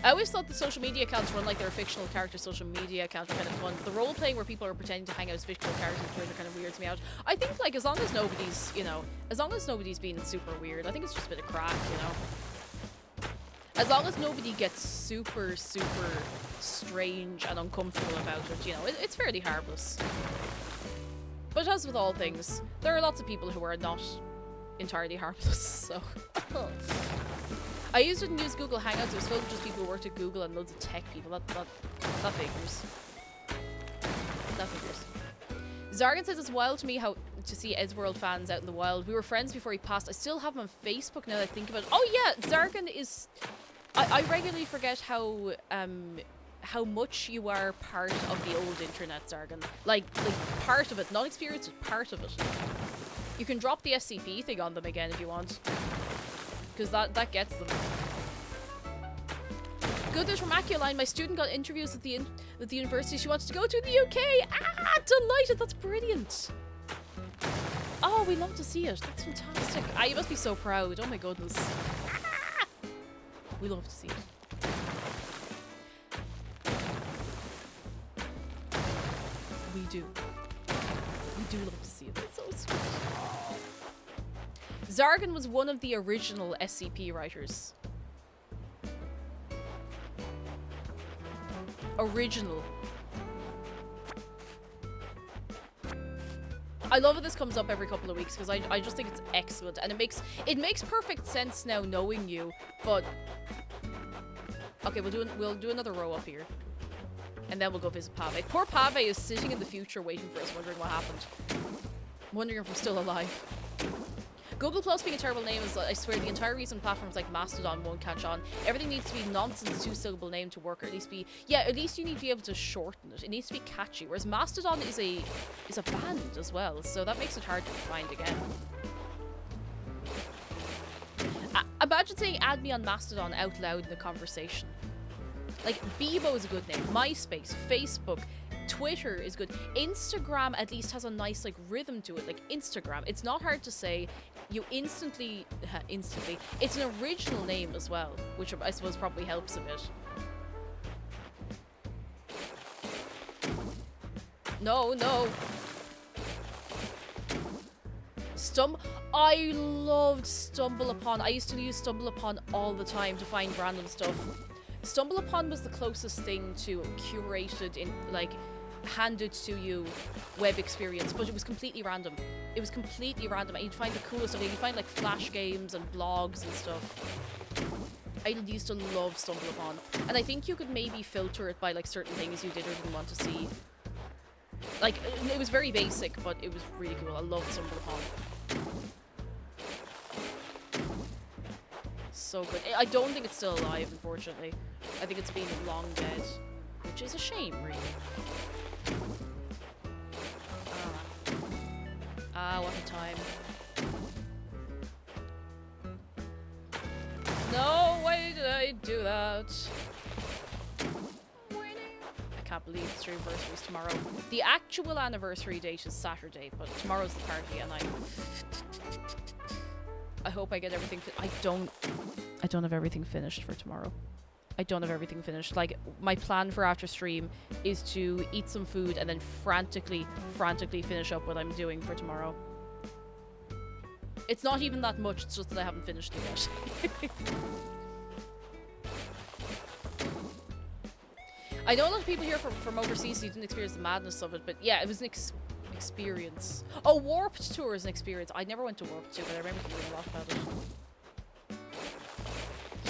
B: I always thought the social media accounts were like their fictional character social media accounts are kind of fun, but the role playing where people are pretending to hang out as fictional characters on Twitter kind of weirds me out. I think like as long as nobody's, you know, as long as nobody's being super weird, I think it's just a bit of crack, you know. As long as nobody gets super, super strange and uncomfortable about it, you know, it's fairly harmless. But as with all things, there are lots of people who are not entirely harmless, so... I didn't use Google Hangouts, it was filled with just people who worked at Google and loads of tech people. That figures. That figures. Zargan says it's wild to me how to see Eddsworld fans out in the wild. We were friends before he passed. I still have him on Facebook now that I think about it. Oh yeah, Zargan is... I regularly forget how much you are part of the old internet, Zargan. Like part of it, not experienced, but part of it. You can drop the SCP thing on them again if you want. Because that gets them. Good news from Aculine. My student got interviews at the university she wants to go to in the UK. Ah, delighted. That's brilliant. Oh, we love to see it. That's fantastic. Ah, you must be so proud. Oh my goodness. Ah! We love to see it. We do. We do love to see it. That's so sweet. Oh. Zargan was one of the original SCP writers. Original. I love that this comes up every couple of weeks because I just think it's excellent and it makes perfect sense now knowing you, but okay, we'll do another row up here. And then we'll go visit Pave. Poor Pave is sitting in the future waiting for us, wondering what happened. Wondering if we're still alive. Google Plus being a terrible name is, I swear, the entire reason platforms like Mastodon won't catch on. Everything needs to be nonsense two-syllable name to work, or at least be... Yeah, at least you need to be able to shorten it. It needs to be catchy, whereas Mastodon is a band as well, so that makes it hard to find again. Imagine saying add me on Mastodon out loud in a conversation. Like, Bebo is a good name. MySpace, Facebook, Twitter is good. Instagram at least has a nice, like, rhythm to it. Like, Instagram. It's not hard to say. You instantly... It's an original name as well, which I suppose probably helps a bit. No. I loved StumbleUpon. I used to use StumbleUpon all the time to find random stuff. StumbleUpon was the closest thing to curated in, like, handed to you web experience, but it was completely random. It was completely random, and you'd find the coolest stuff. You'd find, like, flash games and blogs and stuff. I used to love StumbleUpon. And I think you could maybe filter it by, like, certain things you did or didn't want to see. Like, it was very basic, but it was really cool. I loved StumbleUpon. So good. I don't think it's still alive, unfortunately. I think it's been long dead, which is a shame, really. What a time. No, why did I do that? I can't believe the stream anniversary is tomorrow. The actual anniversary date is Saturday, but tomorrow's the party, and I hope I get everything. I don't have everything finished for tomorrow. I don't have everything finished. Like, my plan for after stream is to eat some food and then frantically finish up what I'm doing for tomorrow. It's not even that much, it's just that I haven't finished it yet. I know a lot of people here from overseas who didn't experience the madness of it, but yeah, it was an experience. Oh, Warped Tour is an experience. I never went to Warped Tour, but I remember hearing a lot about it.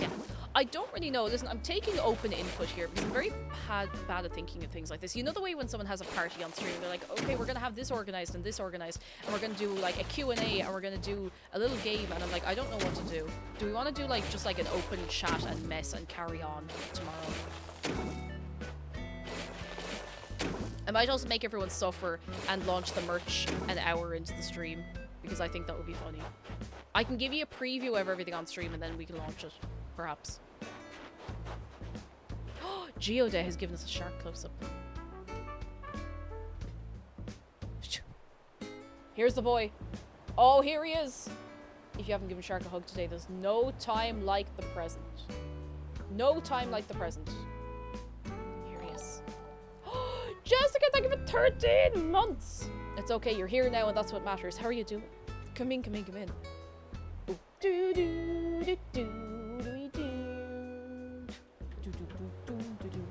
B: Yeah. I don't really know. Listen, I'm taking open input here because I'm very bad at thinking of things like this. You know the way when someone has a party on stream, they're like, okay, we're going to have this organized, and we're going to do like a Q&A, and we're going to do a little game, and I'm like, I don't know what to do. Do we want to do like just like an open chat and mess and carry on tomorrow? I might also make everyone suffer and launch the merch an hour into the stream because I think that would be funny. I can give you a preview of everything on stream and then we can launch it, perhaps. Geoday has given us a shark close-up. Here's the boy. Oh, here he is. If you haven't given Shark a hug today, there's no time like the present. No time like the present. Here he is. Jessica, thank you for 13 months. It's okay, you're here now and that's what matters. How are you doing? Come in. Ooh. Do do do do do do. Do do do do do.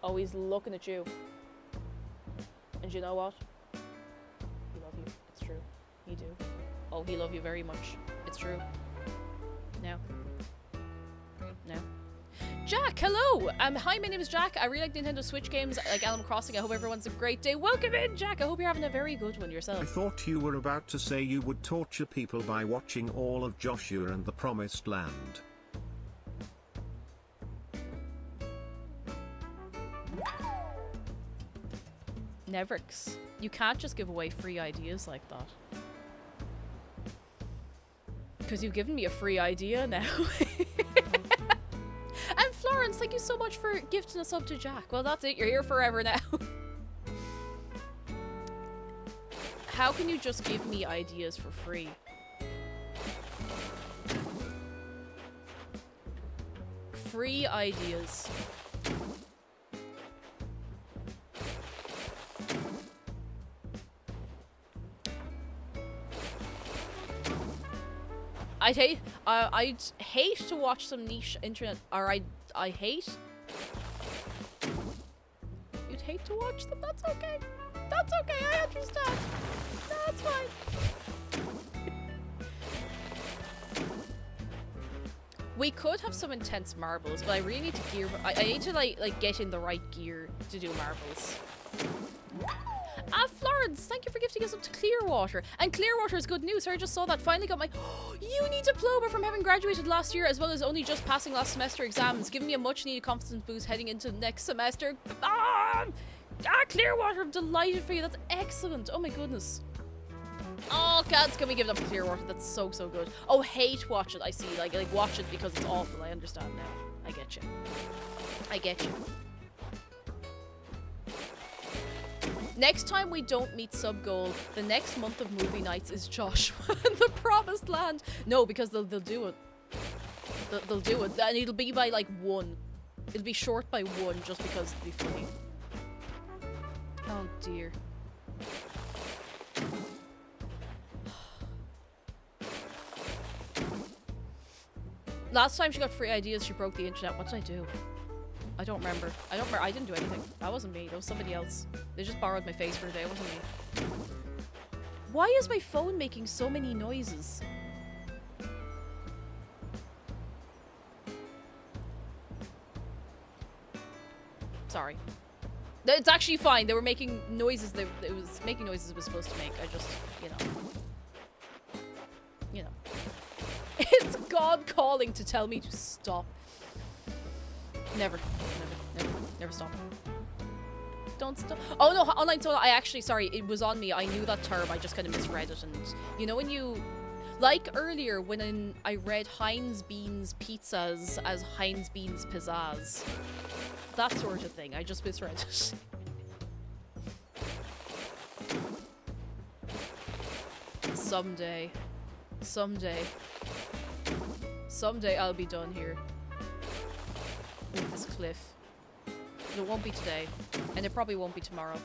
B: Oh, he's looking at you. And you know what? He love you. It's true. He do. Oh, he love you very much. It's true. No. No. Jack, hello! Hi, my name is Jack. I really like Nintendo Switch games like Animal Crossing. I hope everyone's a great day. Welcome in, Jack! I hope you're having a very good one yourself.
G: I thought you were about to say you would torture people by watching all of Joshua and the Promised Land.
B: Nevrix, you can't just give away free ideas like that. Because you've given me a free idea now. And Florence, thank you so much for gifting us up to Jack. Well, that's it. You're here forever now. How can you just give me ideas for free? Free ideas. I'd hate to watch some niche internet, or I hate. You'd hate to watch them. That's okay. That's okay. I understand. That's fine. We could have some intense marbles, but I really need to gear. I need to like get in the right gear to do marbles. Florence, thank you for gifting us up to Clearwater. And Clearwater is good news. So I just saw that. Finally got my uni diploma from having graduated last year, as well as only just passing last semester exams, giving me a much needed confidence boost heading into next semester. Clearwater, I'm delighted for you. That's excellent. Oh my goodness. Oh, cats, can we give it up to Clearwater? That's so good. Oh, hate watch it. I see. Like watch it because it's awful. I understand now. I get you. I get you. Next time we don't meet sub-goal, the next month of movie nights is Joshua and the Promised Land. No, because they'll do it. They'll do it. And it'll be by like 1. It'll be short by 1 just because it'll be funny. Oh dear. Last time she got free ideas, she broke the internet. What did I do? I don't remember. I didn't do anything. That wasn't me. That was somebody else. They just borrowed my face for a day. It wasn't me. Why is my phone making so many noises? Sorry. It's actually fine. They were making noises. It was making noises it was supposed to make. I just, you know. It's God calling to tell me to stop. Never stop. Don't stop. Oh no, online solo. I actually, sorry, it was on me. I knew that term. I just kind of misread it. And you know when you, like earlier when I read Heinz Beans Pizzas as Heinz Beans Pizzazz. That sort of thing. I just misread it. Someday I'll be done here with this cliff. But it won't be today, and it probably won't be tomorrow.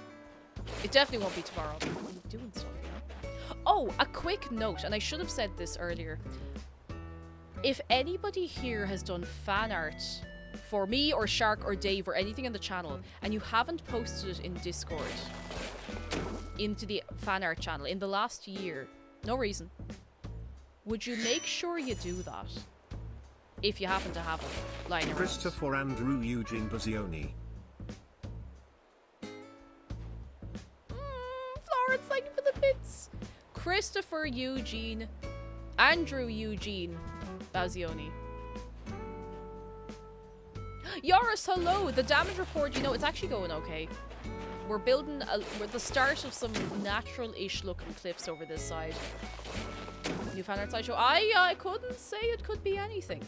B: It definitely won't be tomorrow. I'm doing stuff, you know? Oh, a quick note, and I should have said this earlier. If anybody here has done fan art for me or Shark or Dave or anything on the channel, and you haven't posted it in Discord, into the fan art channel in the last year, no reason, would you make sure you do that? If you happen to have it lying around.
G: Christopher Andrew Eugene Bazioni.
B: Florence, thank you for the bits. Christopher Eugene, Andrew Eugene Bazioni. Yoris, hello. The damage report, you know, it's actually going okay. We're building, we're at the start of some natural-ish looking cliffs over this side. New fan art slideshow. I couldn't say it could be anything.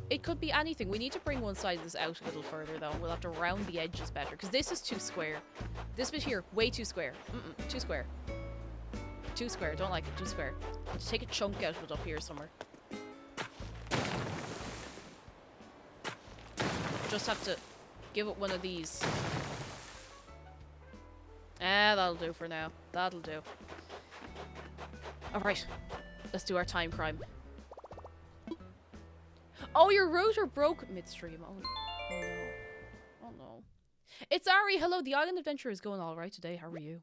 B: It could be anything. We need to bring one side of this out a little further though. We'll have to round the edges better because this is too square. This bit here, way too square. Too square. Too square. Don't like it. Too square. Just take a chunk out of it up here somewhere. Just have to give it one of these. That'll do for now. That'll do. Alright. Let's do our time crime. Oh, your router broke midstream. Oh no. Oh no. It's Ari. Hello, the island adventure is going all right today. How are you?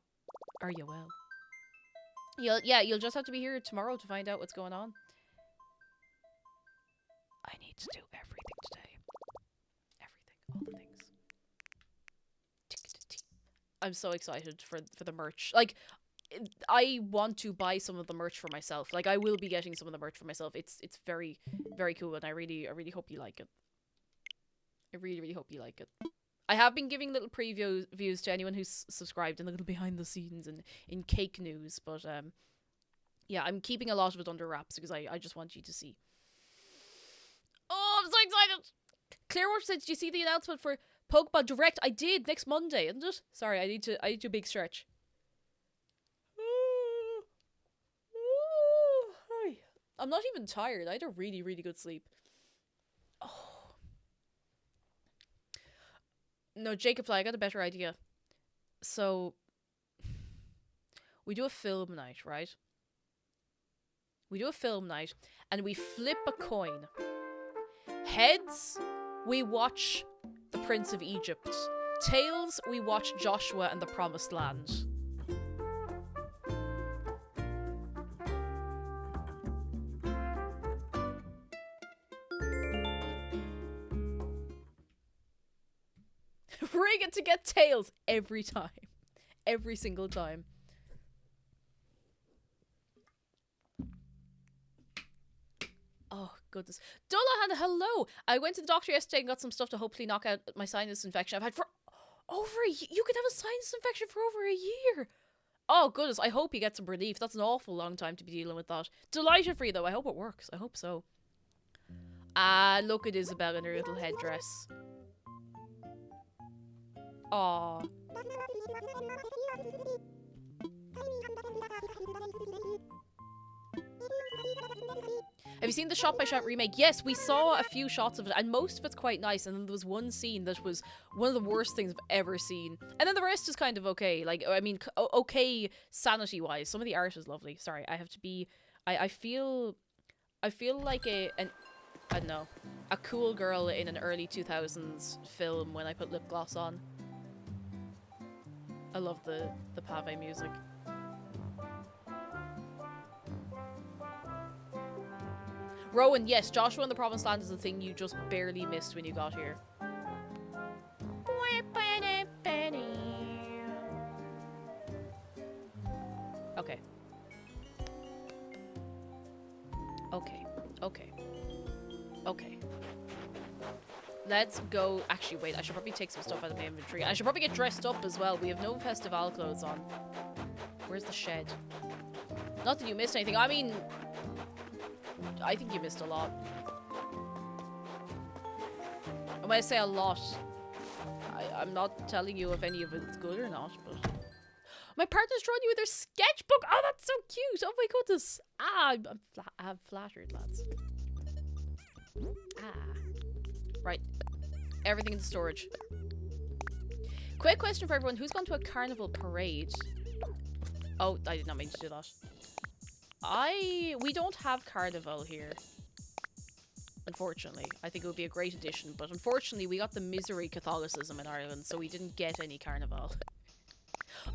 B: Are you well? You'll just have to be here tomorrow to find out what's going on. I need to do everything today. Everything, all the things. I'm so excited for the merch. Like, I want to buy some of the merch for myself. Like, I will be getting some of the merch for myself. It's very, very cool, and I really hope you like it. I really hope you like it. I have been giving little previews to anyone who's subscribed and a little behind the scenes and in cake news, but yeah, I'm keeping a lot of it under wraps because I just want you to see. Oh, I'm so excited! Clearwater said, did you see the announcement for Pokemon Direct? I did, next Monday, isn't it? Sorry, I need to a big stretch. I'm not even tired. I had a really, really good sleep. Oh. No, Jacob Fly, I got a better idea. So, we do a film night, right? We do a film night, and we flip a coin. Heads, we watch The Prince of Egypt. Tails, we watch Joshua and the Promised Land. Ring it to get tails every time. Every single time. Oh, goodness. Dullahan, hello! I went to the doctor yesterday and got some stuff to hopefully knock out my sinus infection I've had for over a year. You could have a sinus infection for over a year. Oh, goodness. I hope you get some relief. That's an awful long time to be dealing with that. Delighted for you, though. I hope it works. I hope so. Ah, look at Isabel in her little headdress. Aww. Have you seen the shot by shot remake? Yes, we saw a few shots of it, and most of it's quite nice. And then there was one scene that was one of the worst things I've ever seen. And then the rest is kind of okay. Like, I mean, okay sanity-wise. Some of the art is lovely. Sorry, I have to be... I feel like I don't know, a cool girl in an early 2000s film when I put lip gloss on. I love the pave music. Rowan, yes, Joshua and the Promised Land is the thing you just barely missed when you got here. Okay. Okay. Let's go. Actually, wait, I should probably take some stuff out of my inventory. I should probably get dressed up as well. We have no festival clothes on. Where's the shed? Not that you missed anything. I mean, I think you missed a lot. And when I say a lot, I'm not telling you if any of it's good or not, but... My partner's drawing you with their sketchbook! Oh, that's so cute! Oh my goodness! Ah, I'm flattered, lads. Ah. Right. Everything in the storage. Quick question for everyone. Who's gone to a carnival parade? Oh, I did not mean to do that. We don't have carnival here. Unfortunately. I think it would be a great addition, but unfortunately we got the misery Catholicism in Ireland, so we didn't get any carnival.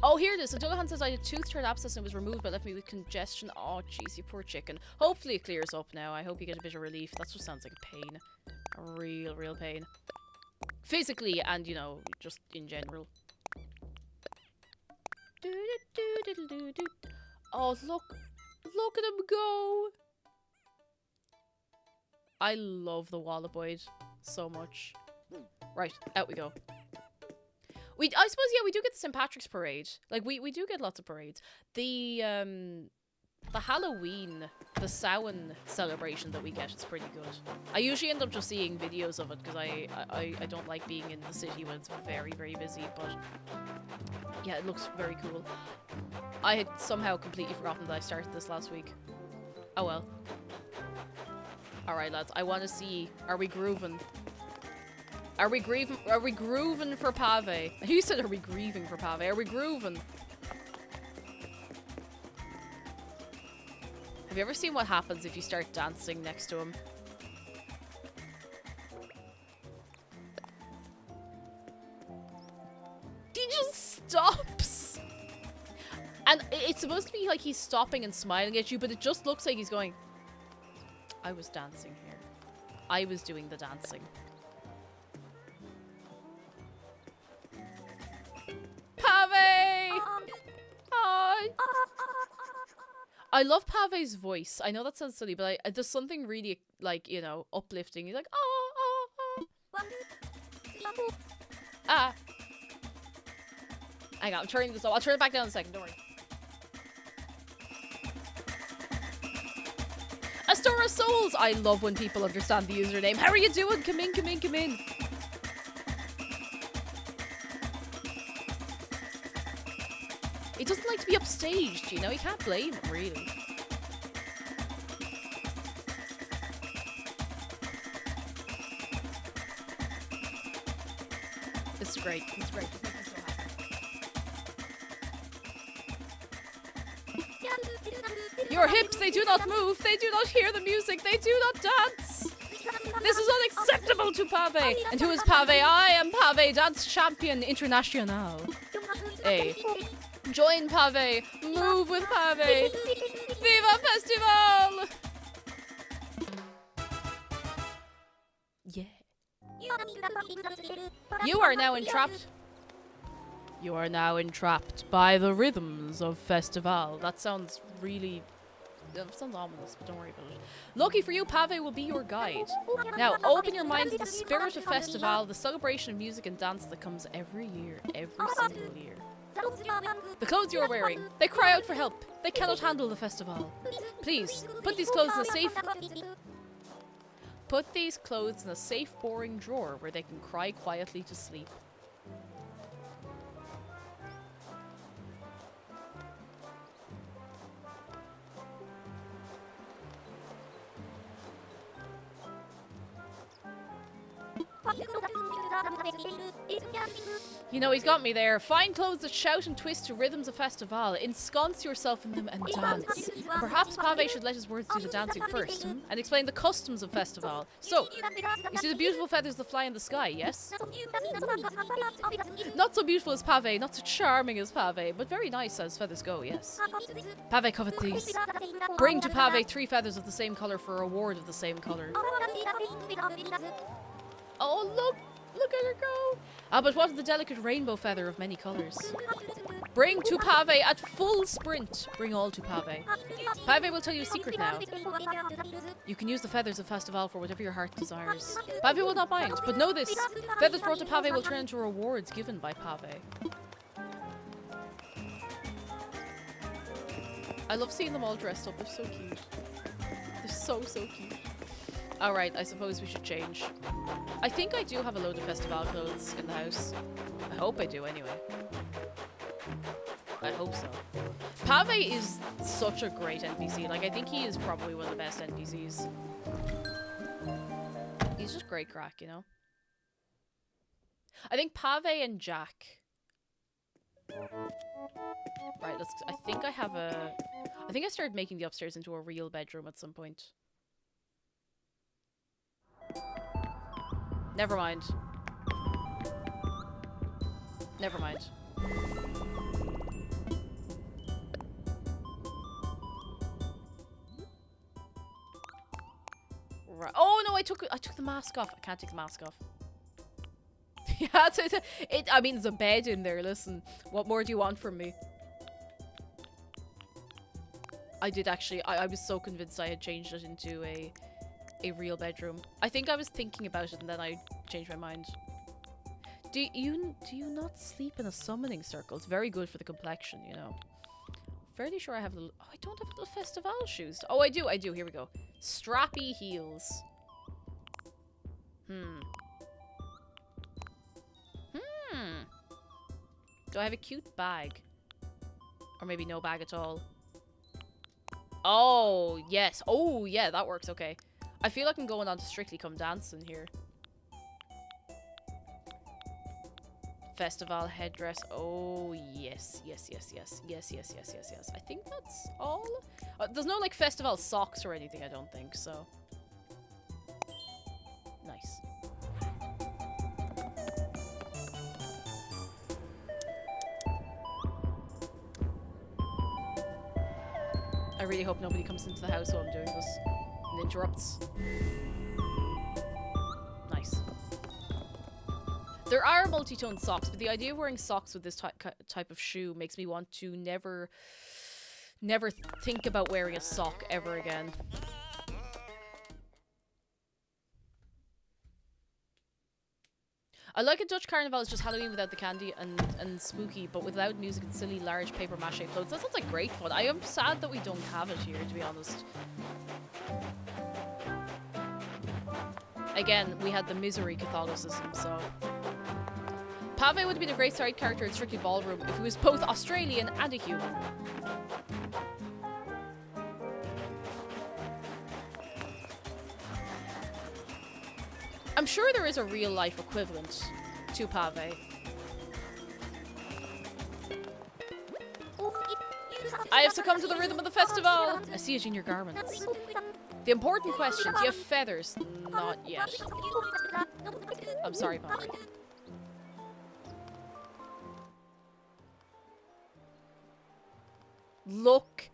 B: Oh, here it is. So Dullahan says I had a tooth-thread abscess and it was removed, but left me with congestion. Oh, jeez, you poor chicken. Hopefully it clears up now. I hope you get a bit of relief. That just sounds like a pain. A real pain. Physically and, you know, just in general. Oh, look. Look at him go. I love the Wallaboid so much. Right, out we go. I suppose, yeah, we do get the St. Patrick's Parade. Like, we do get lots of parades. The Halloween, the Samhain celebration that we get is pretty good. I usually end up just seeing videos of it because I don't like being in the city when it's very, very busy, but yeah, it looks very cool. I had somehow completely forgotten that I started this last week. Oh well. Alright, lads, I want to see, are we grooving? Are we grooving for pave? You said, are we grieving for pave? Are we grooving? Have you ever seen what happens if you start dancing next to him? He just stops. And it's supposed to be like he's stopping and smiling at you, but it just looks like he's going, I was dancing here. I was doing the dancing. Pave! Hi! I love Pave's voice. I know that sounds silly, but there's something really, like, you know, uplifting. He's like, ah. Hang on, I'm turning this off. I'll turn it back down in a second, don't worry. Astora Souls! I love when people understand the username. How are you doing? Come in, come in, come in. He doesn't like to be upstaged, you know? You can't blame him, really. It's great. It's great. It makes me so happy. Your hips, they do not move. They do not hear the music. They do not dance. This is unacceptable to Pave. And who is Pave? I am Pave, Dance Champion International. Hey. Join Pave. Move with Pave. Viva Festival! Yeah. You are now entrapped. You are now entrapped by the rhythms of Festival. That sounds really... That sounds ominous, but don't worry about it. Lucky for you, Pave will be your guide. Now, open your mind to the spirit of Festival, the celebration of music and dance that comes every year. Every single year. The clothes you are wearing, they cry out for help. They cannot handle the festival. Please, put these clothes in a safe... Put these clothes in a safe, boring drawer where they can cry quietly to sleep. You know, he's got me there. Find clothes that shout and twist to rhythms of Festival. Ensconce yourself in them and dance. Perhaps Pave should let his words do the dancing first, and explain the customs of Festival. So, you see the beautiful feathers that fly in the sky, yes? Not so beautiful as Pave, not so charming as Pave, but very nice as feathers go, yes. Pave covet these. Bring to Pave 3 feathers of the same colour for a reward of the same colour. Oh, look! Look at her go! Ah, but what of the delicate rainbow feather of many colours? Bring to Pave at full sprint. Bring all to Pave. Pave will tell you a secret now. You can use the feathers of Festival for whatever your heart desires. Pave will not mind, but know this. Feathers brought to Pave will turn into rewards given by Pave. I love seeing them all dressed up. They're so cute. They're so, so cute. Alright, I suppose we should change. I think I do have a load of Festival clothes in the house. I hope I do, anyway. I hope so. Pave is such a great NPC. Like, I think he is probably one of the best NPCs. He's just great crack, you know? I think Pave and Jack. Right, let's... I think I have a... I think I started making the upstairs into a real bedroom at some point. Never mind. Never mind. Right. Oh no, I took the mask off. I can't take the mask off. Yeah, I mean, there's a bed in there. Listen, what more do you want from me? I did actually. I was so convinced I had changed it into a real bedroom. I think I was thinking about it and then I changed my mind. Do you not sleep in a summoning circle? It's very good for the complexion, you know. Fairly sure I have little... Oh, I don't have little Festival shoes. Oh, I do. Here we go. Strappy heels. Do I have a cute bag? Or maybe no bag at all? Oh, yes. Oh, yeah, that works. Okay. I feel like I'm going on to Strictly Come Dancing here. Festival headdress. Oh, yes. Yes. I think that's all. There's no, like, Festival socks or anything, I don't think, so. Nice. I really hope nobody comes into the house while I'm doing this and interrupts. Nice. There are multi-tone socks, but the idea of wearing socks with this type of shoe makes me want to never think about wearing a sock ever again. I like a Dutch carnival is just Halloween without the candy and spooky, but without music and silly large paper mache floats. That sounds like great fun. I am sad that we don't have it here, to be honest. Again, we had the misery Catholicism, so... Pave would have been a great side character in Strictly Ballroom if he was both Australian and a human. I'm sure there is a real-life equivalent to Pave. I have succumbed to the rhythm of the festival! I see it in your garments. The important question, do you have feathers? Not yet. I'm sorry, Pave. Look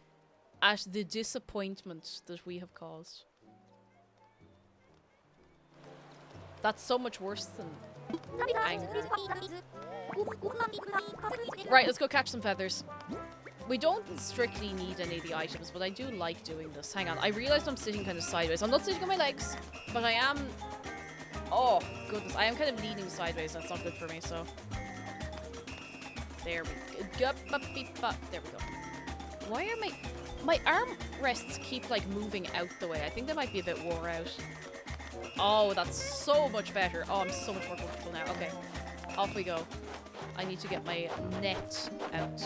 B: at the disappointment that we have caused. That's so much worse than anger. Right, let's go catch some feathers. We don't strictly need any of the items, but I do like doing this. Hang on, I realized I'm sitting kind of sideways. I'm not sitting on my legs, but I am... Oh, goodness. I am kind of leaning sideways. That's not good for me, so... There we go. There we go. Why are my arm rests keep, like, moving out the way? I think they might be a bit wore out. Oh, that's so much better. Oh, I'm so much more comfortable now. Okay, off we go. I need to get my net out.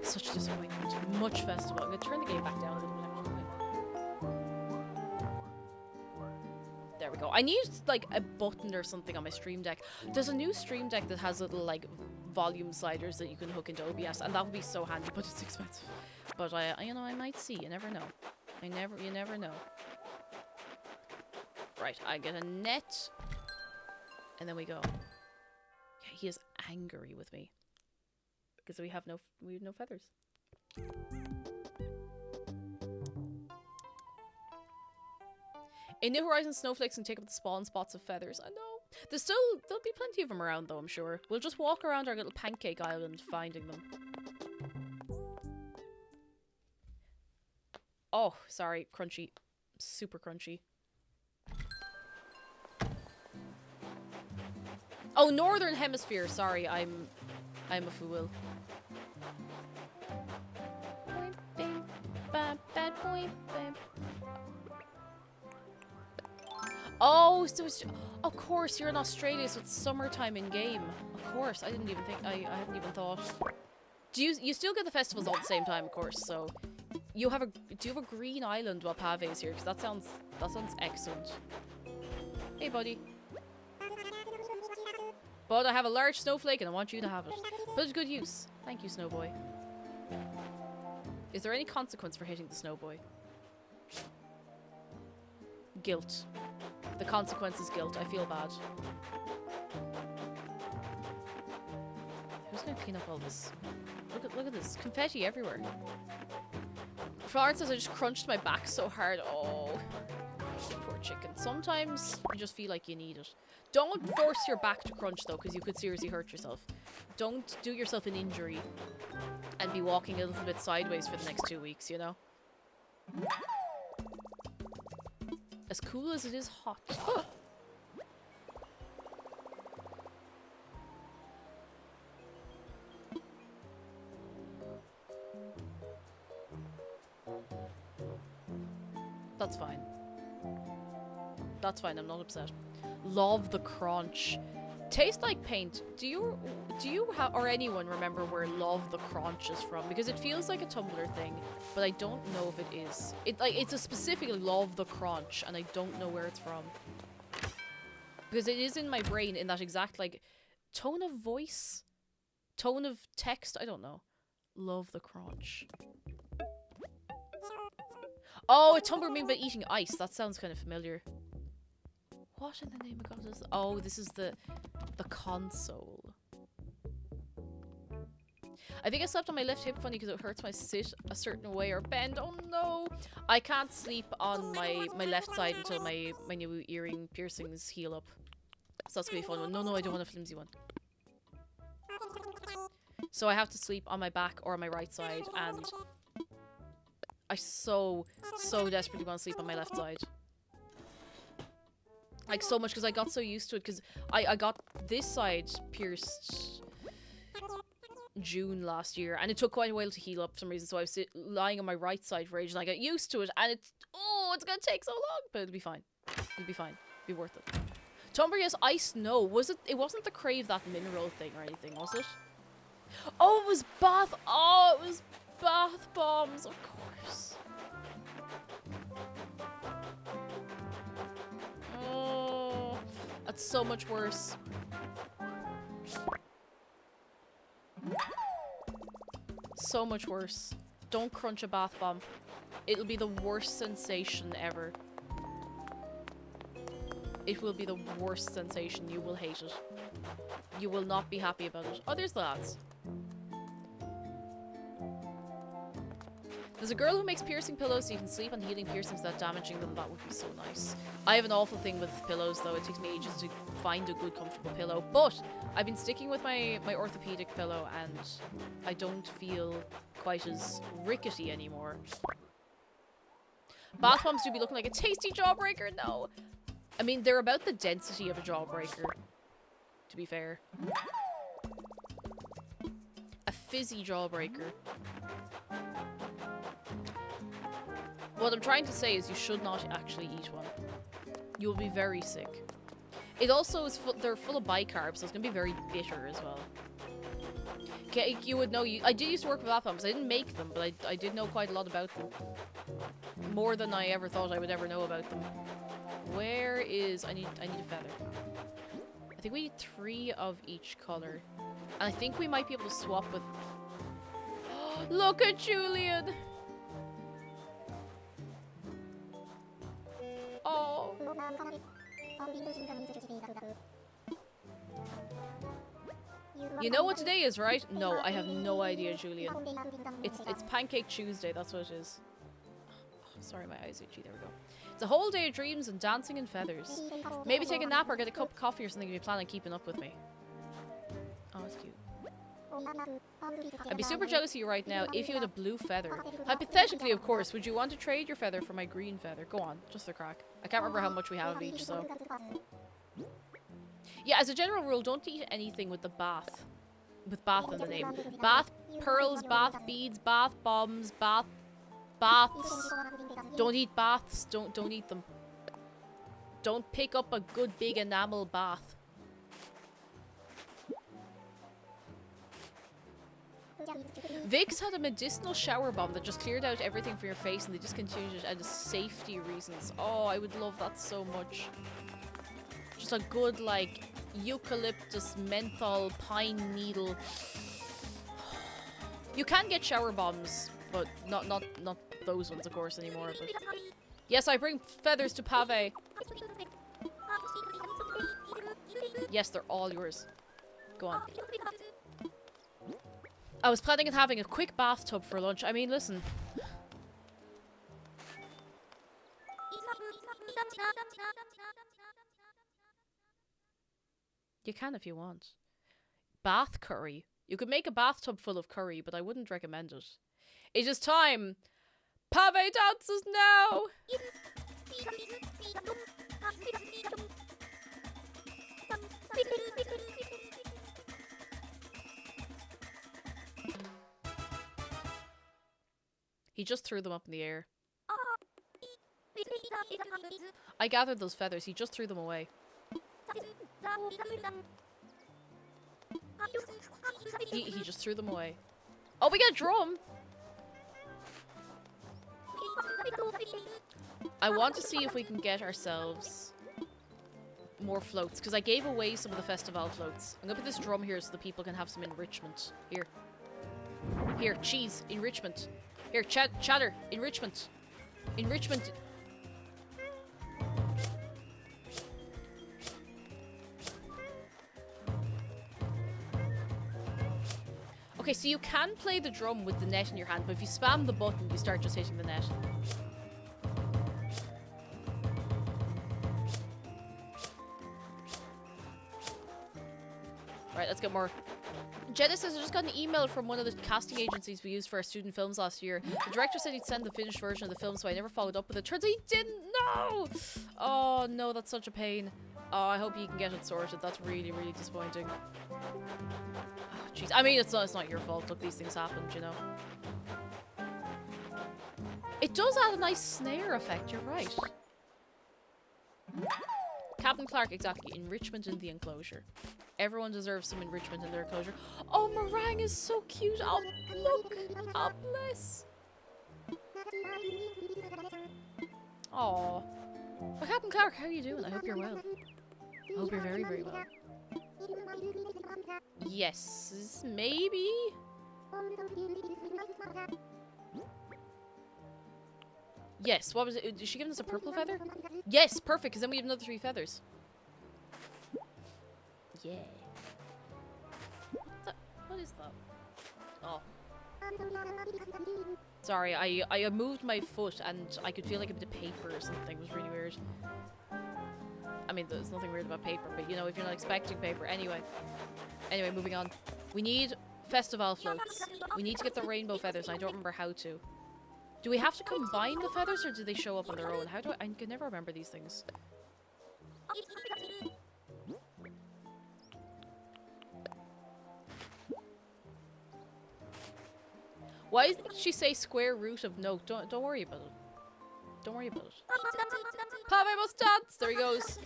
B: Such a disappointment. Much festival. I'm going to turn the game back down a little bit, actually. There we go. I need, like, a button or something on my Stream Deck. There's a new Stream Deck that has little, like, volume sliders that you can hook into OBS, and that would be so handy, but it's expensive. But, you know, I might see. You never know. You never know. Right, I get a net, and then we go. Okay, he is angry with me because we have no feathers. In New Horizons, snowflakes can take up the spawn spots of feathers. I know. There'll be plenty of them around, though, I'm sure. We'll just walk around our little Pancake Island finding them. Oh, sorry, crunchy, super crunchy. Oh, Northern Hemisphere. Sorry, I'm a fool. Oh, so it's, of course you're in Australia, so it's summertime in game. Of course, I didn't even think. I hadn't even thought. Do you still get the festivals all at the same time? Of course. So you have do you have a green island while Pave is here? Because that sounds excellent. Hey, buddy. But I have a large snowflake and I want you to have it. Put it to good use. Thank you, Snowboy. Is there any consequence for hitting the Snowboy? Guilt. The consequence is guilt. I feel bad. Who's gonna clean up all this? Look at this. Confetti everywhere. Florence says I just crunched my back so hard. Oh. Poor chicken. Sometimes you just feel like you need it. Don't force your back to crunch though, because you could seriously hurt yourself. Don't do yourself an injury and be walking a little bit sideways for the next 2 weeks, you know? As cool as it is hot. That's fine. That's fine, I'm not upset. Love the crunch. Tastes like paint. Do you have, or anyone remember where Love the Crunch is from? Because it feels like a Tumblr thing, but I don't know if it is. It's a specifically Love the Crunch, and I don't know where it's from. Because it is in my brain in that exact, like, tone of voice? Tone of text? I don't know. Love the Crunch. Oh, a Tumblr meme about eating ice. That sounds kind of familiar. What in the name of God is... Oh, this is the console. I think I slept on my left hip funny because it hurts my sit a certain way or bend. Oh no! I can't sleep on my left side until my new earring piercings heal up. So that's gonna be a fun one. No, I don't want a flimsy one. So I have to sleep on my back or on my right side, and I so desperately want to sleep on my left side. Like, so much, because I got so used to it, because I got this side pierced June last year, and it took quite a while to heal up for some reason, so I was lying on my right side for ages, and I got used to it, and it's gonna take so long, but it'll be fine. It'll be fine. It'll be worth it. Tumbria's Ice Snow. Was it? It wasn't the Crave That Mineral thing or anything, was it? Oh, it was bath. Oh, it was bath bombs, of course. Oh, that's so much worse. So much worse. Don't crunch a bath bomb. It'll be the worst sensation ever. It will be the worst sensation. You will hate it. You will not be happy about it. Oh, there's the lads. There's a girl who makes piercing pillows so you can sleep on healing piercings without damaging them. That would be so nice. I have an awful thing with pillows, though. It takes me ages to find a good, comfortable pillow. But I've been sticking with my orthopedic pillow, and I don't feel quite as rickety anymore. Bath bombs do be looking like a tasty jawbreaker. No. I mean, they're about the density of a jawbreaker, to be fair. A fizzy jawbreaker. What I'm trying to say is you should not actually eat one. You will be very sick. It also is they're full of bicarb, so it's going to be very bitter as well. Okay, you would know. I did used to work with bath bombs. I didn't make them, but I did know quite a lot about them. More than I ever thought I would ever know about them. Where is... I need a feather. I think we need 3 of each color. And I think we might be able to swap with... Look at Julian! Oh. You know what today is, right? No, I have no idea, Julian. It's Pancake Tuesday, that's what it is. Oh, sorry, my eyes itchy. There we go. It's a whole day of dreams and dancing and feathers. Maybe take a nap or get a cup of coffee or something if you plan on keeping up with me. Oh, that's cute. I'd be super jealous of you right now if you had a blue feather. Hypothetically, of course, would you want to trade your feather for my green feather? Go on, just for crack. I can't remember how much we have of each, so... Yeah, as a general rule, don't eat anything with the bath. With bath in the name. Bath pearls, bath beads, bath bombs, baths. Don't eat baths. Don't eat them. Don't pick up a good big enamel bath. Vicks had a medicinal shower bomb that just cleared out everything from your face, and they discontinued it out of safety reasons. Oh, I would love that so much. Just a good, like, eucalyptus, menthol, pine needle. You can get shower bombs, but not those ones, of course, anymore. But yes, I bring feathers to Pave. Yes, they're all yours. Go on. I was planning on having a quick bathtub for lunch. I mean, listen. You can if you want. Bath curry. You could make a bathtub full of curry, but I wouldn't recommend it. It is time. Pave dances now. He just threw them up in the air. I gathered those feathers. He just threw them away. He just threw them away. Oh, we got a drum! I want to see if we can get ourselves more floats, because I gave away some of the festival floats. I'm gonna put this drum here so the people can have some enrichment. Here. Here, cheese, enrichment. Here, chatter, enrichment. Enrichment. Okay, so you can play the drum with the net in your hand, but if you spam the button, you start just hitting the net. Right, let's get more. Jenna says, I just got an email from one of the casting agencies we used for our student films last year. The director said he'd send the finished version of the film, so I never followed up with it. Turns out he didn't know! Oh, no, that's such a pain. Oh, I hope you can get it sorted. That's really, really disappointing. Oh, jeez. I mean, it's not your fault. Look, these things happen, you know. It does add a nice snare effect, you're right. Captain Clark, exactly. Enrichment in the enclosure. Everyone deserves some enrichment in their enclosure. Oh, Meringue is so cute. Oh, look. Oh, bless. Aww. Well, Captain Clark, how are you doing? I hope you're well. I hope you're very, very well. Yes, maybe? Yes, what was it? Is she giving us a purple feather? Yes, perfect, because then we have another 3 feathers. Yeah. What is that? Oh. Sorry, I moved my foot and I could feel like a bit of paper or something. It was really weird. I mean, there's nothing weird about paper, but you know, if you're not expecting paper. Anyway, moving on. We need festival floats. We need to get the rainbow feathers, and I don't remember how to. Do we have to combine the feathers, or do they show up on their own? How do I can never remember these things. Why did she say square root of no? Don't worry about it. Don't worry about it. Pave must dance! There he goes.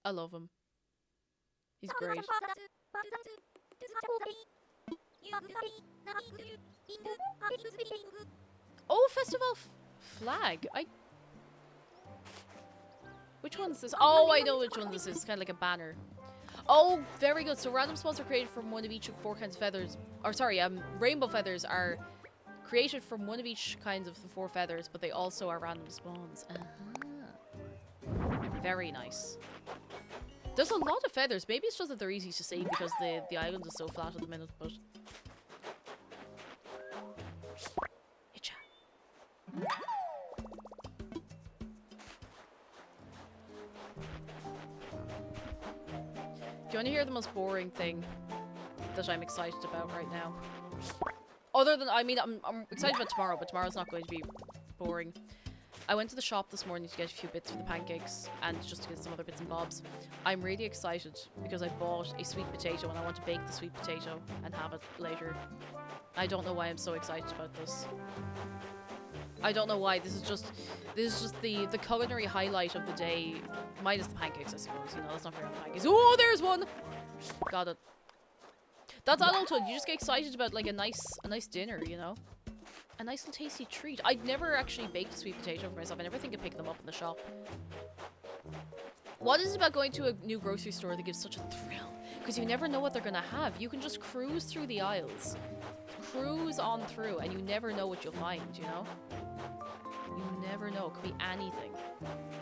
B: I love him. He's great. Oh, festival flag. Which one's this? Oh, I know which one this is. It's kind of like a banner. Oh, very good. So random spawns are created from one of each of 4 kinds of feathers. Or sorry, rainbow feathers are created from one of each kinds of the 4 feathers, but they also are random spawns. Very nice. There's a lot of feathers. Maybe it's just that they're easy to see because the island is so flat at the minute, but... Itcha. Do you want to hear the most boring thing that I'm excited about right now? Other than, I mean, I'm excited about tomorrow, but tomorrow's not going to be boring. I went to the shop this morning to get a few bits for the pancakes and just to get some other bits and bobs. I'm really excited because I bought a sweet potato and I want to bake the sweet potato and have it later. I don't know why I'm so excited about this. I don't know why. This is just the culinary highlight of the day, minus the pancakes, I suppose. You know, that's not very on the pancakes. Oh, there's one. Got it. That's adulthood. You just get excited about like a nice dinner, you know, a nice and tasty treat. I'd never actually baked a sweet potato for myself. I never think of picking them up in the shop. What is it about going to a new grocery store that gives such a thrill? Because you never know what they're gonna have. You can just cruise through the aisles, cruise on through, and you never know what you'll find. You know. You never know. It could be anything.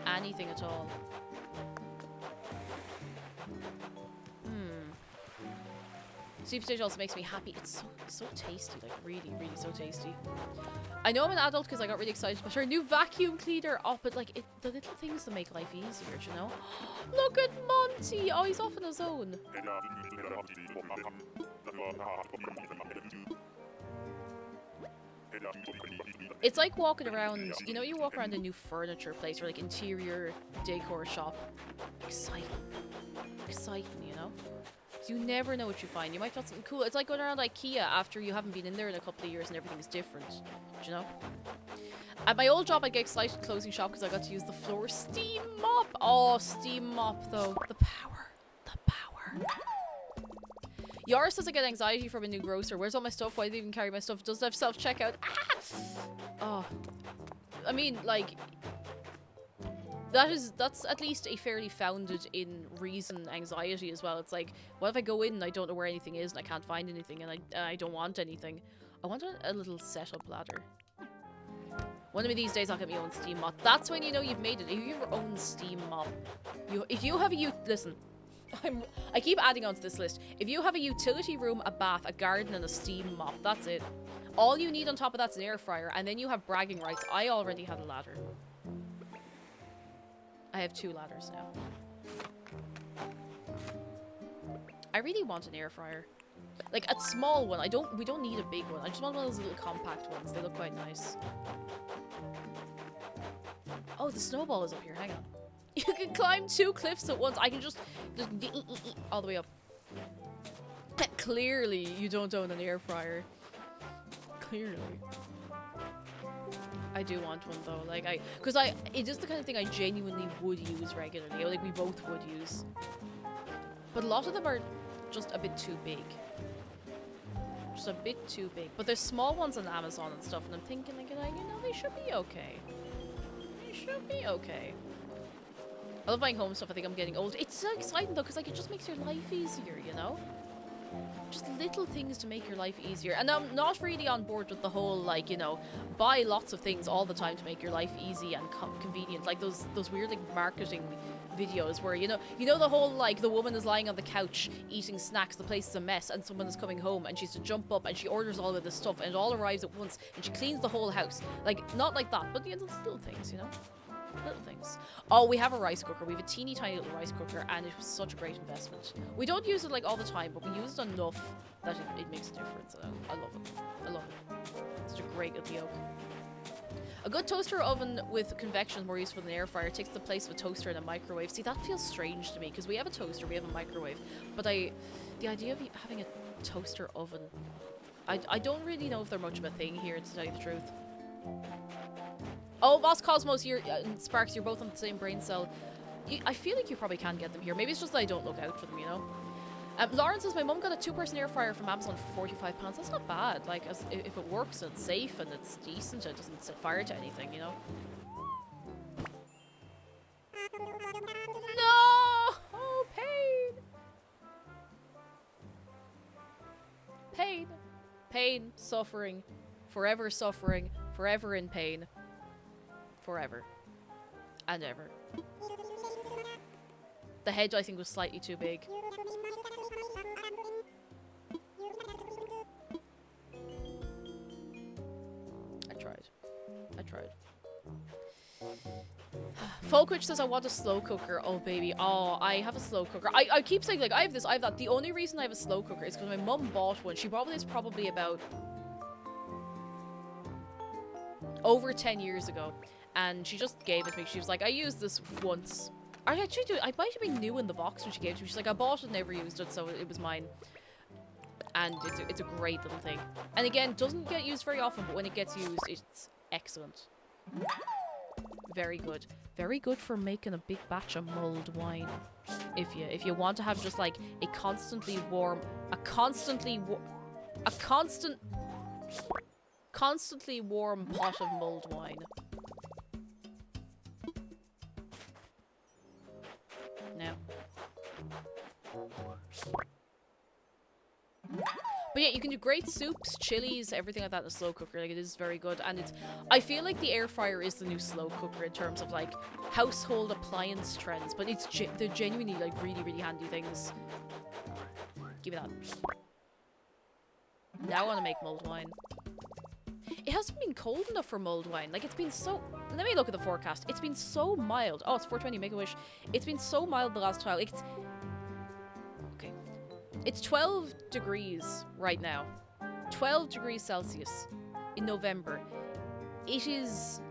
B: Anything at all. Sweet potato also makes me happy. It's so tasty. Like, really, really so tasty. I know I'm an adult because I got really excited about her new vacuum cleaner. Oh, but like, the little things that make life easier, you know? Look at Monty! Oh, he's off on his own. It's like walking around, you know, you walk around a new furniture place or like interior decor shop. Exciting, you know? So you never know what you find. You might find something cool. It's like going around IKEA after you haven't been in there in a couple of years and everything's different. Do you know? At my old job, I get excited closing shop because I got to use the floor steam mop. Oh, steam mop though. The power. The power. Yara says I get anxiety from a new grocer. Where's all my stuff? Why do I even carry my stuff? It doesn't have self-checkout. Ah! Oh. I mean, like... That's at least a fairly founded in reason anxiety as well. It's like, what if I go in and I don't know where anything is and I can't find anything and I don't want anything? I want a little setup ladder. One of these days I'll get my own steam mop. That's when you know you've made it. If you have your own steam mop. If you have a listen, I keep adding on to this list. If you have a utility room, a bath, a garden, and a steam mop, that's it. All you need on top of that's an air fryer, and then you have bragging rights. I already had a ladder. I have 2 ladders now. I really want an air fryer. Like a small one. We don't need a big one. I just want one of those little compact ones. They look quite nice. Oh, the snowball is up here. Hang on. You can climb 2 cliffs at once. I can just all the way up. Clearly, you don't own an air fryer. Clearly. I do want one though. Like it is the kind of thing I genuinely would use regularly. Like we both would use. But a lot of them are just a bit too big. Just a bit too big. But there's small ones on Amazon and stuff, and I'm thinking, like, you know, they should be okay. They should be okay. I love buying home stuff. I think I'm getting old. It's so exciting though, because like it just makes your life easier, you know? Just little things to make your life easier. And I'm not really on board with the whole, like, you know, buy lots of things all the time to make your life easy and convenient. Like those weird like marketing videos where, you know the whole, like, the woman is lying on the couch eating snacks, the place is a mess, and someone is coming home and she's to jump up and she orders all of this stuff and it all arrives at once and she cleans the whole house. Like, not like that, but, you know, those little things, you know? Little things. Oh, we have a rice cooker. We have a teeny tiny little rice cooker, and it was such a great investment. We don't use it like all the time, but we use it enough that it makes a difference. I love it. I love it. It's such a great little yoke. A good toaster oven with convection is more useful than an air fryer. It takes the place of a toaster and a microwave. See, that feels strange to me because we have a toaster, we have a microwave, but the idea of having a toaster oven, I don't really know if they're much of a thing here, to tell you the truth. Oh, Boss Cosmos, Sparks, you're both on the same brain cell. I feel like you probably can get them here. Maybe it's just that I don't look out for them, you know? Lauren says, my mum got a 2-person air fryer from Amazon for £45. That's not bad. Like, if it works and it's safe and it's decent and it doesn't set fire to anything, you know? No! Oh, pain! Pain. Pain. Suffering. Forever in pain. Forever. And ever. The head, I think, was slightly too big. I tried. Folkwitch says, I want a slow cooker. Oh, baby. Oh, I have a slow cooker. I keep saying, like, I have this, I have that. The only reason I have a slow cooker is because my mum bought one. She bought this probably about over 10 years ago. And she just gave it to me. She was like, I used this once. I actually do. I might have been new in the box when she gave it to me. She's like, I bought it, never used it, so it was mine. And it's a great little thing. And again, doesn't get used very often, but when it gets used, it's excellent. Very good. Very good for making a big batch of mulled wine. If you want to have just like a constantly warm pot of mulled wine. No. But yeah, you can do great soups, chilies, everything like that in a slow cooker. Like, it is very good. And I feel like the air fryer is the new slow cooker in terms of like household appliance trends. But they're genuinely like really, really handy things. Give me that. Now I want to make mulled wine. It hasn't been cold enough for mulled wine. Like, it's been so... Let me look at the forecast. It's been so mild. Oh, it's 420 Make-A-Wish. It's been so mild the last while. Okay. It's 12 degrees right now. 12 degrees Celsius in November. It is...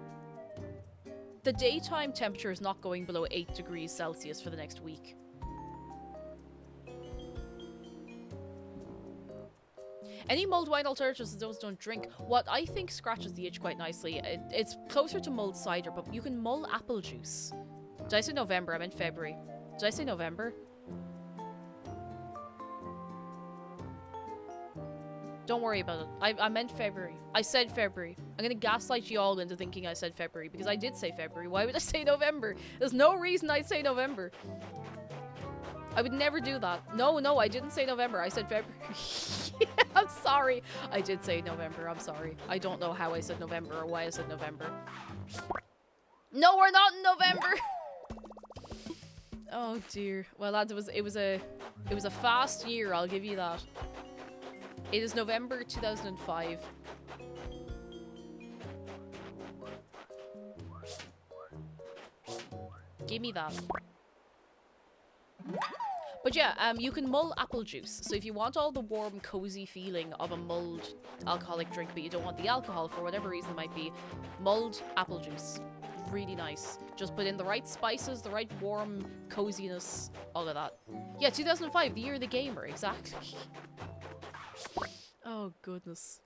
B: The daytime temperature is not going below 8 degrees Celsius for the next week. Any mulled wine alternatives those don't drink? What I think scratches the itch quite nicely. It's closer to mulled cider, but you can mull apple juice. Did I say November? I meant February. Did I say November? Don't worry about it. I meant February. I said February. I'm gonna gaslight you all into thinking I said February, because I did say February. Why would I say November? There's no reason I'd say November. I would never do that. No, I didn't say November. I said February. I'm sorry. I did say November. I'm sorry. I don't know how I said November or why I said November. No, we're not in November. Oh dear. Well, lads, it was a fast year. I'll give you that. It is November 2005. Give me that. But yeah, you can mull apple juice. So if you want all the warm, cozy feeling of a mulled alcoholic drink, but you don't want the alcohol for whatever reason it might be, mulled apple juice. Really nice. Just put in the right spices, the right warm coziness, all of that. Yeah, 2005, the year of the gamer, exactly. Oh, goodness.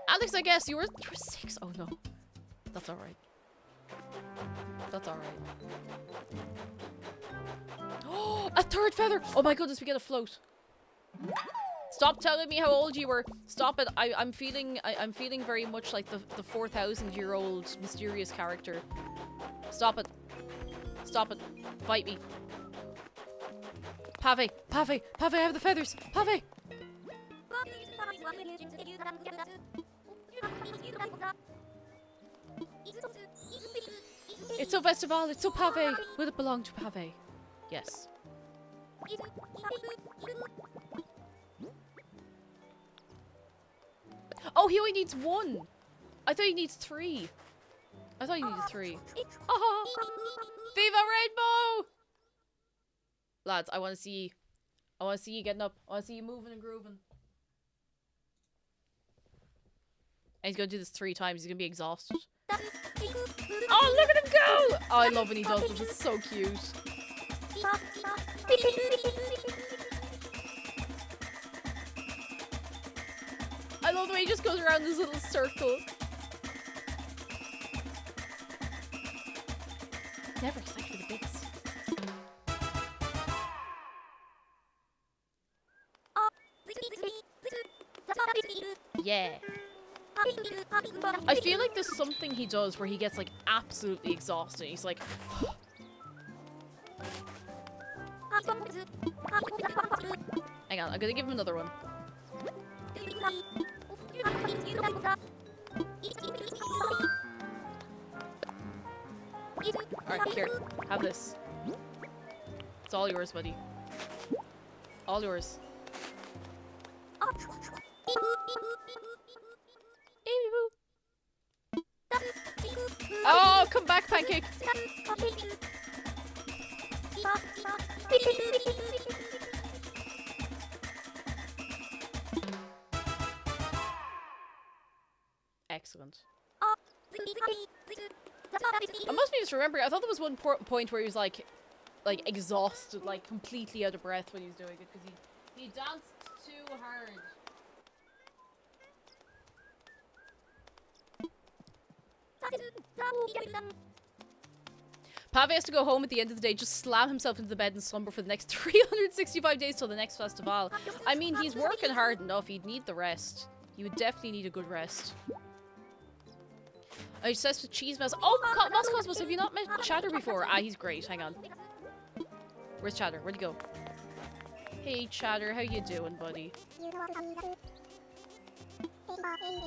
B: Alex, I guess you were 6. Oh, no. That's alright. That's alright. Oh, a third feather! Oh my goodness, we get a float. Stop telling me how old you were. Stop it. I'm feeling very much like the 4,000-year-old mysterious character. Stop it. Stop it. Fight me. Pave, Pave, Pave, I have the feathers. Pave. It's so festival. It's so Pave. Will it belong to Pave? Yes. Oh, he only needs 1. I thought he needs 3. I thought he needed 3. Oh, Viva Rainbow! Lads, I want to see you getting up. I want to see you moving and grooving. And he's gonna do this 3 times. He's gonna be exhausted. Oh, look at him go! Oh, I love when he does this. It's so cute. I love the way he just goes around this little circle. Never expect for the bits. Yeah. I feel like there's something he does where he gets like absolutely exhausted. He's like, hang on, I'm gonna give him another one. Alright, here. Have this. It's all yours, buddy. All yours. Oh, come back, Pancake! Excellent. I must be just remembering. I thought there was one point where he was like exhausted, like completely out of breath when he was doing it because he danced too hard. Pave has to go home at the end of the day, just slam himself into the bed and slumber for the next 365 days till the next festival. I mean, he's working hard enough. He'd need the rest. He would definitely need a good rest. Obsessed with cheese mouse. Oh, Moss Cosmos, have you not met Chatter before? Ah, he's great. Hang on. Where's Chatter? Where'd he go? Hey, Chatter, how you doing, buddy?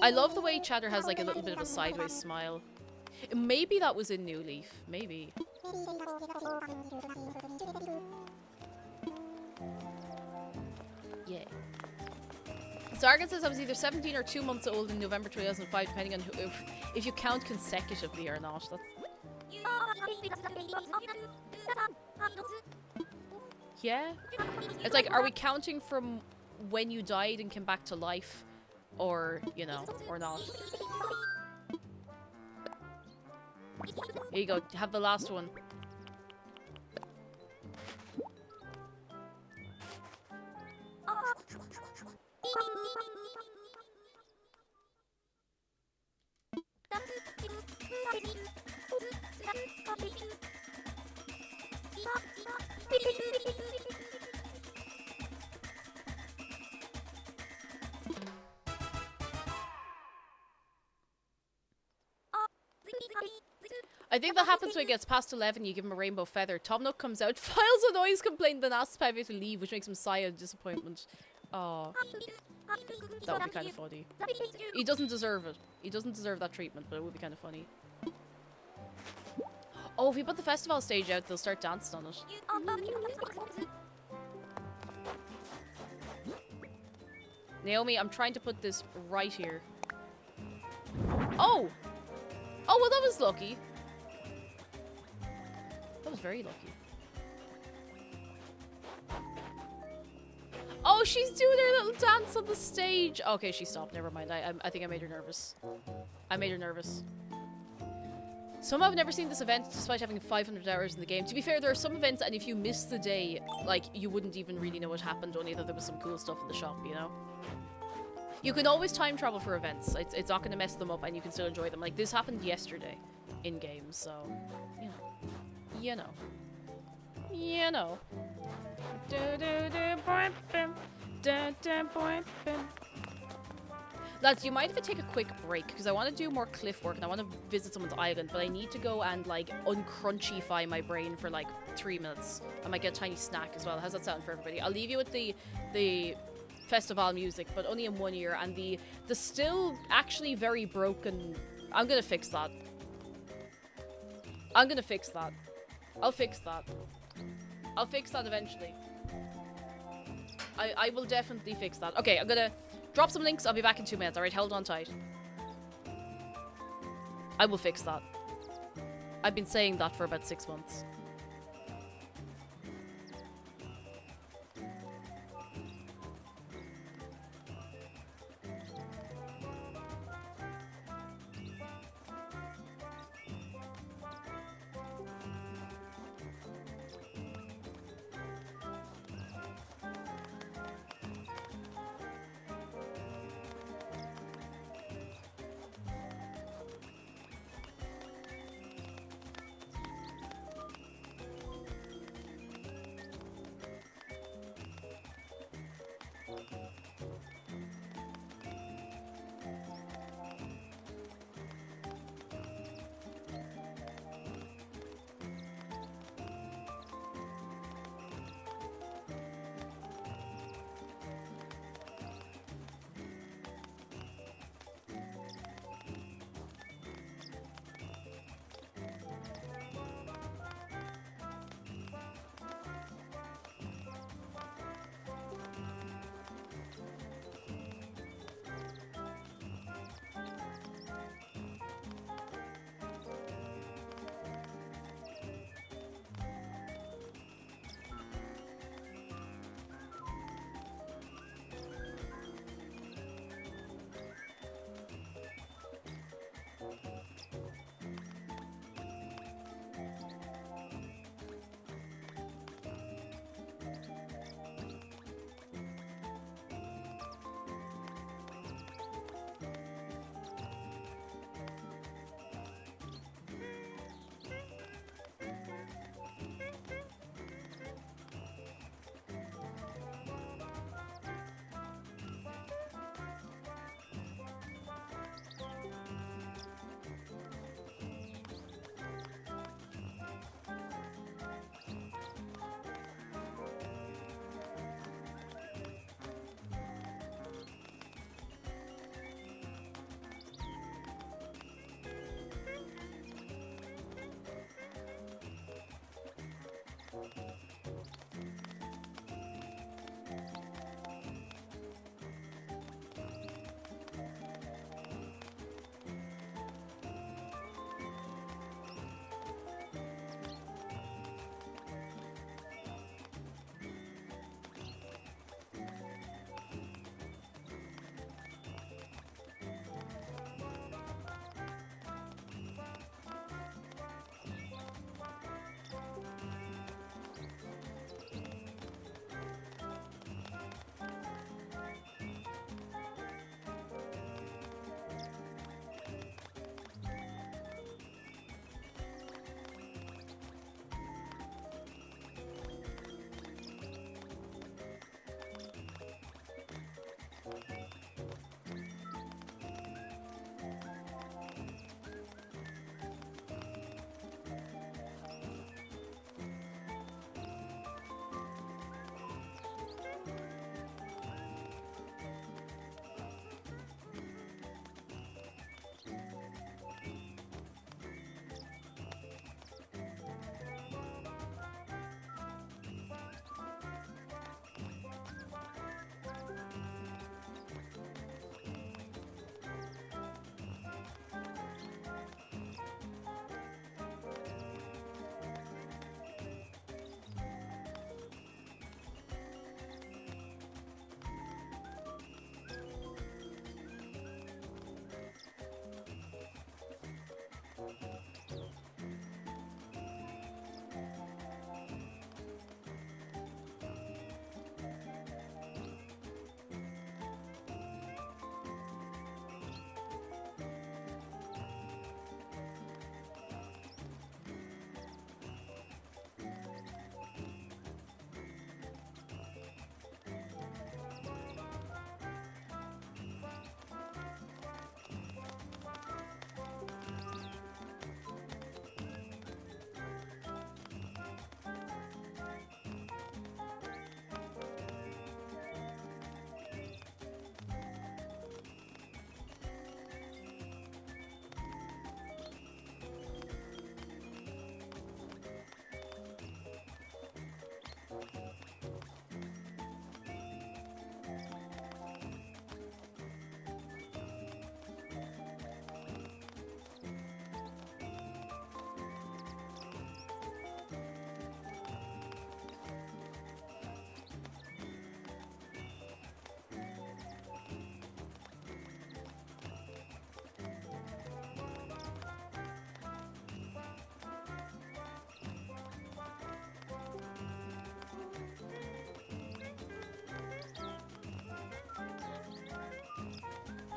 B: I love the way Chatter has like a little bit of a sideways smile. Maybe that was in New Leaf. Maybe. Yeah. Sargon says I was either 17 or 2 months old in November 2005, depending on if you count consecutively or not. That's... Yeah. It's like, are we counting from when you died and came back to life? Or, you know, or not? Here you go. Have the last one. I think that happens when it gets past 11, you give him a rainbow feather. Tom Nook comes out, files a noise complaint, then asks Pave to leave, which makes him sigh out of disappointment. Oh. That would be kind of funny. He doesn't deserve it. He doesn't deserve that treatment, but it would be kind of funny. Oh, if we put the festival stage out, they'll start dancing on it. Naomi, I'm trying to put this right here. Oh! Oh, well, that was lucky. That was very lucky. Oh, she's doing her little dance on the stage. Okay, she stopped. Never mind. I think I made her nervous. I made her nervous. Somehow I've never seen this event despite having 500 hours in the game. To be fair, there are some events, and if you miss the day, like, you wouldn't even really know what happened, only that there was some cool stuff in the shop, you know? You can always time travel for events. It's not going to mess them up, and you can still enjoy them. Like, this happened yesterday in games, so, you know. You know. You know. Lads, you mind if I take a quick break? Because I want to do more cliff work and I want to visit someone's island, but I need to go and, like, uncrunchify my brain for, like, 3 minutes. I might get a tiny snack as well. How's that sound for everybody? I'll leave you with the festival music, but only in 1 year, and the still actually very broken... I'm gonna fix that. I'm gonna fix that. I'll fix that. I'll fix that eventually. I will definitely fix that. Okay, I'm gonna drop some links. I'll be back in 2 minutes. Alright, hold on tight. I will fix that. I've been saying that for about 6 months.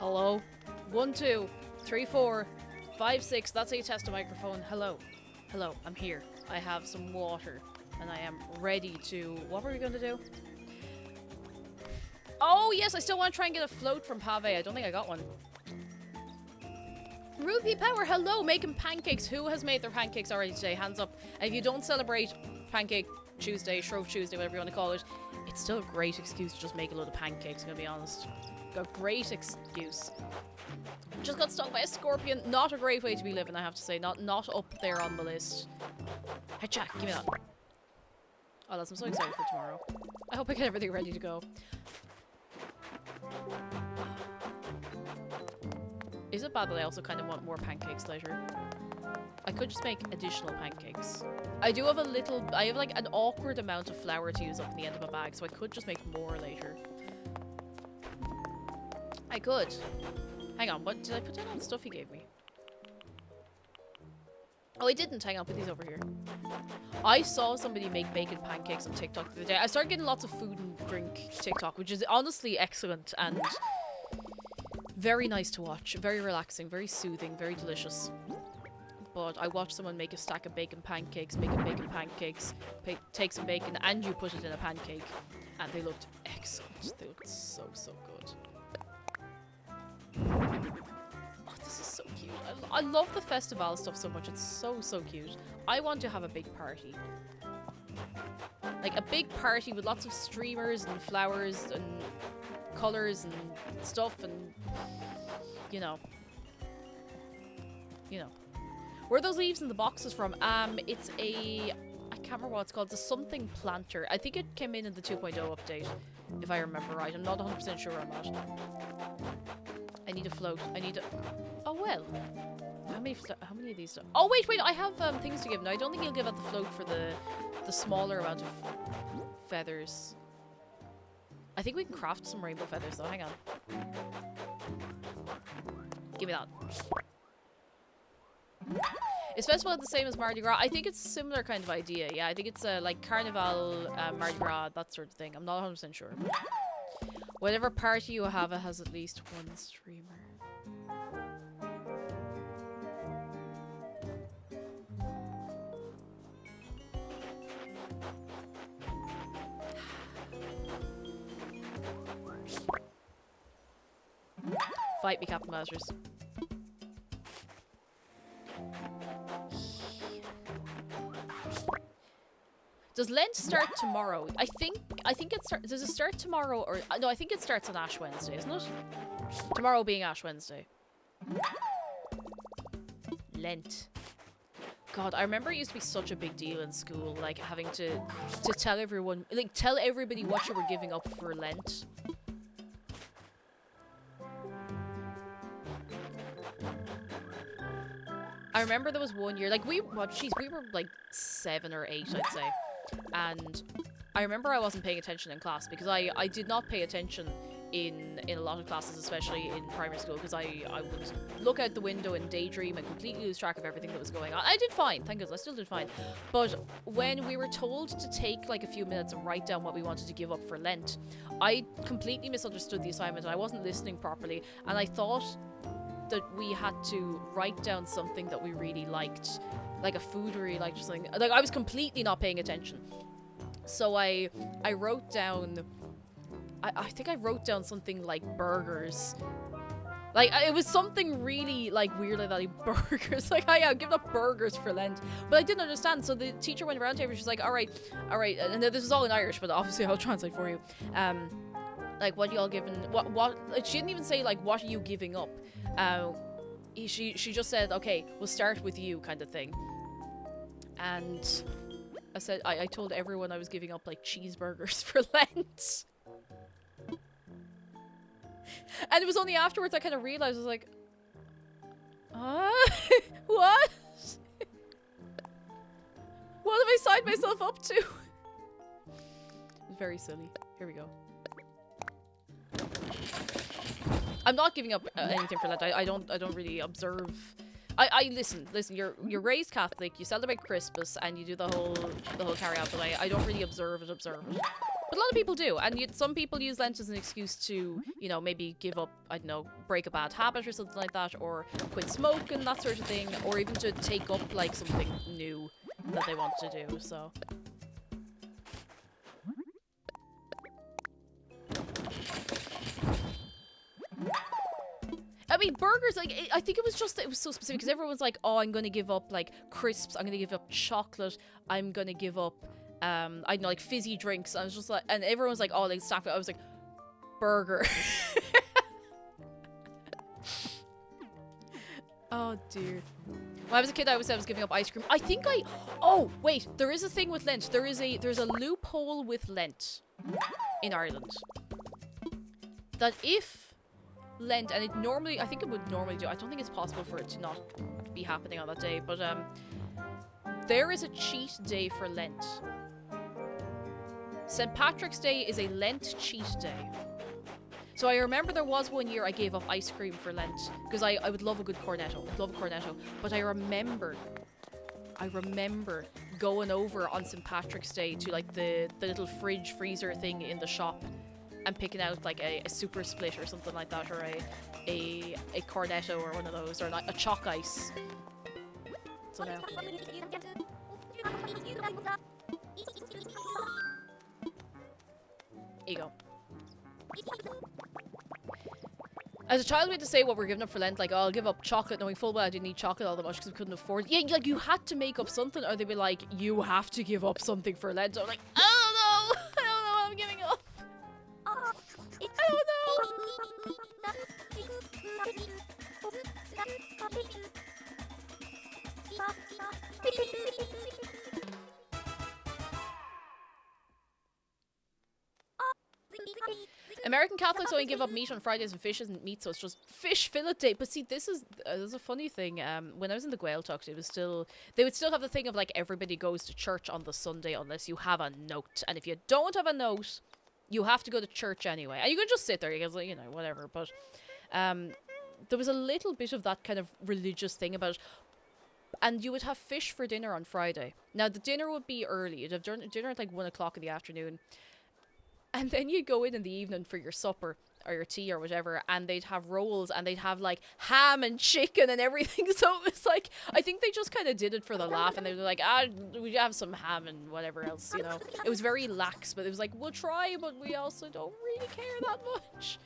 B: Hello? 1, 2, 3, 4, 5, 6. That's how you test a microphone. Hello. Hello, I'm here. I have some water. And I am ready to... What were we going to do? Oh, yes, I still want to try and get a float from Pave. I don't think I got one. Ruby Power, hello, making pancakes. Who has made their pancakes already today? Hands up. And if you don't celebrate Pancake Tuesday, Shrove Tuesday, whatever you want to call it, it's still a great excuse to just make a load of pancakes, I'm going to be honest. A great excuse. Just got stung by a scorpion. Not a great way to be living, I have to say. Not up there on the list. Hey, Jack, give me that. Oh, that's, I'm so excited for tomorrow. I hope I get everything ready to go. Is it bad that I also kind of want more pancakes later? I could just make additional pancakes. I do have I have like an awkward amount of flour to use up in the end of my bag, so I could just make more later. I could. Hang on, what did I put down all the stuff he gave me? Oh, I didn't. Hang on, put these over here. I saw somebody make bacon pancakes on TikTok the other day. I started getting lots of food and drink TikTok, which is honestly excellent and very nice to watch. Very relaxing, very soothing, very delicious. But I watched someone make a stack of bacon pancakes, making bacon pancakes, take some bacon and you put it in a pancake. And they looked excellent. They looked so, so good. Oh, this is so cute. I love the festival stuff so much. It's so, so cute. I want to have a big party. Like a big party with lots of streamers and flowers and colours and stuff and, you know. You know. Where are those leaves in the boxes from? It's a... I can't remember what it's called. It's a something planter. I think it came in the 2.0 update, if I remember right. I'm not 100% sure on that. I need a float. I need a... Oh, well. How many of these... Oh, wait. I have things to give. No, I don't think he'll give out the float for the smaller amount of feathers. I think we can craft some rainbow feathers, though. Hang on. Give me that. Is festival the same as Mardi Gras? I think it's a similar kind of idea. Yeah, I think it's like Carnival, Mardi Gras, that sort of thing. I'm not 100% sure. Whatever party you have, it has at least one streamer. Fight me, Captain Masters. Does Lent start tomorrow? I think it starts. Does it start tomorrow or no? I think it starts on Ash Wednesday, isn't it? Tomorrow being Ash Wednesday. Lent. God, I remember it used to be such a big deal in school, like having to tell everyone, like tell everybody what you were giving up for Lent. I remember there was one year, like we were like 7 or 8, I'd say. And I remember I wasn't paying attention in class because I did not pay attention in a lot of classes, especially in primary school, because I would look out the window and daydream and completely lose track of everything that was going on. I did fine, thank goodness, I still did fine. But when we were told to take like a few minutes and write down what we wanted to give up for Lent, I completely misunderstood the assignment and I wasn't listening properly, and I thought that we had to write down something that we really liked, like a food we really liked or something. Like I was completely not paying attention. So I wrote down, I think I wrote down something like burgers. Like it was something really like weird like that, like burgers. Like I'm giving up burgers for Lent, but I didn't understand. So the teacher went around to everyone. She's like, all right, and this is all in Irish, but obviously I'll translate for you. Like what y'all giving? What? Like, she didn't even say like what are you giving up. She just said, okay, we'll start with you, kind of thing. And I said, I told everyone I was giving up like cheeseburgers for Lent. And it was only afterwards I kind of realized, I was like, what? What have I signed myself up to? It was very silly. Here we go. I'm not giving up anything for that. I don't really observe. I listen. You're raised Catholic. You celebrate Christmas and you do the whole carry out. But I don't really observe it. But a lot of people do, and some people use Lent as an excuse to, you know, maybe give up, I don't know, break a bad habit or something like that, or quit smoking, that sort of thing, or even to take up, like, something new that they want to do, so... I mean, burgers, like, I think it was just that it was so specific, because everyone's like, oh, I'm going to give up, like, crisps, I'm going to give up chocolate, I'm going to give up, I don't know, like, fizzy drinks. I was just like, and everyone's like, oh, like, stop it. I was like, burger. Oh, dear. When I was a kid, I always said I was giving up ice cream. I think oh, wait, there is a thing with Lent. There's a loophole with Lent in Ireland. That if Lent, and I think it would normally do, I don't think it's possible for it to not be happening on that day, but there is a cheat day for Lent. St. Patrick's Day is a Lent cheat day. So I remember there was one year I gave up ice cream for Lent, because I would love a good cornetto, but I remember going over on St. Patrick's Day to, like, the little fridge freezer thing in the shop and picking out, like, a super split or something like that, or a cornetto or one of those, or a chalk ice. So now. Here you go. As a child, we had to say what we're giving up for Lent, like, oh, I'll give up chocolate, knowing full well I didn't eat chocolate all that much because we couldn't afford it. Yeah, like, you had to make up something, or they'd be like, you have to give up something for Lent. So I'm like, I don't know what I'm giving up. I don't know. American Catholics only give up meat on Fridays, and fish isn't meat, so it's just fish fillet day. But see, this is a funny thing. When I was in the Gaeltacht, they would still have the thing of, like, everybody goes to church on the Sunday unless you have a note, and if you don't have a note, you have to go to church anyway, and you can just sit there because, you know, whatever. But there was a little bit of that kind of religious thing about it. And you would have fish for dinner on Friday. Now, the dinner would be early. You'd have dinner at like 1 o'clock in the afternoon. And then you'd go in the evening for your supper or your tea or whatever, and they'd have rolls, and they'd have, like, ham and chicken and everything. So it was like, I think they just kind of did it for the laugh, and they were like, we have some ham and whatever else, you know. It was very lax, but it was like, we'll try, but we also don't really care that much.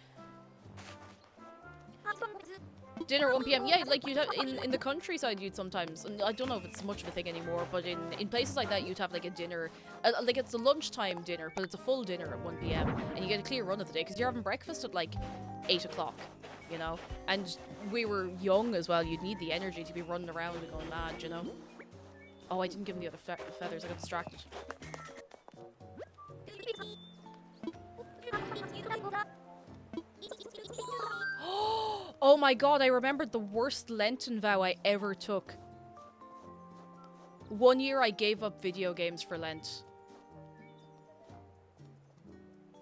B: Dinner at 1 p.m. Yeah, like, you'd have in the countryside, you'd sometimes, and I don't know if it's much of a thing anymore, but in places like that, you'd have, like, a dinner, like, it's a lunchtime dinner, but it's a full dinner at 1 p.m. and you get a clear run of the day because you're having breakfast at, like, 8 o'clock, you know. And we were young as well. You'd need the energy to be running around and going mad, you know. Oh, I didn't give him the other feathers. I got distracted. Oh my god, I remembered the worst Lenten vow I ever took. One year I gave up video games for Lent.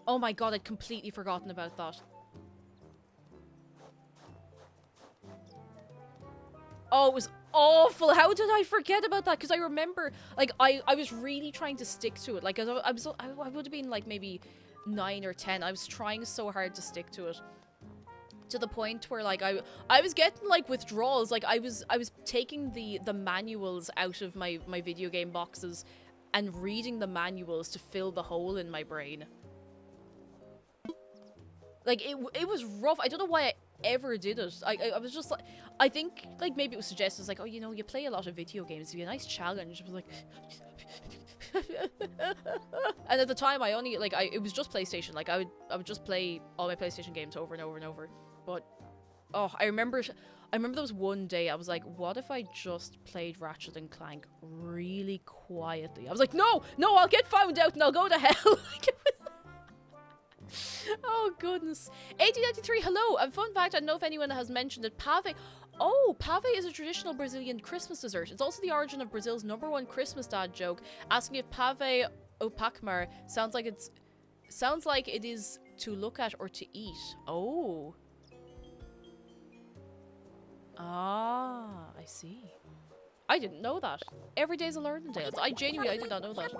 B: Oh my god, I'd completely forgotten about that. Oh, it was awful. How did I forget about that? Because I remember, like, I was really trying to stick to it. Like, I would have been, like, maybe 9 or 10. I was trying so hard to stick to it. To the point where, like, I was getting, like, withdrawals. Like, I was taking the manuals out of my video game boxes and reading the manuals to fill the hole in my brain. Like, it was rough. I don't know why I ever did it. I was just like, I think, like, maybe it was suggested, it's like, oh, you know, you play a lot of video games, it'd be a nice challenge. I was like... And at the time, I only, like, it was just PlayStation. Like, I would just play all my PlayStation games over and over and over. But, oh, I remember there was one day I was like, what if I just played Ratchet and Clank really quietly? I was like, no, I'll get found out and I'll go to hell. Oh, goodness. 1893, hello. And fun fact, I don't know if anyone has mentioned it, pave. Oh, pave is a traditional Brazilian Christmas dessert. It's also the origin of Brazil's #1 Christmas dad joke, asking if pave ou pacmar sounds like it is to look at or to eat. Oh. Ah, I see. I didn't know that. Every day's a learning day. I did not know that.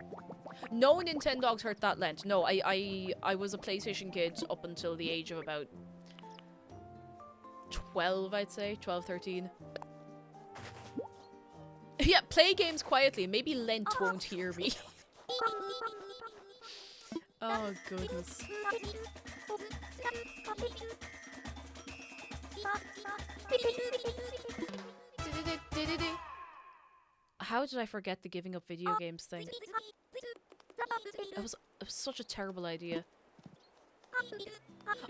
B: No Nintendogs hurt that Lent. No, I was a PlayStation kid up until the age of about 12, I'd say. 12, 13. Yeah, play games quietly. Maybe Lent won't hear me. Oh, goodness. How did I forget the giving up video games thing? It was such a terrible idea.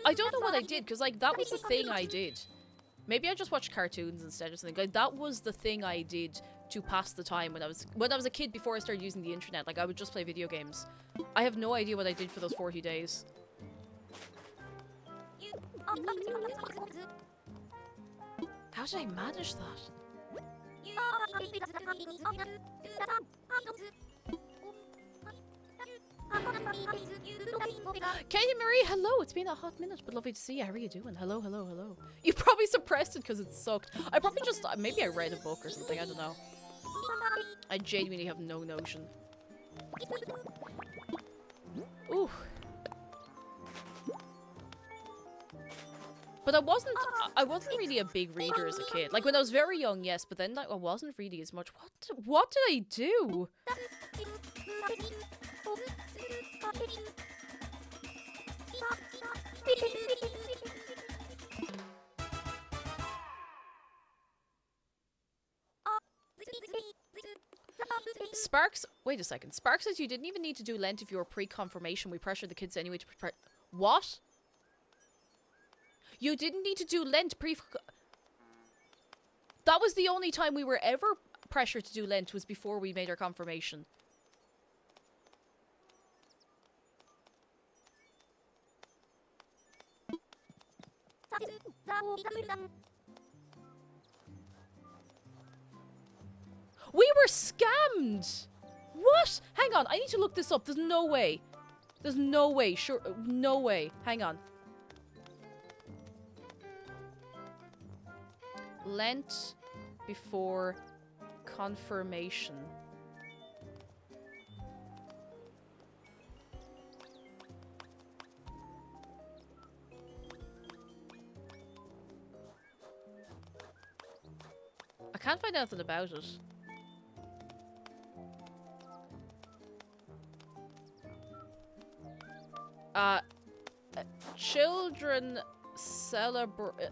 B: I don't know what I did, because, like, that was the thing I did. Maybe I just watched cartoons instead or something. Like, that was the thing I did to pass the time when I was a kid before I started using the internet. Like, I would just play video games. I have no idea what I did for those 40 days. How did I manage that? Katie Marie, hello. It's been a hot minute, but lovely to see you. How are you doing? Hello, hello, hello. You probably suppressed it because it sucked. I probably just, maybe I read a book or something. I don't know. I genuinely have no notion. Ooh. But I wasn't really a big reader as a kid. Like, when I was very young, yes, but then, like, I wasn't really as much. What did I do? Sparks, wait a second. Sparks says you didn't even need to do Lent if you were pre-confirmation. We pressured the kids anyway to prepare. What? You didn't need to do Lent pre... That was the only time we were ever pressured to do Lent, was before we made our confirmation. We were scammed! What? Hang on, I need to look this up. There's no way. There's no way. Sure, no way. Hang on. Lent before confirmation. I can't find anything about it. Children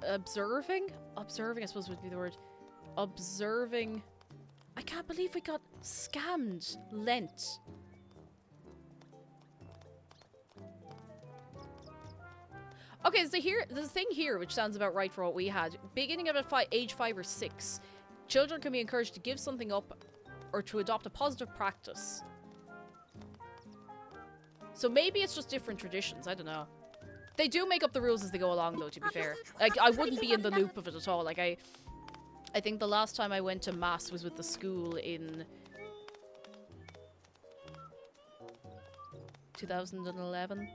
B: observing, I suppose would be the word. Observing. I can't believe we got scammed. Lent. Okay, there's a thing here which sounds about right for what we had. Beginning at age 5 or 6, children can be encouraged to give something up or to adopt a positive practice. So maybe it's just different traditions. I don't know. They do make up the rules as they go along, though, to be fair. Like, I wouldn't be in the loop of it at all. Like, I think the last time I went to mass was with the school in 2011,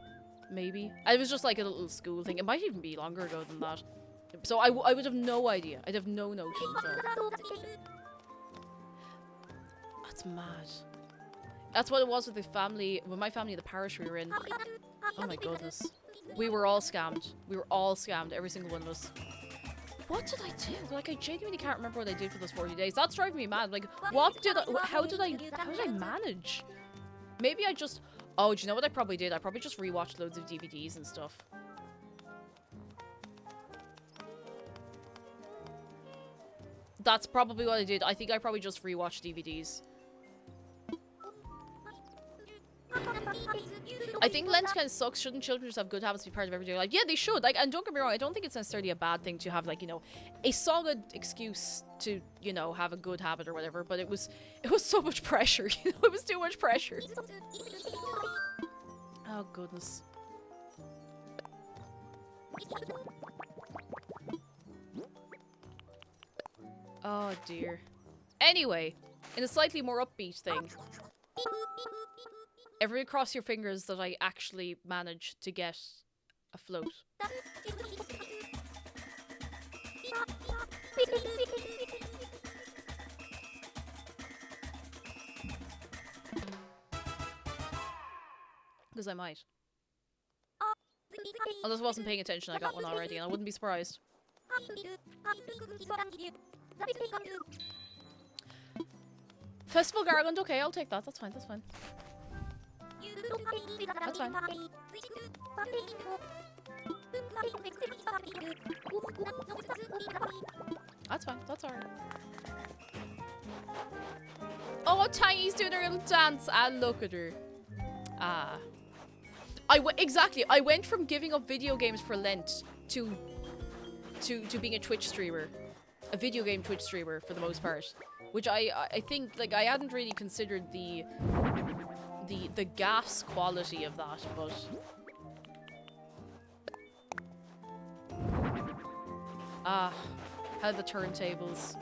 B: maybe. It was just like a little school thing. It might even be longer ago than that. So I would have no idea. I'd have no notion. So. That's mad. That's what it was with the family, with my family, the parish we were in. Oh my goodness. We were all scammed. We were all scammed, every single one of us. What did I do? Like, I genuinely can't remember what I did for those 40 days. That's driving me mad. Like, how did I manage? Maybe I just, oh, do you know what I probably did? I probably just rewatched loads of DVDs and stuff. That's probably what I did. I think I probably just rewatched DVDs. I think Lent kind of sucks. Shouldn't children just have good habits be part of everyday life? Yeah, they should. Like, and don't get me wrong, I don't think it's necessarily a bad thing to have, like, you know, a solid excuse to, you know, have a good habit or whatever. But it was so much pressure. You know, it was too much pressure. Oh goodness. Oh dear. Anyway, in a slightly more upbeat thing. Everybody cross your fingers that I actually managed to get afloat. Because I might. Unless I wasn't paying attention, I got one already, and I wouldn't be surprised. Festival Garland, okay, I'll take that. That's fine, that's fine. That's fine. That's fine, that's alright. Oh, Tangy's doing her little dance. Ah, look at her. Ah. Exactly, I went from giving up video games for Lent to being a Twitch streamer. A video game Twitch streamer, for the most part. Which I think, like, I hadn't really considered the gas quality of that, but... Ah, how the turntables.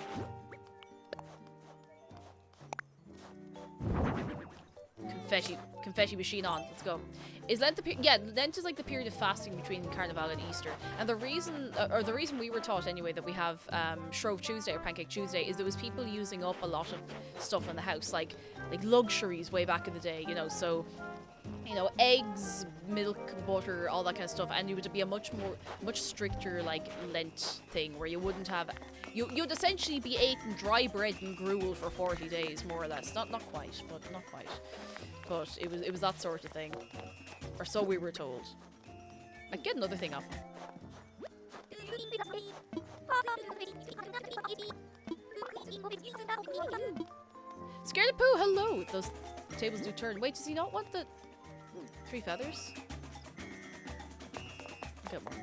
B: Confetti machine on. Let's go. Is Lent Lent is like the period of fasting between Carnival and Easter. And the reason, or the reason we were taught anyway that we have Shrove Tuesday or Pancake Tuesday is there was people using up a lot of stuff in the house, like luxuries way back in the day, you know, so, you know, eggs, milk, butter, all that kind of stuff, and it would be a much stricter, like, Lent thing, where you wouldn't have, you'd essentially be eating dry bread and gruel for 40 days, more or less. Not quite, but not quite. But it was that sort of thing. Or so we were told. I'd get another thing off. Scared of poo, hello! Those tables do turn. Wait, does he not want the 3 feathers? A bit more.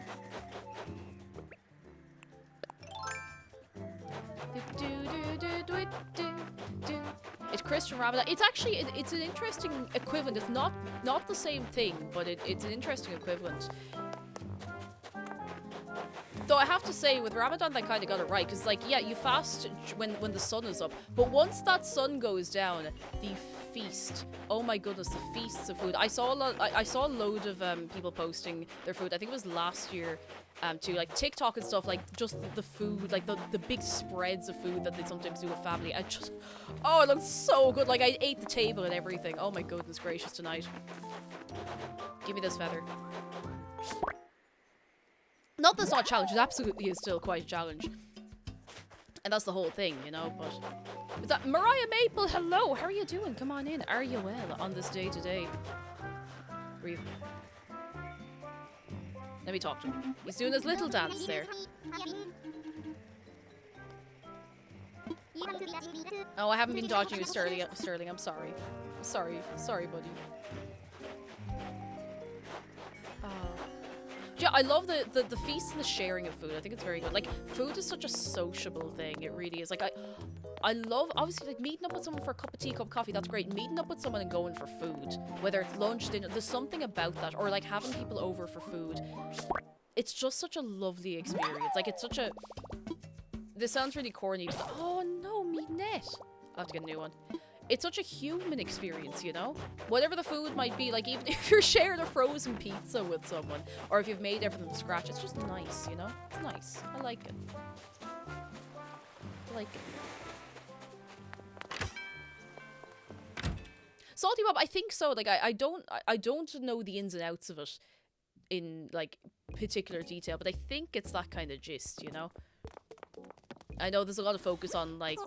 B: It's Christian Ramadan. It's actually, it's an interesting equivalent. It's not the same thing, but it's an interesting equivalent. Though I have to say, with Ramadan, they kind of got it right. Because, like, yeah, you fast when the sun is up. But once that sun goes down, the feast. Oh my goodness, the feasts of food. I saw a load of people posting their food. I think it was last year. To like TikTok and stuff, like just the food, like the big spreads of food that they sometimes do with family. Oh, it looks so good. Like I ate the table and everything. Oh my goodness gracious tonight. Give me this feather. Not that it's not a challenge, it absolutely is still quite a challenge. And that's the whole thing, you know, but... Is that Mariah Maple? Hello, how are you doing? Come on in. Are you well on this day today? Breathe. Let me talk to him. He's doing his little dance there. Oh, I haven't been dodging you, Sterling. I'm sorry. Sorry, buddy. Yeah, I love the feast and the sharing of food. I think it's very good. Like, food is such a sociable thing. It really is. Like, I love, obviously, like, meeting up with someone for a cup of tea, cup of coffee. That's great. Meeting up with someone and going for food. Whether it's lunch, dinner. There's something about that. Or, like, having people over for food. It's just such a lovely experience. Like, it's such a... This sounds really corny, but... Oh, no, me net. I'll have to get a new one. It's such a human experience, you know? Whatever the food might be, like even if you're sharing a frozen pizza with someone, or if you've made everything from scratch, it's just nice, you know? It's nice. I like it. I like it. Salty Bob, I think so. Like I don't know the ins and outs of it in like particular detail, but I think it's that kind of gist, you know? I know there's a lot of focus on, like,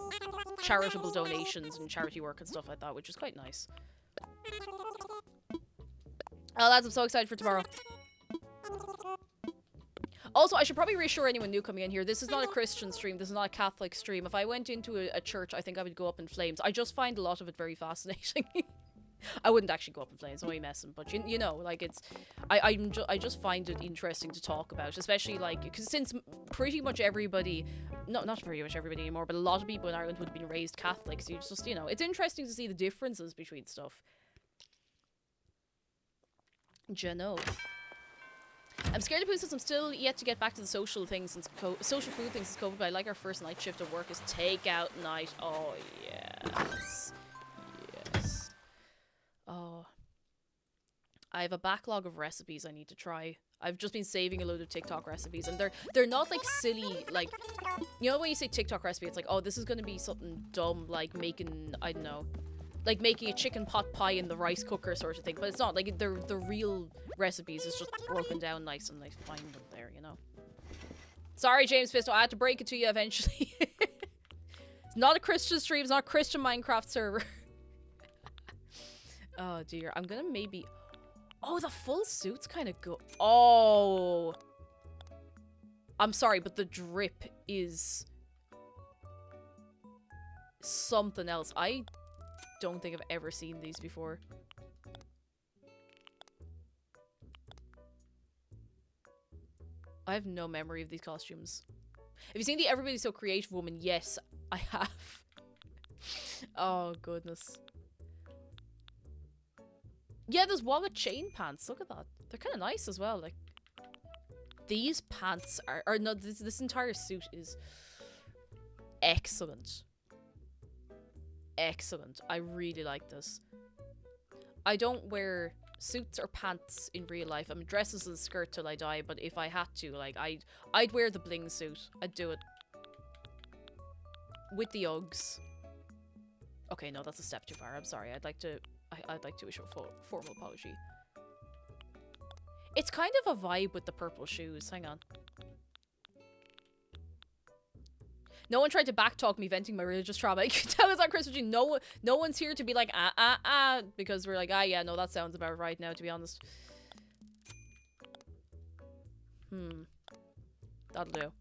B: charitable donations and charity work and stuff like that, which is quite nice. Oh, lads, I'm so excited for tomorrow. Also, I should probably reassure anyone new coming in here, this is not a Christian stream, this is not a Catholic stream. If I went into a church, I think I would go up in flames. I just find a lot of it very fascinating. I wouldn't actually go up in flames, I'm only messing, but you know, like it's, I just find it interesting to talk about, especially like, because since pretty much everybody, not pretty much everybody anymore, but a lot of people in Ireland would have been raised Catholic, so it's just, you know, it's interesting to see the differences between stuff. Jano. I'm scared of poo since I'm still yet to get back to the social things since social food things since COVID, but I like our first night shift at work is takeout night. Oh, yes. Yes. Oh. I have a backlog of recipes I need to try. I've just been saving a load of TikTok recipes, and they're not like silly, like, you know when you say TikTok recipe, it's like, oh, this is gonna be something dumb, like making, I don't know, like making a chicken pot pie in the rice cooker sort of thing, but it's not. Like, they're the real recipes. It's just broken down nice and I find them there, you know. Sorry, James Fisto, I had to break it to you eventually. It's not a Christian stream, it's not a Christian Minecraft server. Oh dear, I'm gonna maybe... Oh, the full suit's kind of good. Oh. I'm sorry, but the drip is something else. I don't think I've ever seen these before. I have no memory of these costumes. Have you seen the Everybody's So Creative woman? Yes, I have. Oh, goodness. Yeah, there's wallet chain pants. Look at that. They're kind of nice as well. Like, these pants are... Or no, this entire suit is excellent. Excellent. I really like this. I don't wear suits or pants in real life. I'm dresses and skirt till I die, but if I had to, like, I'd wear the bling suit. I'd do it. With the Uggs. Okay, no, that's a step too far. I'm sorry. I'd like to issue a formal apology. It's kind of a vibe with the purple shoes. Hang on. No one tried to backtalk me venting my religious trauma. You can tell it's on Christmas Eve. No one's here to be like, because we're like, yeah, no, that sounds about right now, to be honest. That'll do.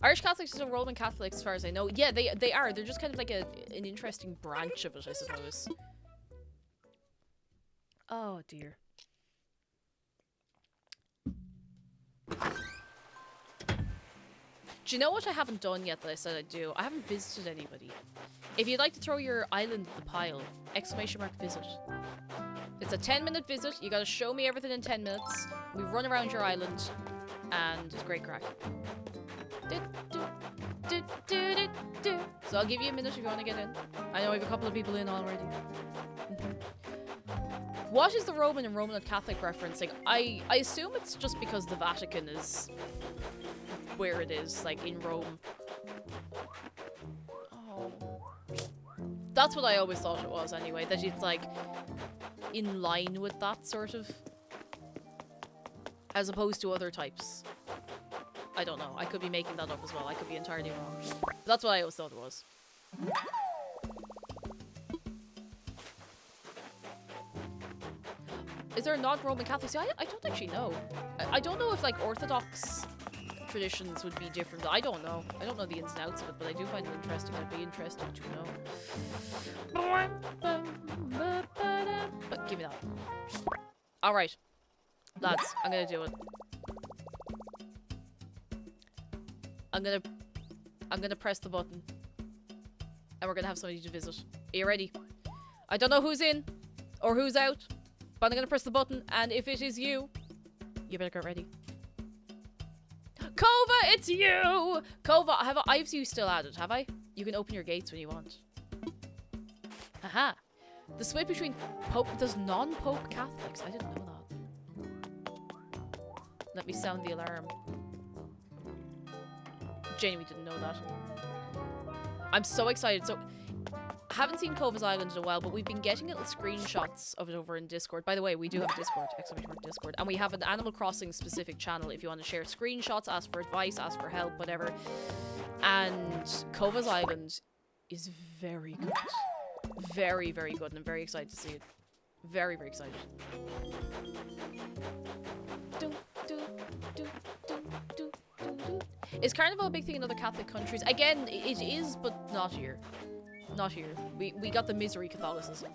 B: Irish Catholics are Roman Catholics, as far as I know. Yeah, they are. They're just kind of like an interesting branch of it, I suppose. Oh dear. Do you know what I haven't done yet that I said I'd do? I haven't visited anybody. If you'd like to throw your island in the pile, ! Visit. It's a 10-minute visit. You gotta show me everything in 10 minutes. We run around your island, and it's great crack. So I'll give you a minute if you want to get in. I know we have a couple of people in already. What is the Roman and Roman Catholic referencing? I assume it's just because the Vatican is where it is, like in Rome. Oh. That's what I always thought it was anyway, that it's like in line with that sort of, as opposed to other types. I don't know. I could be making that up as well. I could be entirely wrong. But that's what I always thought it was. Is there a non-Roman Catholic? See, I don't actually know. I don't know if like Orthodox traditions would be different. I don't know. I don't know the ins and outs of it, but I do find it interesting. I'd be interested to know. But give me that. Alright. Lads, I'm gonna do it. I'm gonna press the button. And we're gonna have somebody to visit. Are you ready? I don't know who's in or who's out, but I'm gonna press the button, and if it is you, you better get ready. Kova, it's you! Kova, I've you still added, have I? You can open your gates when you want. Aha! The split between Pope, there's non-Pope Catholics. I didn't know that. Let me sound the alarm. Genuinely didn't know that. I'm so excited. So, I haven't seen Kova's Island in a while, but we've been getting little screenshots of it over in Discord. By the way, we do have Discord, Discord, and we have an Animal Crossing specific channel if you want to share screenshots, ask for advice, ask for help, whatever. And Kova's Island is very good. Very, very good, and I'm very excited to see it. Very, very excited. Is Carnival a big thing in other Catholic countries? Again, it is, but not here. Not here. We got the misery Catholicism.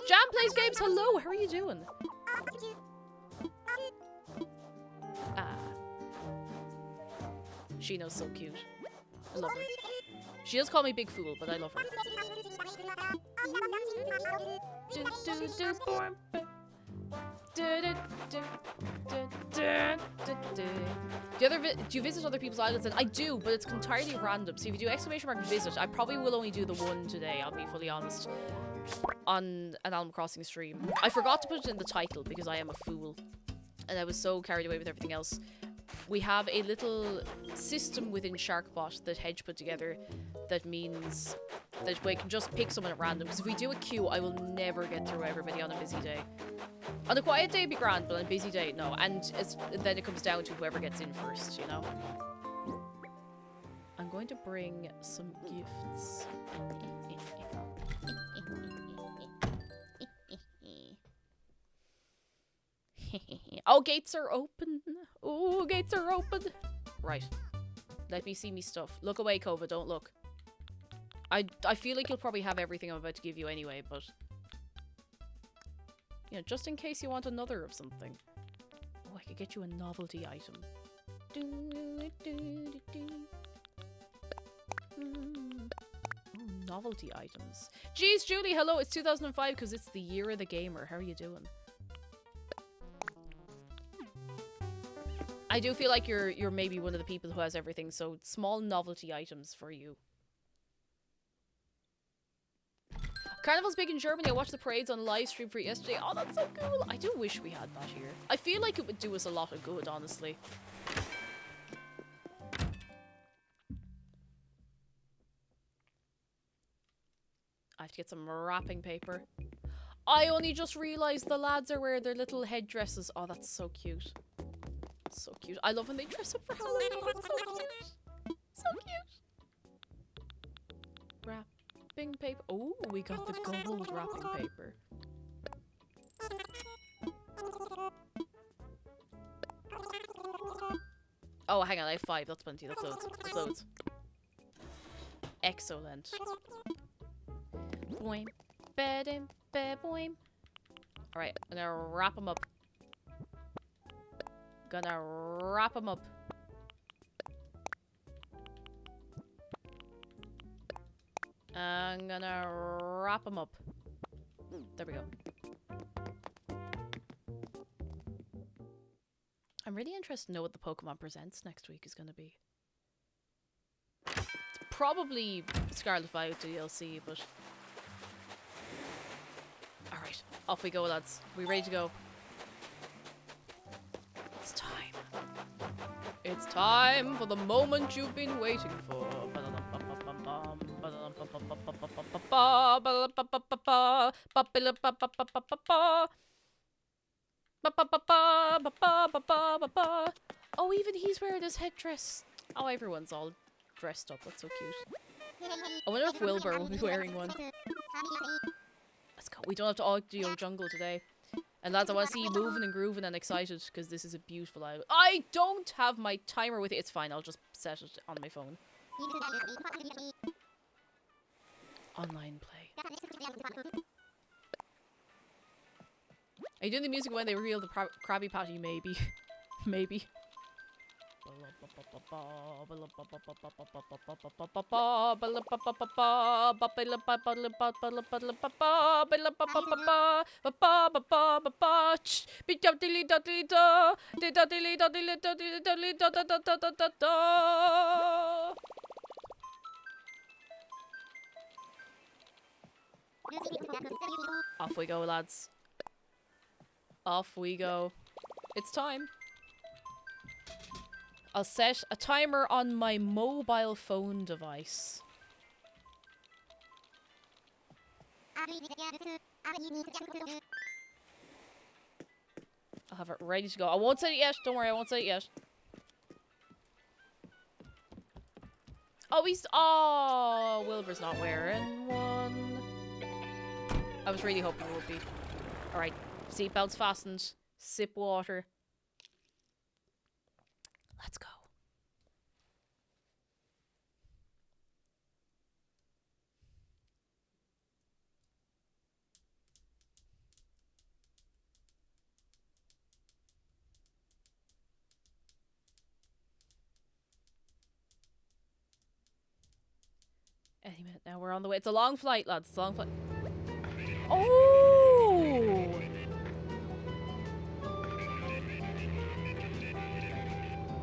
B: Jam Plays Games, hello! How are you doing? Ah. Shino's so cute. I love her. She does call me Big Fool, but I love her. Do you visit other people's islands? And I do, but it's entirely random. So if you do ! Visit, I probably will only do the one today, I'll be fully honest. On an Animal Crossing stream. I forgot to put it in the title because I am a fool. And I was so carried away with everything else. we have a little system within SharkBot that Hedge put together that means that we can just pick someone at random. Because if we do a queue, I will never get through everybody on a busy day. On a quiet day, it'd be grand, but on a busy day, no. And then it comes down to whoever gets in first, you know? I'm going to bring some gifts. Oh, gates are open. Oh, gates are open. Right. Let me see me stuff. Look away, Kova. Don't look. I feel like you'll probably have everything I'm about to give you anyway, but... You know, just in case you want another of something. Oh, I could get you a novelty item. Ooh, novelty items. Jeez, Julie, hello. It's 2005 because it's the year of the gamer. How are you doing? I do feel like you're maybe one of the people who has everything, so small novelty items for you. Carnival's big in Germany. I watched the parades on live stream for it yesterday. Oh, that's so cool. I do wish we had that here. I feel like it would do us a lot of good, honestly. I have to get some wrapping paper. I only just realised the lads are wearing their little headdresses. Oh, that's so cute. So cute. I love when they dress up for Halloween. Oh, it's so cute. So cute. Wrapping paper. Oh, we got the gold wrapping paper. Oh, hang on. I have 5. That's plenty. That's loads. That's loads. Excellent. Boing. Bedim. Boing. Alright, I'm gonna wrap them up. Gonna wrap them up. I'm gonna wrap them up. There we go. I'm really interested to know what the Pokemon Presents next week is gonna be. It's probably Scarlet Violet DLC, but... Alright, off we go, lads. We ready to go? It's time. It's time for the moment you've been waiting for. Oh, even he's wearing his headdress. Oh, everyone's all dressed up. That's so cute. I wonder if Wilbur will be wearing one. Let's go. We don't have to audio jungle today. And lads, I want to see you moving and grooving and excited because this is a beautiful island. I don't have my timer with it. It's fine. I'll just set it on my phone. Online play. Are you doing the music when they reveal the Krabby Patty? Maybe. Maybe. Off we go, lads. Off we go. It's time. I'll set a timer on my mobile phone device. I'll have it ready to go. I won't set it yet. Don't worry, I won't set it yet. Oh, oh, Wilbur's not wearing one. I was really hoping it would be. Alright, seatbelts fastened. Sip water. Let's go. Any minute now, we're on the way. It's a long flight, lads. It's a long flight. Oh!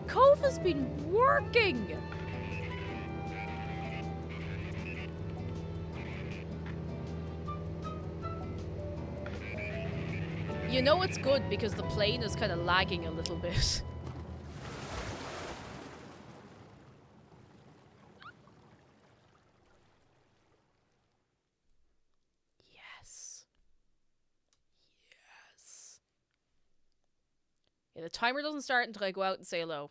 B: Kova's been working! You know it's good because the plane is kind of lagging a little bit. Okay, the timer doesn't start until I go out and say hello.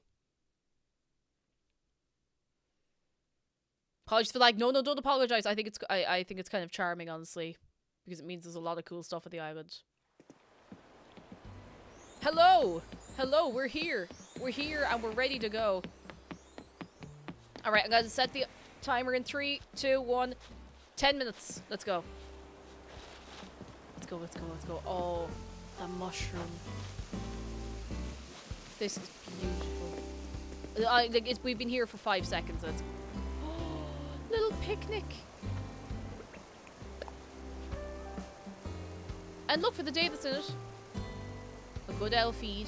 B: Apologies for like, no, don't apologize. I think it's kind of charming, honestly, because it means there's a lot of cool stuff at the island. Hello, we're here, and we're ready to go. All right, I'm gonna set the timer in 3, 2, 1. 10 minutes. Let's go. Let's go. Oh, the mushroom. This is beautiful. We've been here for 5 seconds. Let's. Oh, little picnic. And look for the day that's in it. A good L feed.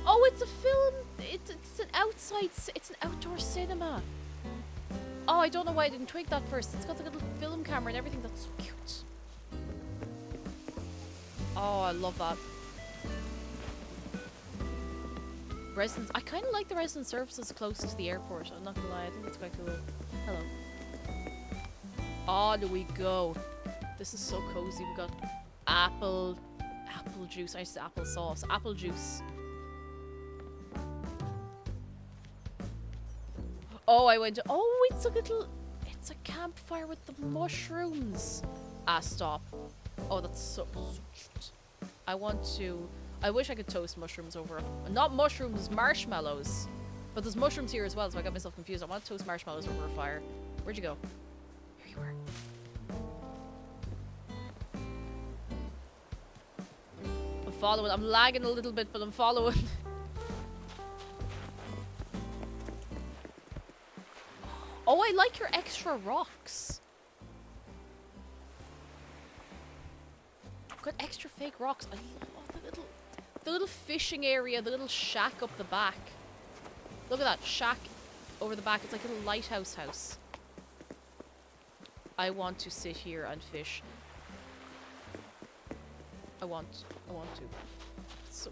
B: Oh, it's a film. It's an outside. It's an outdoor cinema. Oh, I don't know why I didn't twig that first. It's got the little film camera and everything. That's so cute. Oh, I love that. Residence. I kind of like the resident services closest to the airport. I'm not gonna lie. I think that's quite cool. Hello. Oh, there we go. This is so cozy. We got apple juice. I said apple sauce. Apple juice. Oh, I went to, oh, it's a campfire with the mushrooms. Ah, stop. Oh, that's so cute. I wish I could toast mushrooms over, not mushrooms, marshmallows. But there's mushrooms here as well, so I got myself confused. I want to toast marshmallows over a fire. Where'd you go? Here you were. I'm following. I'm lagging a little bit, but I'm following. Oh, I like your extra rocks. Got extra fake rocks. I love the little fishing area, the little shack up the back. Look at that shack over the back. It's like a little lighthouse house. I want to sit here and fish. I want to. It's so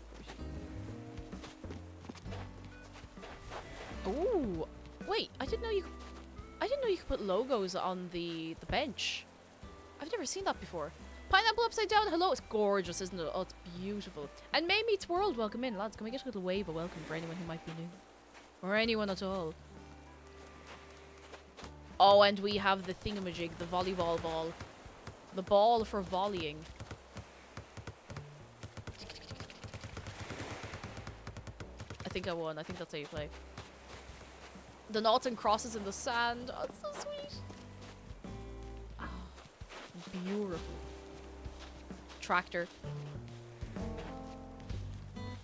B: pretty. Ooh, wait! I didn't know you could put logos on the bench. I've never seen that before. Pineapple upside down. Hello. It's gorgeous, isn't it? Oh, it's beautiful. And May Meets World. Welcome in, lads. Can we get a little wave of welcome for anyone who might be new? Or anyone at all. Oh, and we have the thingamajig, the volleyball ball. The ball for volleying. I think I won. I think that's how you play. The noughts and crosses in the sand. Oh, it's so sweet. Oh, beautiful. Tractor.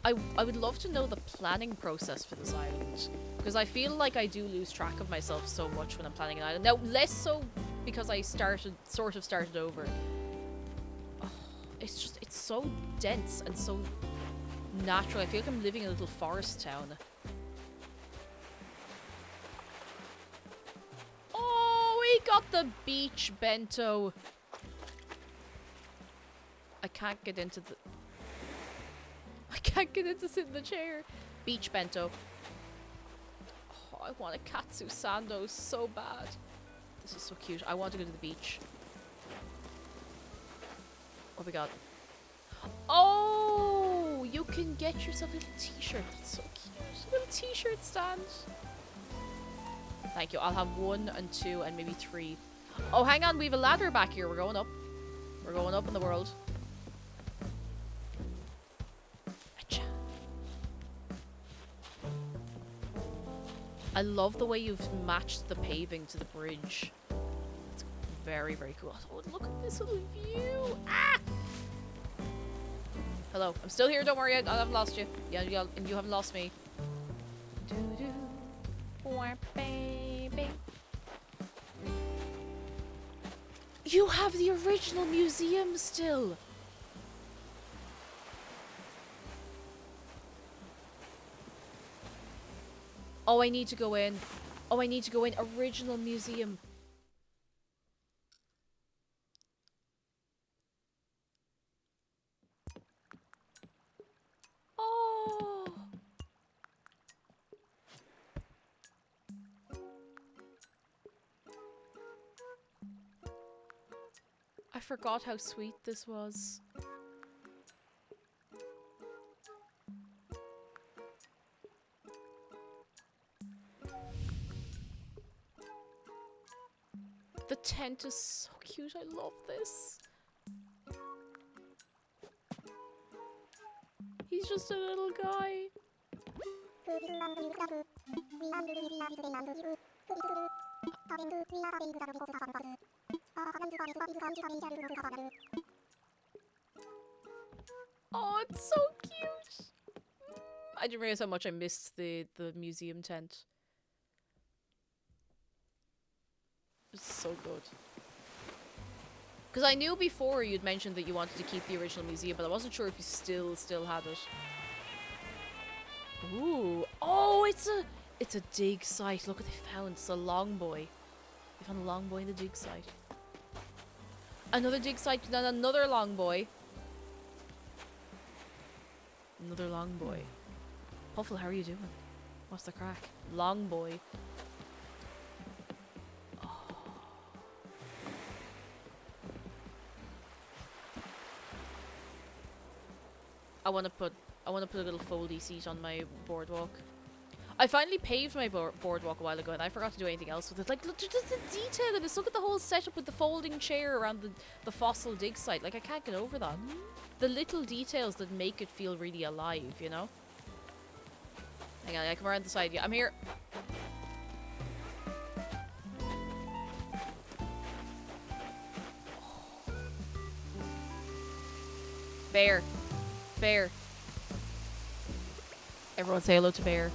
B: I would love to know the planning process for this island, because I feel like I do lose track of myself so much when I'm planning an island. Now, less so because I sort of started over. Oh, it's so dense and so natural. I feel like I'm living in a little forest town. Oh, we got the beach bento. I can't get into sit in the chair. Beach bento. Oh, I want a katsu sando so bad. This is so cute. I want to go to the beach. What we got? Oh, you can get yourself a little t-shirt. That's so cute. A little t-shirt stand. Thank you. I'll have 1 and 2 and maybe 3. Oh, hang on. We have a ladder back here. We're going up. We're going up in the world. I love the way you've matched the paving to the bridge. It's very, very cool. Oh, look at this little view. Ah! Hello. I'm still here. Don't worry. I haven't lost you. Yeah, you haven't lost me. Baby. You have the original museum still. Oh, I need to go in. Oh, I need to go in. Original museum. Oh. I forgot how sweet this was. tent is so cute. I love this. He's just a little guy. Oh, it's so cute. I didn't realize how much I missed the museum tent. It's so good. Because I knew before you'd mentioned that you wanted to keep the original museum, but I wasn't sure if you still had it. Ooh. Oh, it's a dig site. Look what they found. It's a long boy. They found a long boy in the dig site. Another dig site, then another long boy. Another long boy. Puffle, how are you doing? What's the crack? Long boy. I want to put a little foldy seat on my boardwalk. I finally paved my boardwalk a while ago, and I forgot to do anything else with it. Like, look, just the detail of this. Look at the whole setup with the folding chair around the fossil dig site. Like, I can't get over that. The little details that make it feel really alive, you know? Hang on, I come around the side. Yeah, I'm here. Bear. Bear. Everyone say hello to Bear.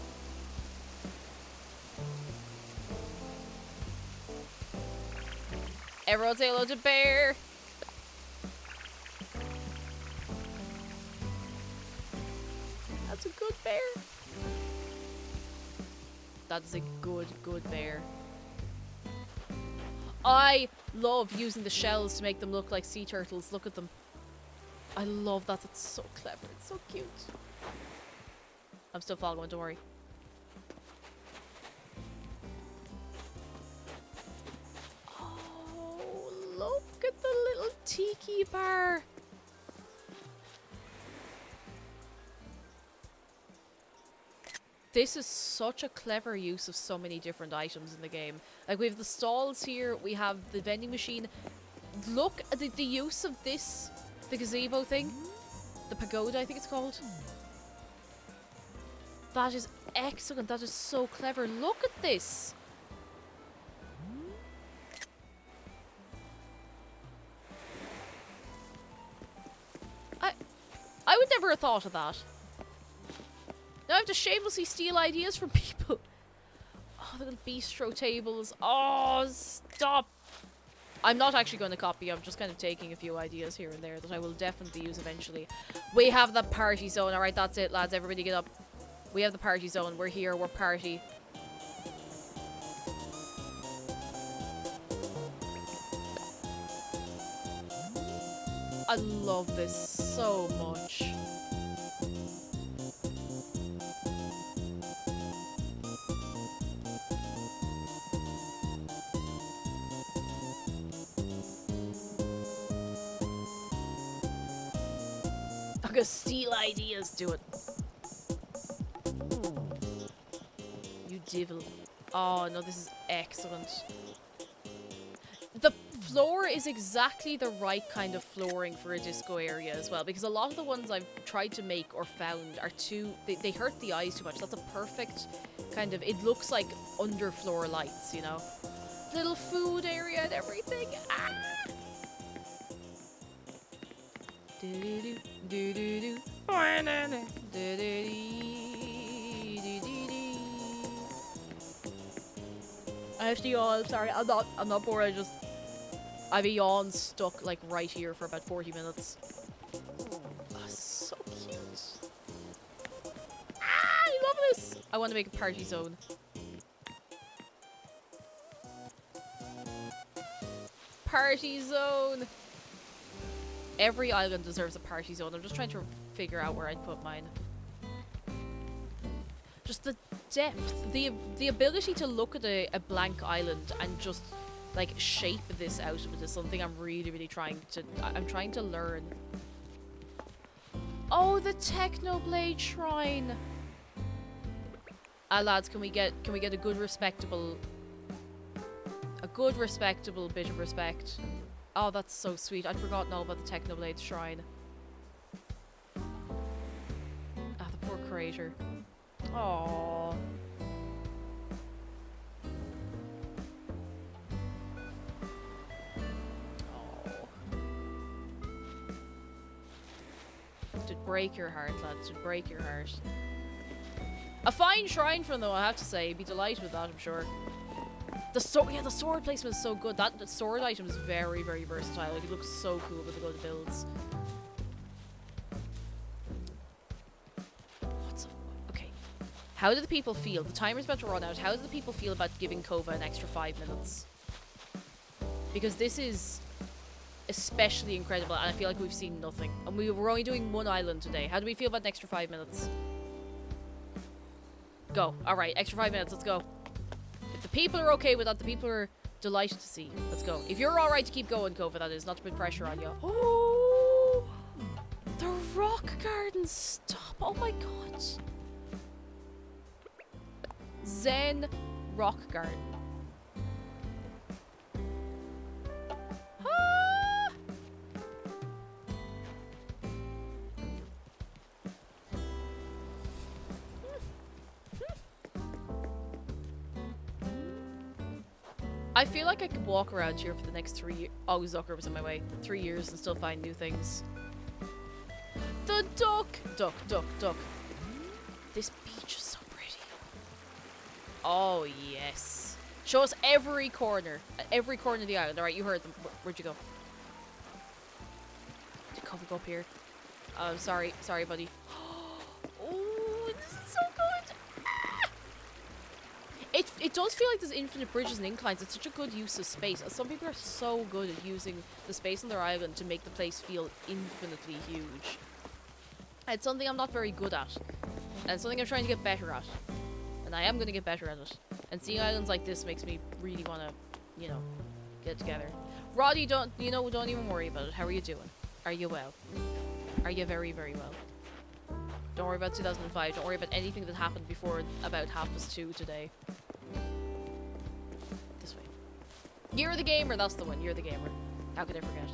B: Everyone say hello to Bear. That's a good bear. That's a good bear. I love using the shells to make them look like sea turtles. Look at them. I love that. It's so clever. It's so cute. I'm still following, don't worry. Oh, look at the little tiki bar. This is such a clever use of so many different items in the game. Like, we have the stalls here, we have the vending machine. Look at the use of this, the gazebo thing. The pagoda, I think it's called. That is excellent. That is so clever. Look at this. I would never have thought of that. Now I have to shamelessly steal ideas from people. Oh, the little bistro tables. Oh, stop. I'm not actually going to copy. I'm just kind of taking a few ideas here and there that I will definitely use eventually. We have the party zone. Alright, that's it, lads. Everybody get up. We have the party zone. We're here. We're party. I love this so much. I'm gonna steal ideas. Do it. You devil. Oh no, this is excellent. The floor is exactly the right kind of flooring for a disco area as well, because a lot of the ones I've tried to make or found are too... They hurt the eyes too much. That's a perfect kind of... It looks like underfloor lights, you know? Little food area and everything. Ah! Do-do-do, do-do-do. I have to yawn, sorry, I'm not bored, I have a yawn stuck like right here for about 40 minutes. Oh, so cute. Ah, I love this! I want to make a party zone. Party zone! Every island deserves a party zone. I'm just trying to figure out where I'd put mine. Just the depth, the ability to look at a blank island and just like shape this out of it is something I'm really trying to learn. Oh, the Technoblade Shrine. Lads, can we get a good respectable A good, respectable bit of respect. Oh, that's so sweet. I'd forgotten all about the Technoblade Shrine. Ah, the poor creator. Aww. Did break your heart, lads. Did break your heart. A fine shrine for them, though, I have to say. Be delighted with that, I'm sure. The sword placement is so good. That sword item is very, very versatile. Like, it looks so cool with the good builds. Okay. How do the people feel? The timer's about to run out. How do the people feel about giving Kova an extra 5 minutes? Because this is especially incredible, and I feel like we've seen nothing. And we're only doing one island today. How do we feel about an extra 5 minutes? Go. Alright, extra 5 minutes. Let's go. If the people are okay with that, the people are delighted to see. Let's go. If you're alright to keep going, Kova, that is. Not to put pressure on you. Oh! The rock garden. Stop. Oh my god. Zen rock garden. I feel like I could walk around here for the next 3 years. Oh, Zucker was in my way. 3 years and still find new things. The duck! Duck, duck, duck. This beach is so pretty. Oh, yes. Show us every corner. Every corner of the island. Alright, you heard them. Where'd you go? Did Cover go up here? Oh, sorry. Sorry, buddy. Oh, this is so good. It does feel like there's infinite bridges and inclines. It's such a good use of space. Some people are so good at using the space on their island to make the place feel infinitely huge. It's something I'm not very good at. And it's something I'm trying to get better at. And I am going to get better at it. And seeing islands like this makes me really want to, you know, get it together. Roddy, don't even worry about it. How are you doing? Are you well? Are you very, very well? Don't worry about 2005. Don't worry about anything that happened before about 2:30 today. This way. You're the gamer. That's the one. You're the gamer. How could I forget?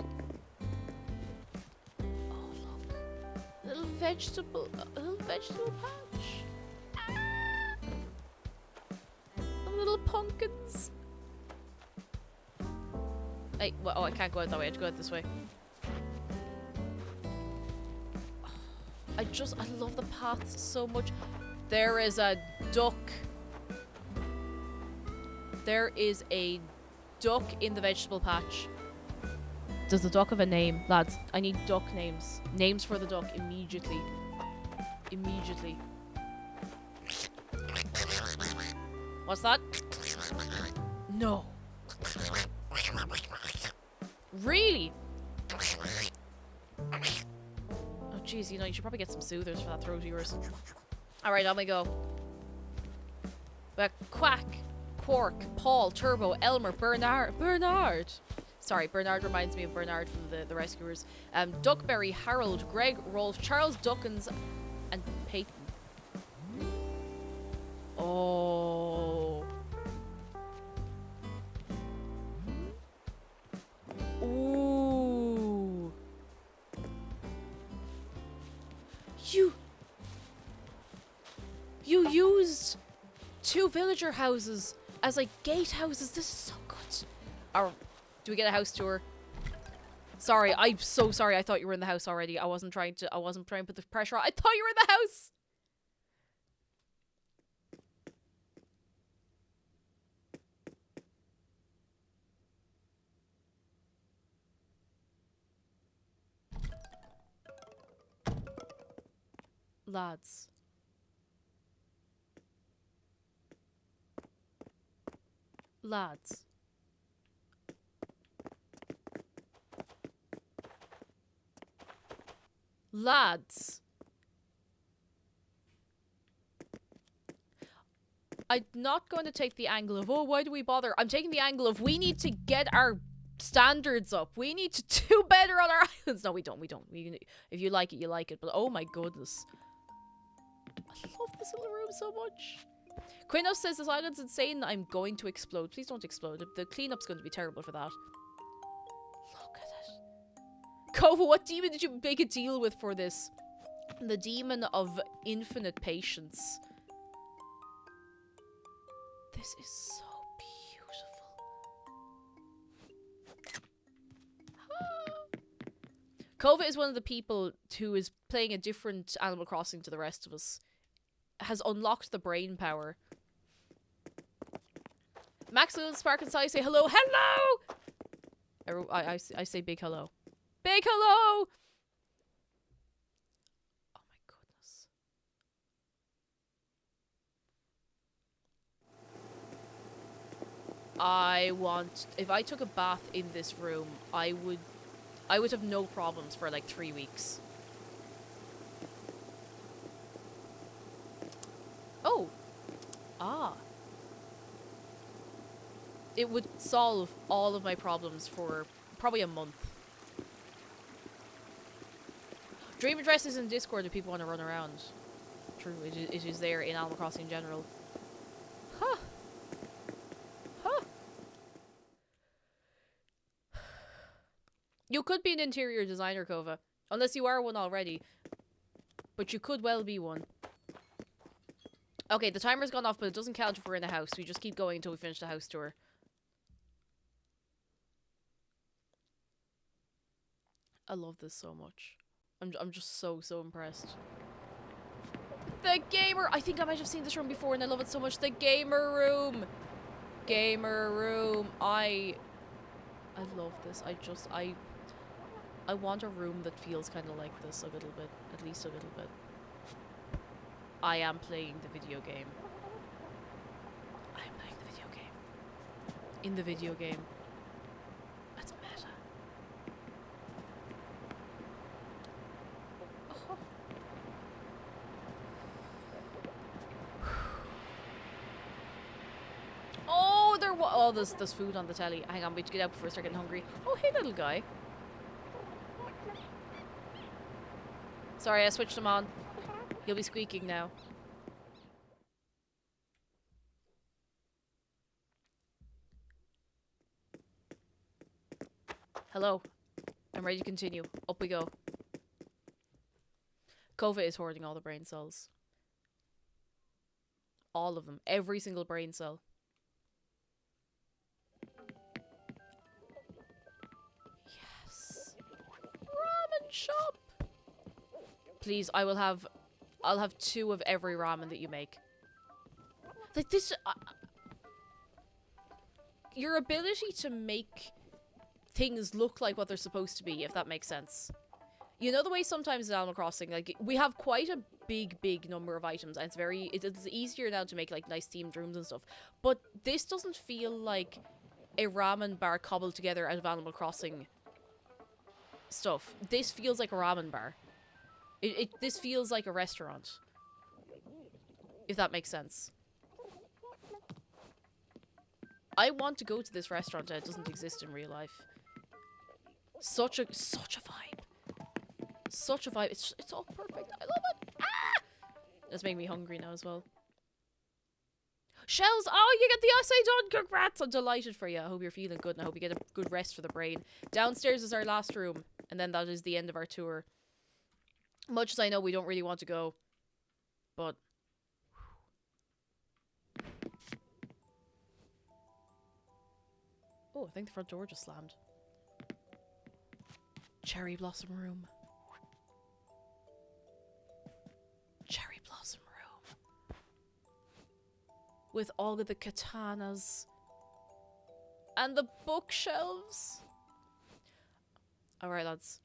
B: Oh, look. A little vegetable patch. Ah! Little pumpkins. Hey, well, oh, I can't go out that way. I have to go out this way. I love the paths so much. There is a duck. There is a duck in the vegetable patch. Does the duck have a name? Lads, I need duck names. Names for the duck immediately. Immediately. What's that? No. Really? Oh, jeez, you know, you should probably get some soothers for that throat of yours. Alright, on we go. Quack, Quark, Paul, Turbo, Elmer, Bernard. Sorry, Bernard reminds me of Bernard from the Rescuers. Duckberry, Harold, Greg, Rolf, Charles Duckins, and Peyton. Oh. Ooh. You used 2 villager houses as like gatehouses. This is so good. Or do we get a house tour? Sorry, I'm so sorry. I thought you were in the house already. I wasn't trying to put the pressure on. I thought you were in the house. Lads. Lads. Lads. I'm not going to take the angle of, oh, why do we bother? I'm taking the angle of, we need to get our standards up. We need to do better on our islands. No, we don't. If you like it, you like it. But oh my goodness. I love this little room so much. Quinos says this island's insane. I'm going to explode. Please don't explode. The cleanup's going to be terrible for that. Look at it. Kova, what demon did you make a deal with for this? The demon of infinite patience. This is so beautiful. Kova is one of the people who is playing a different Animal Crossing to the rest of us. Has unlocked the brain power. Maxwell, Spark and Sai say hello. Hello! I say big hello. Big hello! Oh my goodness. If I took a bath in this room, I would have no problems for like 3 weeks. Oh. Ah. It would solve all of my problems for probably a month. Dream address is in Discord if people want to run around. True, it is there in Animal Crossing in general. Huh. Huh. You could be an interior designer, Kova. Unless you are one already. But you could well be one. Okay, the timer's gone off, but it doesn't count if we're in the house. We just keep going until we finish the house tour. I love this so much. I'm just so impressed. The gamer! I think I might have seen this room before and I love it so much. The gamer room! Gamer room. I love this. I want a room that feels kind of like this a little bit. At least a little bit. I am playing the video game. I am playing the video game. In the video game. That's meta. Oh, there's food on the telly. Hang on, we have to get out before I start getting hungry. Oh, hey, little guy. Sorry, I switched him on. He'll be squeaking now. Hello. I'm ready to continue. Up we go. Kova is hoarding all the brain cells. All of them. Every single brain cell. Yes. Ramen shop. Please, I'll have 2 of every ramen that you make. Like this, your ability to make things look like what they're supposed to be, if that makes sense. You know the way sometimes in Animal Crossing, like, we have quite a big number of items, and it's easier now to make, like, nice themed rooms and stuff. But this doesn't feel like a ramen bar cobbled together out of Animal Crossing stuff. This feels like a ramen bar. This feels like a restaurant. If that makes sense. I want to go to this restaurant and it doesn't exist in real life. Such a vibe. Such a vibe. It's all perfect. I love it. Ah! It's making me hungry now as well. Shells! Oh, you get the essay done! Congrats! I'm delighted for you. I hope you're feeling good and I hope you get a good rest for the brain. Downstairs is our last room. And then that is the end of our tour. Much as I know we don't really want to go. But... oh, I think the front door just slammed. Cherry Blossom Room. Cherry Blossom Room. With all of the katanas. And the bookshelves. Alright, lads.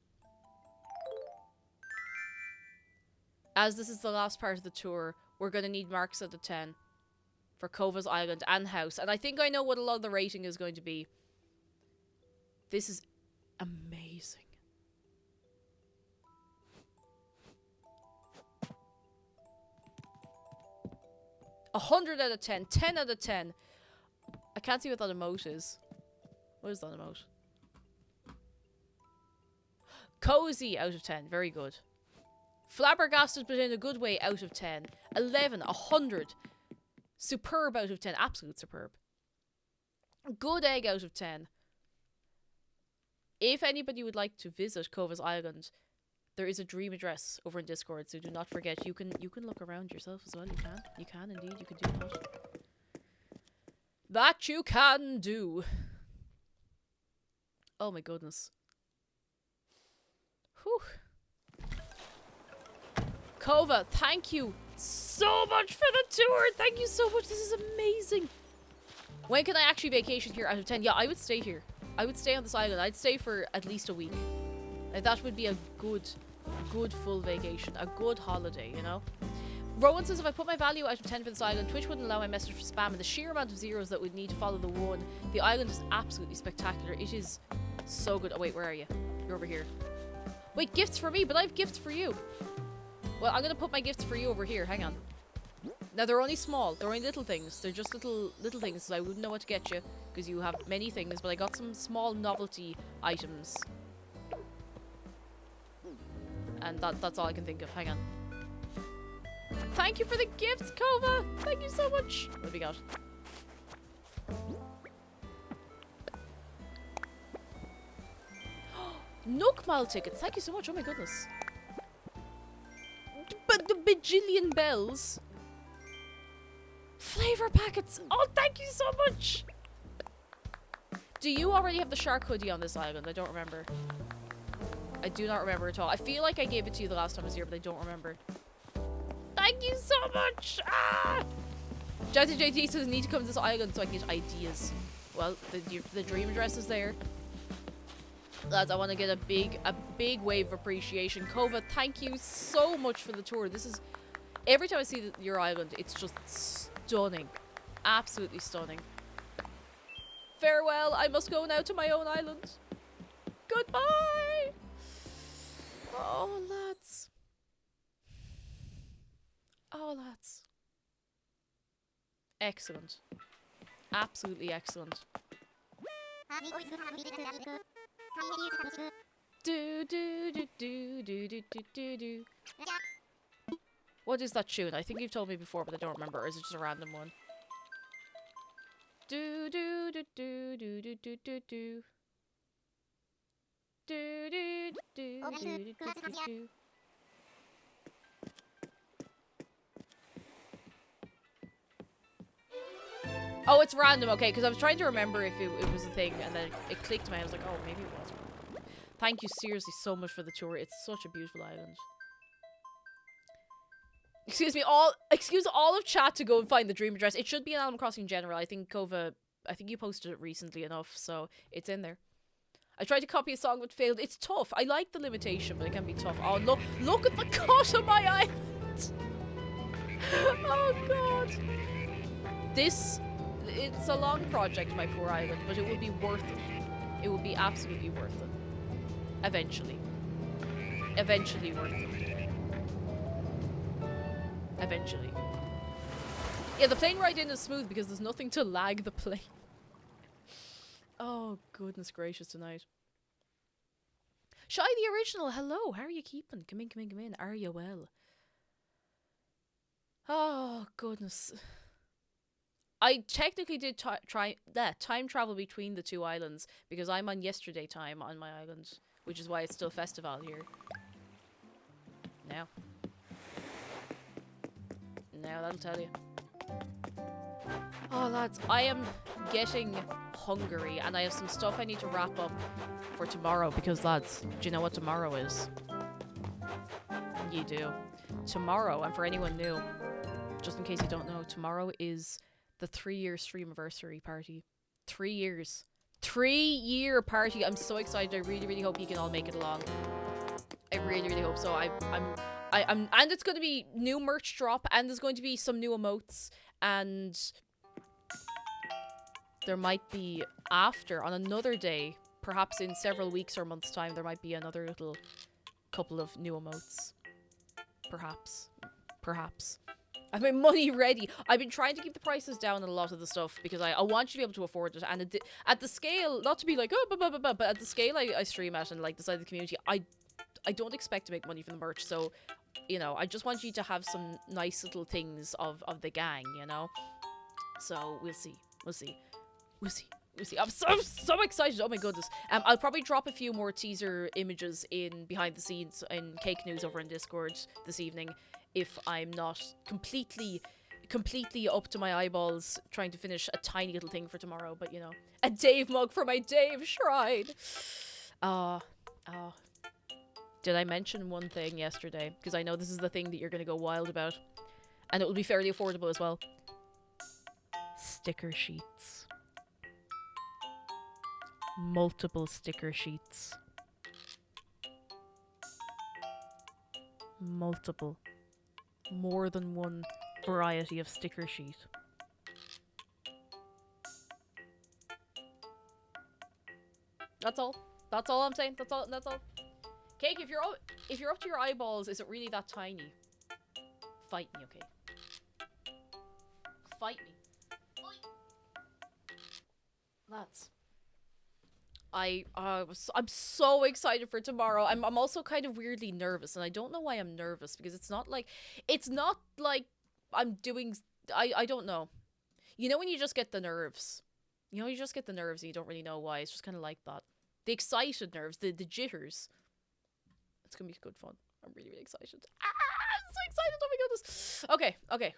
B: As this is the last part of the tour, we're going to need marks out of 10 for Kova's Island and house. And I think I know what a lot of the rating is going to be. This is amazing. A 100 out of 10. 10 out of 10. I can't see what that emote is. What is that emote? Cozy out of 10. Very good. Flabbergasted, but in a good way, out of 10. 11, 100. Superb out of 10. Absolute superb. Good egg out of 10. If anybody would like to visit Cova's Island, there is a dream address over in Discord, so do not forget. You can look around yourself as well. You can indeed. You can do that. That you can do. Oh my goodness. Whew. Kova, thank you so much for the tour. Thank you so much. This is amazing. When can I actually vacation here out of 10? Yeah, I would stay here. I would stay on this island. I'd stay for at least a week. Like, that would be a good full vacation. A good holiday, you know? Rowan says, if I put my value out of 10 for this island, Twitch wouldn't allow my message for spam, and the sheer amount of zeros that would need to follow the 1. The island is absolutely spectacular. It is so good. Oh, wait, where are you? You're over here. Wait, gifts for me, but I have gifts for you. Well, I'm going to put my gifts for you over here. Hang on. Now, they're only small. They're only little things. They're just little things, so I wouldn't know what to get you, because you have many things, but I got some small novelty items. And that's all I can think of. Hang on. Thank you for the gifts, Kova! Thank you so much! What have we got? Nook Mile tickets! Thank you so much! Oh my goodness. But the bajillion bells! Flavor packets! Oh, thank you so much! Do you already have the shark hoodie on this island? I don't remember. I do not remember at all. I feel like I gave it to you the last time I was here, but I don't remember. Thank you so much! Ah! Jazzy JT says, need to come to this island so I can get ideas. Well, the dream address is there. Lads, I want to get a big wave of appreciation. Kova, thank you so much for the tour. This is... Every time I see your island, it's just stunning. Absolutely stunning. Farewell, I must go now to my own island. Goodbye! Oh, lads. Oh, lads. Excellent. Absolutely excellent. Do do do do do do do do do. What is that tune? I think you've told me before, but I don't remember. Or is it just a random one? Do do do do do do do do do. Do do do do do do do. Oh, it's random, okay, because I was trying to remember if it was a thing, and then it clicked to me. I was like, oh, maybe it was. Thank you seriously so much for the tour. It's such a beautiful island. Excuse all of chat to go and find the dream address. It should be in Animal Crossing in general. I think Kova, I think you posted it recently enough, so it's in there. I tried to copy a song but failed. It's tough. I like the limitation, but it can be tough. Oh, look at the cut of my island. Oh, God. It's a long project, my poor island, but it will be worth it. It will be absolutely worth it. Eventually. Eventually worth it. Eventually. Yeah, the plane ride in is smooth because there's nothing to lag the plane. Oh, goodness gracious tonight. Shy the Original, hello. How are you keeping? Come in. Are you well? Oh, goodness. I technically did time travel between the two islands because I'm on yesterday time on my island, which is why it's still festival here. Now, that'll tell you. Oh, lads, I am getting hungry and I have some stuff I need to wrap up for tomorrow because, lads, do you know what tomorrow is? You do. Tomorrow, and for anyone new, just in case you don't know, tomorrow is the 3-year streamiversary party. 3 years. 3-year party. I'm so excited. I really, really hope you can all make it along. I really, really hope so. I'm and it's going to be new merch drop, and there's going to be some new emotes, and there might be after, on another day, perhaps in several weeks or months' time, there might be another little couple of new emotes. Perhaps. I have my money ready. I've been trying to keep the prices down on a lot of the stuff because I want you to be able to afford it. And at the scale, not to be like, oh, but at the scale I stream at and like the side of the community, I don't expect to make money from the merch. So, you know, I just want you to have some nice little things of the gang, you know? So we'll see. We'll see. We'll see. We'll see. I'm so excited. Oh my goodness. I'll probably drop a few more teaser images in behind the scenes in Cake News over in Discord this evening if I'm not completely up to my eyeballs trying to finish a tiny little thing for tomorrow. But, you know, a Dave mug for my Dave shrine. Did I mention one thing yesterday? Because I know this is the thing that you're going to go wild about. And it will be fairly affordable as well. Sticker sheets. Multiple sticker sheets. Multiple. More than one variety of sticker sheet. That's all. That's all I'm saying. That's all. Cake, if you're up to your eyeballs, is it really that tiny? Fight me, okay? Fight me. Lads. I'm so excited for tomorrow. I'm also kind of weirdly nervous, and I don't know why I'm nervous, because it's not like I'm doing, I don't know. You know when you just get the nerves? You know, you just get the nerves and you don't really know why. It's just kind of like that. The excited nerves, the jitters. It's gonna be good fun. I'm really, really excited. I'm so excited, oh my goodness. Okay.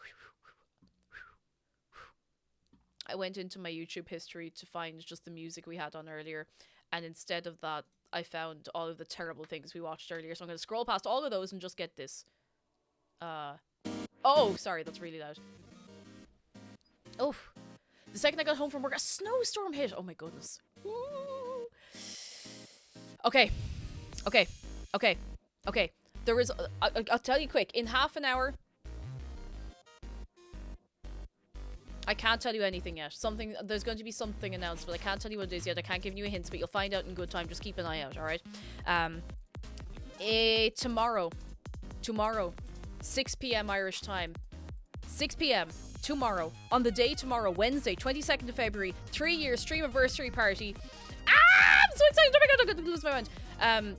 B: I went into my YouTube history to find just the music we had on earlier, and instead of that, I found all of the terrible things we watched earlier. So I'm going to scroll past all of those and just get this. Oh, sorry, that's really loud. Oh, the second I got home from work, a snowstorm hit. Oh my goodness. Woo. Okay. There is, I'll tell you quick, in half an hour, I can't tell you anything yet. There's going to be something announced, but I can't tell you what it is yet. I can't give you a hint, but you'll find out in good time. Just keep an eye out, alright? Tomorrow, 6 p.m. Irish time. 6 p.m. tomorrow. On the day tomorrow, Wednesday, 22nd of February, 3-year stream anniversary party. I'm so excited! Oh my god, I'm going to lose my mind.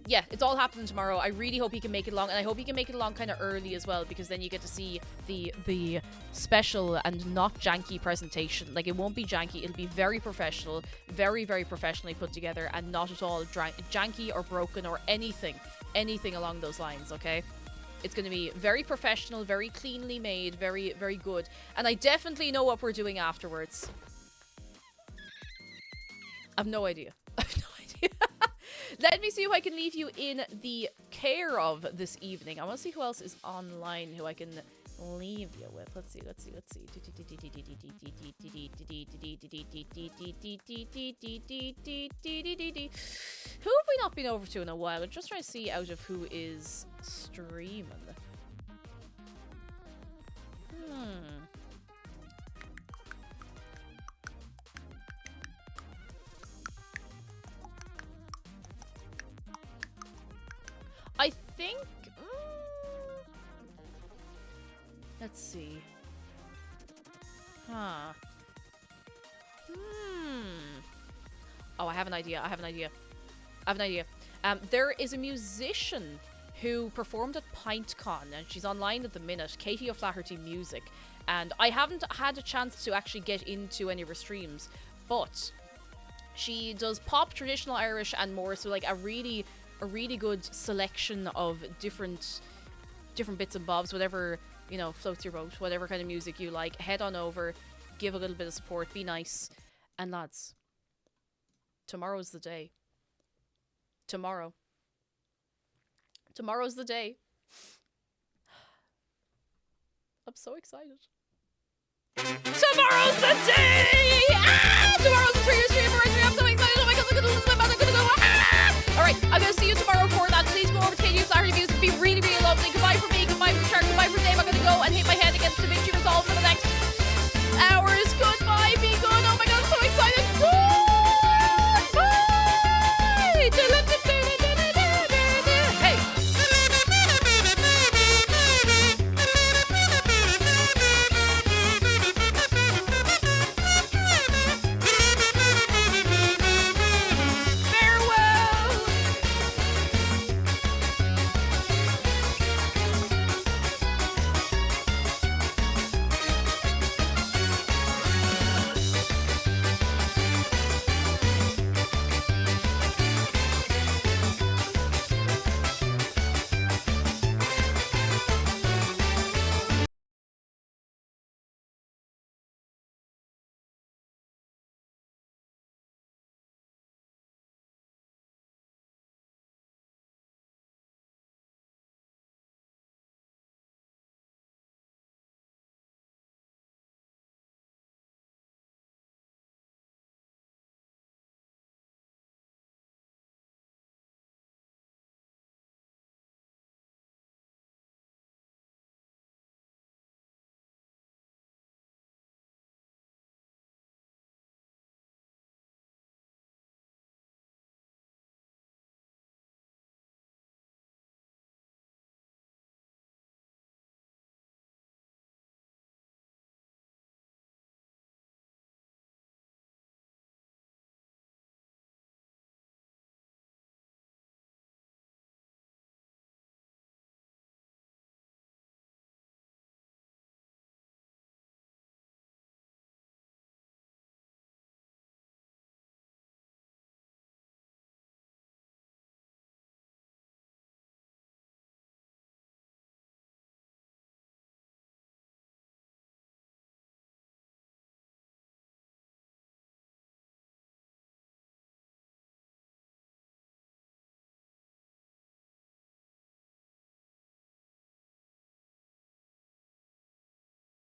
B: Yeah, it's all happening tomorrow. I really hope he can make it along, and I hope he can make it along kind of early as well, because then you get to see the special and not janky presentation. Like, it won't be janky, it'll be very professional, very, very professionally put together, and not at all janky or broken or anything along those lines, okay? It's going to be very professional, very cleanly made, very, very good, and I definitely know what we're doing afterwards. I've no idea. Let me see who I can leave you in the care of this evening. I want to see who else is online who I can leave you with. Let's see. Who have we not been over to in a while? I'm just trying to see out of who is streaming. I think... let's see. Oh, I have an idea. There is a musician who performed at PintCon, and she's online at the minute, Katie O'Flaherty Music. And I haven't had a chance to actually get into any of her streams, but she does pop, traditional Irish, and more, so like a really good selection of different bits and bobs, whatever, you know, floats your boat, whatever kind of music you like. Head on over, give a little bit of support, be nice. And lads, tomorrow's the day. Tomorrow's the day. I'm so excited. Tomorrow's the day!